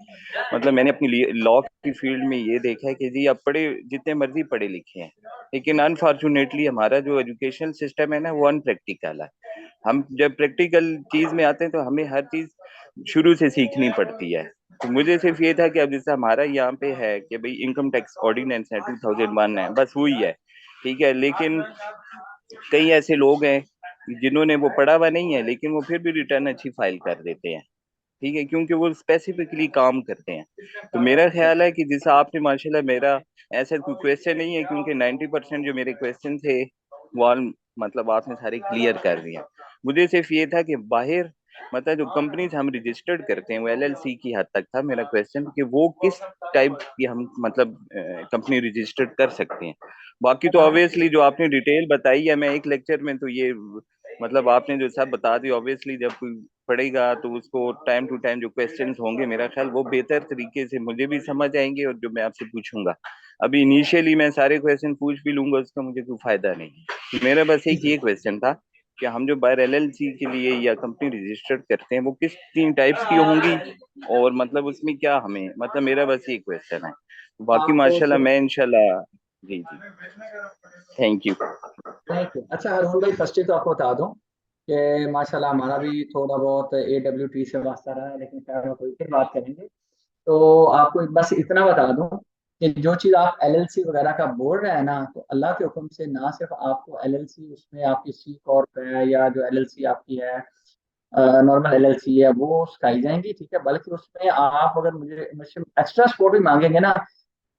मतलब मैंने अपनी लॉ की फील्ड में ये देखा है कि जी आप जितने मर्जी पढ़े लिखे हैं, लेकिन अनफॉर्चुनेटली हमारा जो एजुकेशन सिस्टम है ना वो अनप्रैक्टिकल है। हम जब प्रैक्टिकल चीज में आते हैं तो हमें हर चीज शुरू से सीखनी पड़ती है। तो मुझे सिर्फ ये था कि अब जैसे हमारा यहाँ पे है कि भाई इनकम टैक्स ऑर्डिनेंस है 2001 है, बस वही है, ठीक है, लेकिन कई ऐसे लोग हैं जिन्होंने वो पढ़ा हुआ नहीं है लेकिन वो फिर भी रिटर्न अच्छी फाइल कर देते हैं, ठीक है, क्योंकि वो स्पेसिफिकली काम करते हैं। तो मेरा ख्याल है कि जैसा आपने माशाल्लाह मेरा ऐसा कोई क्वेश्चन नहीं है, क्योंकि 90% जो मेरे क्वेश्चन थे वो मतलब आपने सारे क्लियर कर दिए। मुझे सिर्फ ये था कि बाहर मतलब जो कंपनीज हम रजिस्टर्ड करते हैं वो एलएलसी की हद तक था मेरा क्वेश्चन, कि वो किस टाइप की हम मतलब कंपनी रजिस्टर्ड कर सकते हैं। बाकी तो ऑब्वियसली जो आपने डिटेल बताई है, मैं एक लेक्चर में तो ये मतलब आपने जो सब बता दी, ऑब्वियसली जब कोई पढ़ेगा तो उसको टाइम टू टाइम जो क्वेश्चंस होंगे मेरा ख्याल वो बेहतर तरीके से मुझे भी समझ आएंगे, और जो मैं आपसे पूछूंगा अभी इनिशियली मैं सारे क्वेश्चन पूछ भी लूंगा उसका मुझे कोई फायदा नहीं। तो मेरा बस एक ये क्वेश्चन था कि हम जो बाहर एलएलसी के लिए या कंपनी रजिस्टर्ड करते हैं वो किस 3 टाइप्स की होंगी, और मतलब उसमें क्या हमें मतलब मेरा बस ये क्वेश्चन है। बाकी माशाल्लाह मैं इंशाल्लाह जी जी थैंक यू। अच्छा अरुण भाई, फर्स्ट तो आपको बता दूं कि माशाल्लाह हमारा भी थोड़ा बहुत AWT से वास्ता रहा है, लेकिन खैर हम कोई फिर बात करेंगे। तो आपको बस इतना बता दूं कि जो चीज़ आप LLC वगैरह का बोल रहे हैं ना, तो अल्लाह के हुक्म से ना सिर्फ आपको LLC उसमें आपकी C कॉर्प है या जो LLC आपकी है नॉर्मल LLC है वो सिखाई जाएंगी, ठीक है, बल्कि उसमें आप अगर मुझसे एक्स्ट्रा सपोर्ट भी मांगेंगे ना,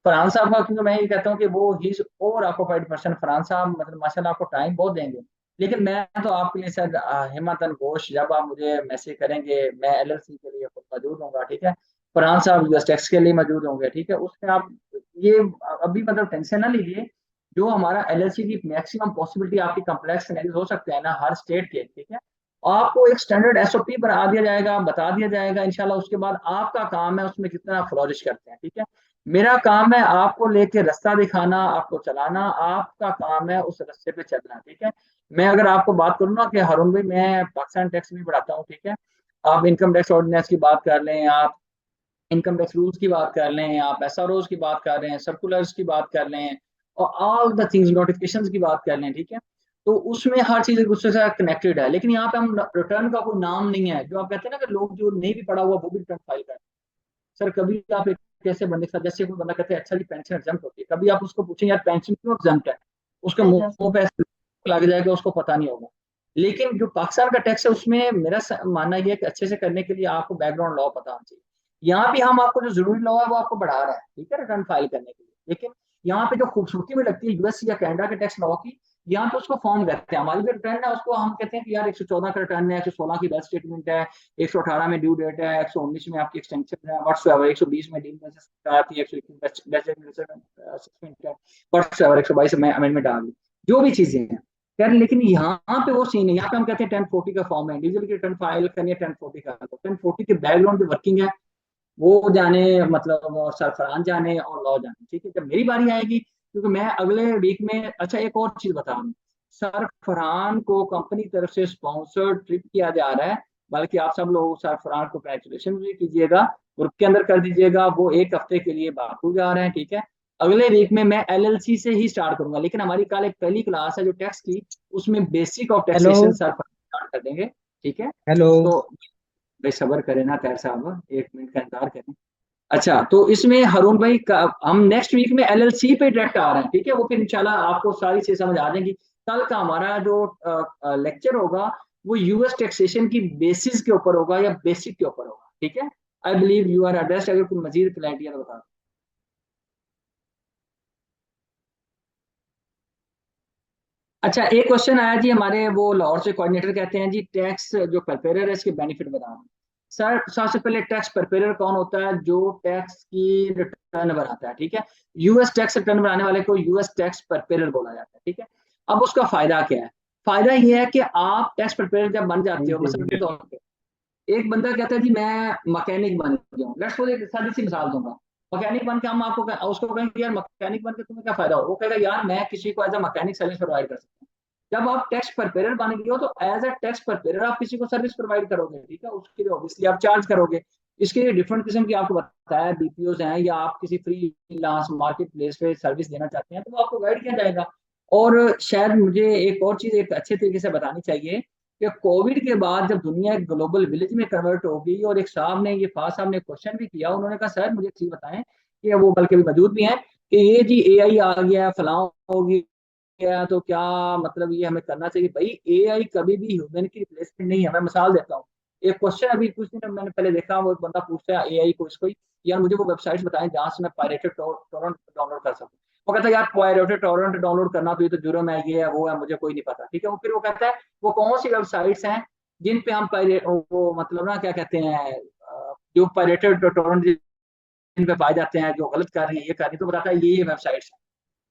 फरहान साहब का, क्योंकि मैं ये कहता हूँ कि वो he is over occupied person, Farhan साहब मतलब माशाल्लाह आपको टाइम बहुत देंगे, लेकिन मैं तो आपके लिए सर हिम्मतन गोश, जब आप मुझे मैसेज करेंगे मैं LLC के लिए खुद मौजूद होऊंगा, ठीक है। फरहान साहब यूएस टैक्स के लिए मौजूद होंगे, ठीक है, उसमें आप ये अभी मतलब टेंशन ना लीजिए। जो हमारा LLC की मैक्सिमम पॉसिबिलिटी, आपकी कम्प्लेक्स सिनेरियोज हो सकते हैं ना हर स्टेट के, ठीक है, आपको एक स्टैंडर्ड SOP बना दिया जाएगा, बता दिया जाएगा इंशाल्लाह। उसके बाद आपका काम है उसमें कितना फ्लोरिश करते हैं, ठीक है। मेरा काम है आपको लेके रास्ता दिखाना, आपको चलाना, आपका काम है उस रास्ते पे चलना, ठीक है। मैं अगर आपको बात करूँ ना कि हारून भाई मैं पाकिस्तान टैक्स भी पढ़ाता हूँ, ठीक है, आप इनकम टैक्स ऑर्डिनेंस की बात कर लें, आप इनकम टैक्स रूल्स की बात कर लें, आप SROs की बात कर रहे हैं, सर्कुलर्स की बात कर लें, और ऑल द थिंग्स नोटिफिकेशंस की बात कर लें, ठीक है, तो उसमें हर चीज एक दूसरे से कनेक्टेड है। लेकिन यहाँ पे हम रिटर्न का कोई नाम नहीं है, जो आप कहते हैं ना कि लोग जो नहीं भी पढ़ा हुआ वो भी रिटर्न फाइल करते हैं। सर कभी आप एक कैसे बंदे के साथ, जैसे कोई बंदा कहते हैं अच्छा जी पेंशन एग्जाम्प्ट होती है, कभी आप उसको पूछें यार पेंशन क्यों एग्जाम्प्ट है, उसके मुंह पे ऐसे लग जाएगा, उसको पता नहीं होगा। लेकिन जो पाकिस्तान का टैक्स है उसमें मेरा मानना यह है कि अच्छे से करने के लिए आपको बैकग्राउंड लॉ पता होना चाहिए। यहाँ पे हम आपको जो जरूरी लॉ है वो आपको बढ़ा रहा है, ठीक है, रिटर्न फाइल करने के लिए। लेकिन यहाँ पे जो खूबसूरती में लगती है यूएस या कनाडा के टैक्स लॉ की, यहाँ पे उसको फॉर्म करते हैं। हमारी जो रिटर्न है उसको हम कहते हैं कि यार 114 का रिटर्न है, 116 की बेस्ट स्टेटमेंट है, 118 में ड्यू डेट है, 119 में आपकी एक्सटेंशन है, व्हाट्सएवर 120 में डील बेस्ट आती है, 121 बेस्ट असेसमेंट है, व्हाट्सएवर 122 में अमेंडमेंट आ गई, जो भी चीजें हैं यार। लेकिन यहाँ पे वो सीन है, यहाँ पे हम कहते हैं 1040 का फॉर्म है, इंडिविजुअल की रिटर्न फाइल करनी है 1040 का, तो 1040 के बैकग्राउंड जो वर्किंग है वो जाने मतलब, और सरफरान जाने और लॉ जाने, ठीक है। जब मेरी बारी आएगी, क्योंकि मैं अगले वीक में, अच्छा एक और चीज बता दूं, सरफरान को कंपनी तरफ से स्पॉन्सर्ड ट्रिप किया जा रहा है, बल्कि आप सब लोग सरफरान को कंग्रेचुलेशन भी कीजिएगा, ग्रुप के अंदर कर दीजिएगा। वो एक हफ्ते के लिए बाकू जा रहे हैं, ठीक है। अगले वीक में मैं LLC से ही स्टार्ट करूंगा, लेकिन हमारी कल एक पहली क्लास है जो टैक्स की, उसमें बेसिक ऑफ टैक्सेशन सरफरान स्टार्ट कर देंगे, ठीक है। हेलो तो भाई सब्र करें ना तैर साहब, 1 मिनट का इंतजार करें। अच्छा तो इसमें हारून भाई का हम नेक्स्ट वीक में LLC पे डायरेक्ट आ रहे हैं, ठीक है, वो फिर इंशाल्लाह आपको सारी चीज समझ आ जाएगी। कल का हमारा जो लेक्चर होगा वो यूएस टैक्सेशन की बेसिस के ऊपर होगा या बेसिक के ऊपर होगा, ठीक है। I believe you are addressed, अगर कोई मजीद क्लैरिटी है तो बता। अच्छा एक क्वेश्चन आया जी हमारे, वो लाहौर से कोऑर्डिनेटर कहते हैं जी टैक्स जो प्रिपेरर है इसके बेनिफिट बता रहे हैं। सर सबसे पहले टैक्स प्रिपेरर कौन होता है? जो टैक्स की रिटर्न बनाता है, ठीक है। यूएस टैक्स रिटर्न बनाने वाले को यूएस टैक्स प्रिपेरर बोला जाता है, ठीक है। अब उसका फायदा क्या है? फायदा ये है कि आप टैक्स प्रिपेरर जब बन जाते हो, मसलन के तौर पे एक बंदा कहता है जी मैं मैकेनिक बन गया हूँ, लेट्स सपोज एक सादी सी मिसाल दूंगा, मैकेनिक बन के हम आपको उसको कहेंगे यार मैकेनिक बन के तुम्हें क्या फायदा हो, वो कहेगा यार मैं किसी को as a mechanic service provide कर सकता हूँ। जब आप टेक्स्ट प्रिपेरर बन गए हो तो एज अ टेक्स्ट प्रिपेरर आप किसी को सर्विस प्रोवाइड करोगे, ठीक है, उसके लिए ऑब्वियसली आप चार्ज करोगे। इसके लिए डिफरेंट किस्म की आपको बताया बीपीओज हैं, या आप किसी फ्री लांस मार्केट प्लेस पे सर्विस देना चाहते हैं तो वो आपको गाइड किया जाएगा। और शायद मुझे एक और चीज एक अच्छे तरीके से बतानी चाहिए कि कोविड के बाद जब दुनिया एक ग्लोबल विलेज में कन्वर्ट हो गई, और एक साहब ने, ये फाज साहब ने क्वेश्चन भी किया, उन्होंने कहा सर मुझे एक चीज बताएं, कि वो बल्कि भी मौजूद भी हैं, कि ये जी एआई आ गया, फलां हो गया, तो क्या मतलब ये हमें करना चाहिए? भाई एआई कभी भी ह्यूमन की रिप्लेसमेंट नहीं है। मैं मिसाल देता हूँ, एक क्वेश्चन अभी कुछ दिन मैंने पहले देखा, वो एक बंदा पूछता है एआई को, इसको यार मुझे वो वेबसाइट्स बताएं जहां से मैं पायरेटेड टोरेंट डाउनलोड कर सकूं। वो कहता है यार पायरेटेड टोरेंट डाउनलोड करना तो ये तो जुर्म है, ये है वो है, मुझे कोई नहीं पता, ठीक है। वो फिर वो कहता है वो कौन सी वेबसाइट्स हैं जिन पे हम वो मतलब ना क्या कहते हैं, जो पायरेटेड टोरेंट जिन पे पाए जाते हैं, जो गलत कर रही है, ये कर रही है, तो बताता है ये वेबसाइट्स हैं।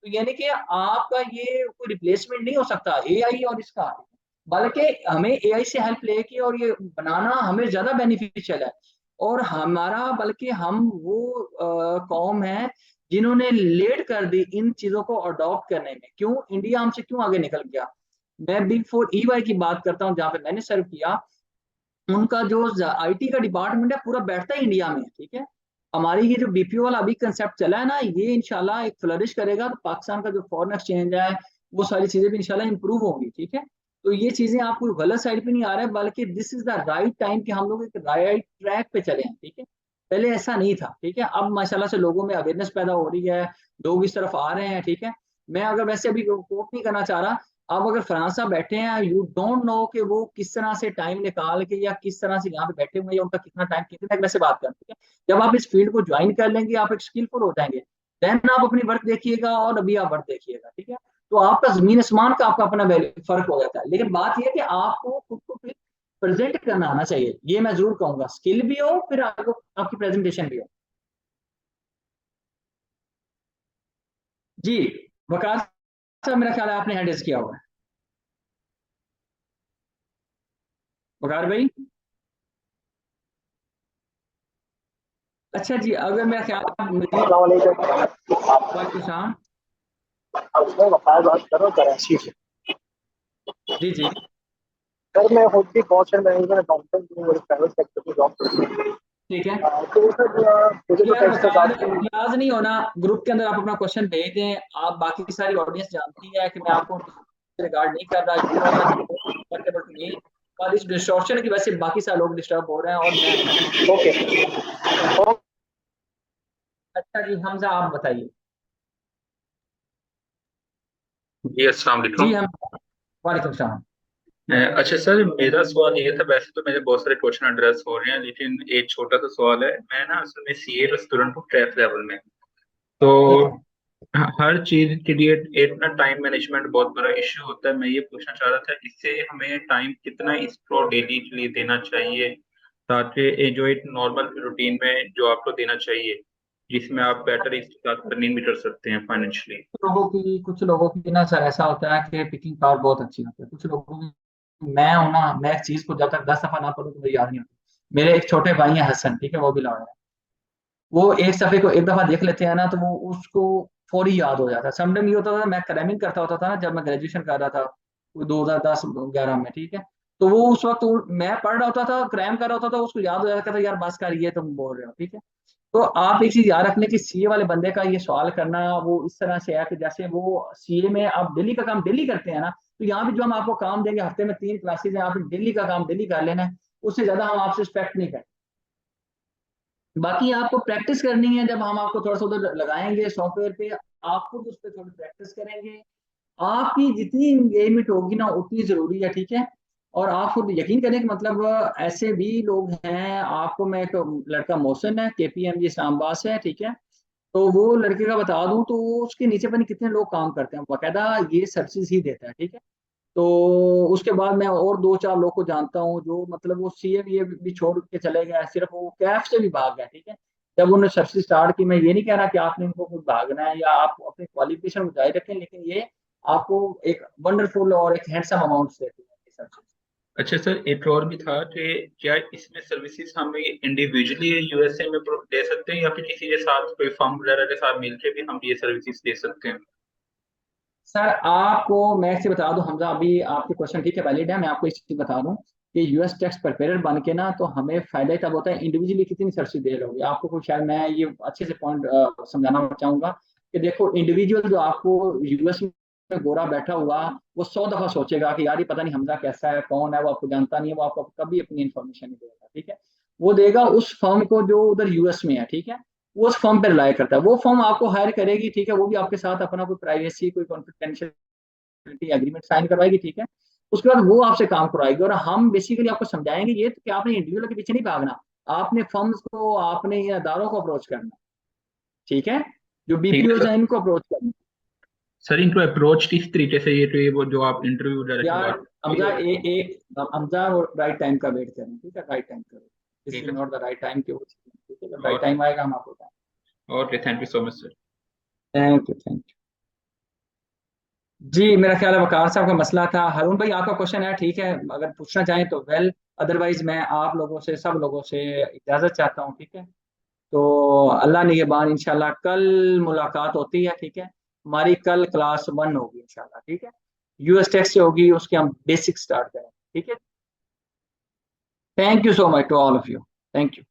तो यानी कि आपका ये कोई रिप्लेसमेंट नहीं हो सकता एआई और इसका, बल्कि हमें एआई से हेल्प लेके और ये बनाना हमें ज्यादा बेनिफिशियल है। और हमारा बल्कि हम वो कौम है जिन्होंने लेट कर दी इन चीजों को अडॉप्ट करने में। क्यों इंडिया हमसे क्यों आगे निकल गया? मैं बिग फोर ईवाई की बात करता हूँ, जहाँ पे मैंने सर्व किया, उनका जो आईटी का डिपार्टमेंट है पूरा बैठता ही इंडिया में है, ठीक है। हमारी ये जो बीपीओ वाला अभी कंसेप्ट चला है ना, ये इंशाल्लाह एक फ्लरिश करेगा तो पाकिस्तान का जो फॉरेन एक्सचेंज है वो सारी चीजें भी इंशाल्लाह इंप्रूव होंगी, ठीक है। तो ये चीजें आपको गलत साइड पे नहीं आ रहा है, बल्कि this is the right time कि हम लोग एक राइट ट्रैक पे चले हैं, ठीक है। पहले ऐसा नहीं था, ठीक है। अब माशाल्लाह से लोगों में अवेयरनेस पैदा हो रही है, लोग इस तरफ आ रहे हैं, ठीक है। मैं अगर वैसे अभी कोट नहीं करना चाह रहा, अब अगर फ्रांस में बैठे हैं, यू डोंट नो कि वो किस तरह से टाइम निकाल के या किस तरह से यहाँ पे बैठे हुए हैं, या उनका कितना टाइम कितने वैसे बात करते हैं। जब आप इस फील्ड को ज्वाइन कर लेंगे, आप एक स्किलफुल हो जाएंगे, देन आप अपनी वर्क देखिएगा और अभी आप वर्क देखिएगा, ठीक है। तो आपका जमीन आसमान का आपका अपना फर्क हो जाता है। लेकिन बात यह है कि आपको खुद को फिर प्रेजेंट करना आना चाहिए, ये मैं जरूर कहूंगा, स्किल भी हो फिर आपको आपकी प्रेजेंटेशन भी हो। जी वकार साहब, मेरा ख्याल है आपने हैंड रेज किया हुआ है। वकार भाई, अच्छा जी, अगर मेरा ख्याल वालेकुम, वकार बात करो कराची से। जी जी सर मैं खुद भी कॉस्ट एंड मैनेजमेंट अकाउंटेंट हूँ, प्राइवेट सेक्टर में जॉब करती हूँ, ठीक है। तो सर मुझे तो टैक्स का इलाज नहीं होना, ग्रुप के अंदर आप अपना क्वेश्चन भेज दें। आप बाकी सारी ऑडियंस जानती है कि मैं आपको रिगार्ड नहीं कर रहा, यू नो और इस डिस्टॉर्शन की वजह से बाकी सारे लोग डिस्टर्ब हो रहे हैं। और मैं ओके अच्छा जी हमजा आप बताइए। जी अस्सलाम जी वालेकुम। हम वालेकुम सलाम। अच्छा सर, मेरा सवाल ये था, वैसे तो मेरे बहुत सारे क्वेश्चन एड्रेस हो रहे हैं, लेकिन एक छोटा सा सवाल है। मैं ना असल में सीए का स्टूडेंट हूँ 10th लेवल में, तो हर चीज के लिए इतना टाइम मैनेजमेंट बहुत बड़ा इश्यू होता है। मैं ये पूछना चाह रहा था, इससे हमें टाइम कितना इसको डेली के लिए देना चाहिए, ताकि जो एक नॉर्मल रूटीन में जो आपको देना चाहिए, जिसमें आप बेटर इसके साथ अर्निंग भी कर सकते हैं फाइनेंशियली। कुछ लोगों की ना सर ऐसा होता है कि पिकिंग पावर बहुत अच्छी होती है कुछ लोगों की। मैं हूं ना, मैं एक चीज को जब तक 10 दफा ना पढ़ूं तो मुझे याद नहीं होती। मेरे एक छोटे भाई हैं हसन, ठीक है, वो भी लॉयर है। वो एक सफे को एक दफा देख लेते हैं ना तो वो उसको फौरी याद हो जाता है। समटाइम ये होता था, मैं क्रैमिंग करता होता था ना जब मैं ग्रेजुएशन कर रहा था, वो 2010-11 में, ठीक है। तो वो उस वक्त मैं पढ़ रहा होता था, क्रैम कर रहा होता था, उसको याद हो जाता था यार बस कर, ये तुम बोल रहे हो, ठीक है। तो आप एक चीज याद रखने की, सीए वाले बंदे का ये सवाल करना वो इस तरह से है कि जैसे वो सीए में आप डेली का काम डेली करते हैं ना, तो यहाँ भी जो हम आपको काम देंगे, हफ्ते में 3 क्लासेज हैं, आप डेली का काम डेली कर लेना है, उससे ज्यादा हम आपसे एक्सपेक्ट नहीं करते। बाकी आपको प्रैक्टिस करनी है, जब हम आपको थोड़ा सा उधर लगाएंगे सॉफ्टवेयर पे, आप खुद उस पर थोड़ी प्रैक्टिस करेंगे, आपकी जितनी एंगेजमेंट होगी ना उतनी जरूरी है, ठीक है। और आप खुद यकीन करें कि मतलब ऐसे भी लोग हैं, आपको मैं एक लड़का मोहसिन है, केपीएमजी इस्लामाबाद से है, ठीक है। तो वो लड़के का बता दूं तो वो उसके नीचे पता नहीं कितने लोग काम करते हैं, बाकायदा ये सर्विस ही देता है, ठीक है। तो उसके बाद मैं और 2-4 लोग को जानता हूँ जो मतलब वो सीए भी छोड़ के चले गए, सिर्फ वो कैफ से भी भाग गए, ठीक है। जब उन्होंने सब्सिडी स्टार्ट की, मैं ये नहीं कह रहा कि आपने उनको खुद भागना है या आप अपने क्वालिफिकेशन जारी रखें, लेकिन ये आपको एक वंडरफुल और एक हैंडसम अमाउंट देती है सब्सिडी। अच्छा सर, एक और भी था कि क्या इसमें सर्विसेज हम इंडिविजुअली यूएसए में दे सकते हैं या फिर किसी के साथ कोई फर्म वगैरह के साथ मिलकर भी हम ये सर्विसेज दे सकते हैं? सर आपको मैं इसे बता दूं हमजा, अभी आपके क्वेश्चन ठीक है, वैलिड है। मैं आपको इस चीज बता दूं कि यूएस टैक्स प्रिपेरर बन के ना तो हमें फायदा तब होता है इंडिविजुअली कितनी सर्विस दे रहे होगी आपको। कुछ शायद मैं ये अच्छे से पॉइंट समझाना चाहूंगा कि देखो इंडिविजुअल जो आपको यूएस में गोरा बैठा हुआ वो 100 दफा सोचेगा कि यार ये पता नहीं हमजा कैसा है, कौन है, वो आपको जानता नहीं है, वो आपको कभी अपनी इन्फॉर्मेशन नहीं देगा, ठीक है। वो देगा उस फर्म को जो उधर यूएस में है, ठीक है। वो उस फर्म पर रिलाई करता है, वो फर्म आपको हायर करेगी, ठीक है। वो भी आपके साथ अपना कोई प्राइवेसी कोई कॉन्फिडेंशियल एग्रीमेंट साइन करवाएगी, ठीक है। उसके बाद वो आपसे काम करवाएगी और हम बेसिकली आपको समझाएंगे ये कि आपने इंडिविजुअल के पीछे नहीं भागना, आपने फर्म्स को, आपने इन अदारों को अप्रोच करना, ठीक है, जो बीपीओ है इनको अप्रोच करना। सर इनको अप्रोच किस तरीके से, ये तो ये वो जो आप इंटरव्यू वगैरह यार हमजा राइट टाइम का वेट करें, ठीक है, राइट टाइम करो, this is not the right time के, ठीक है, जब राइट टाइम आएगा हम आपको बताएंगे। Okay, thank you so much sir. Thank you, thank you. जी मेरा ख्याल है वकार साहब का मसला था। हारून भाई आपका क्वेश्चन है, ठीक है, अगर पूछना चाहें तो वेल, अदरवाइज मैं आप लोगों से, सब लोगों से इजाजत चाहता हूँ, ठीक है। तो अल्लाह निगहबान, इंशाल्लाह कल मुलाकात होती है, ठीक है। हमारी कल क्लास 1 होगी इंशाल्लाह, ठीक है। यूएस टैक्स से होगी, उसके हम बेसिक स्टार्ट करें, ठीक है। Thank you so much to all of you, thank you.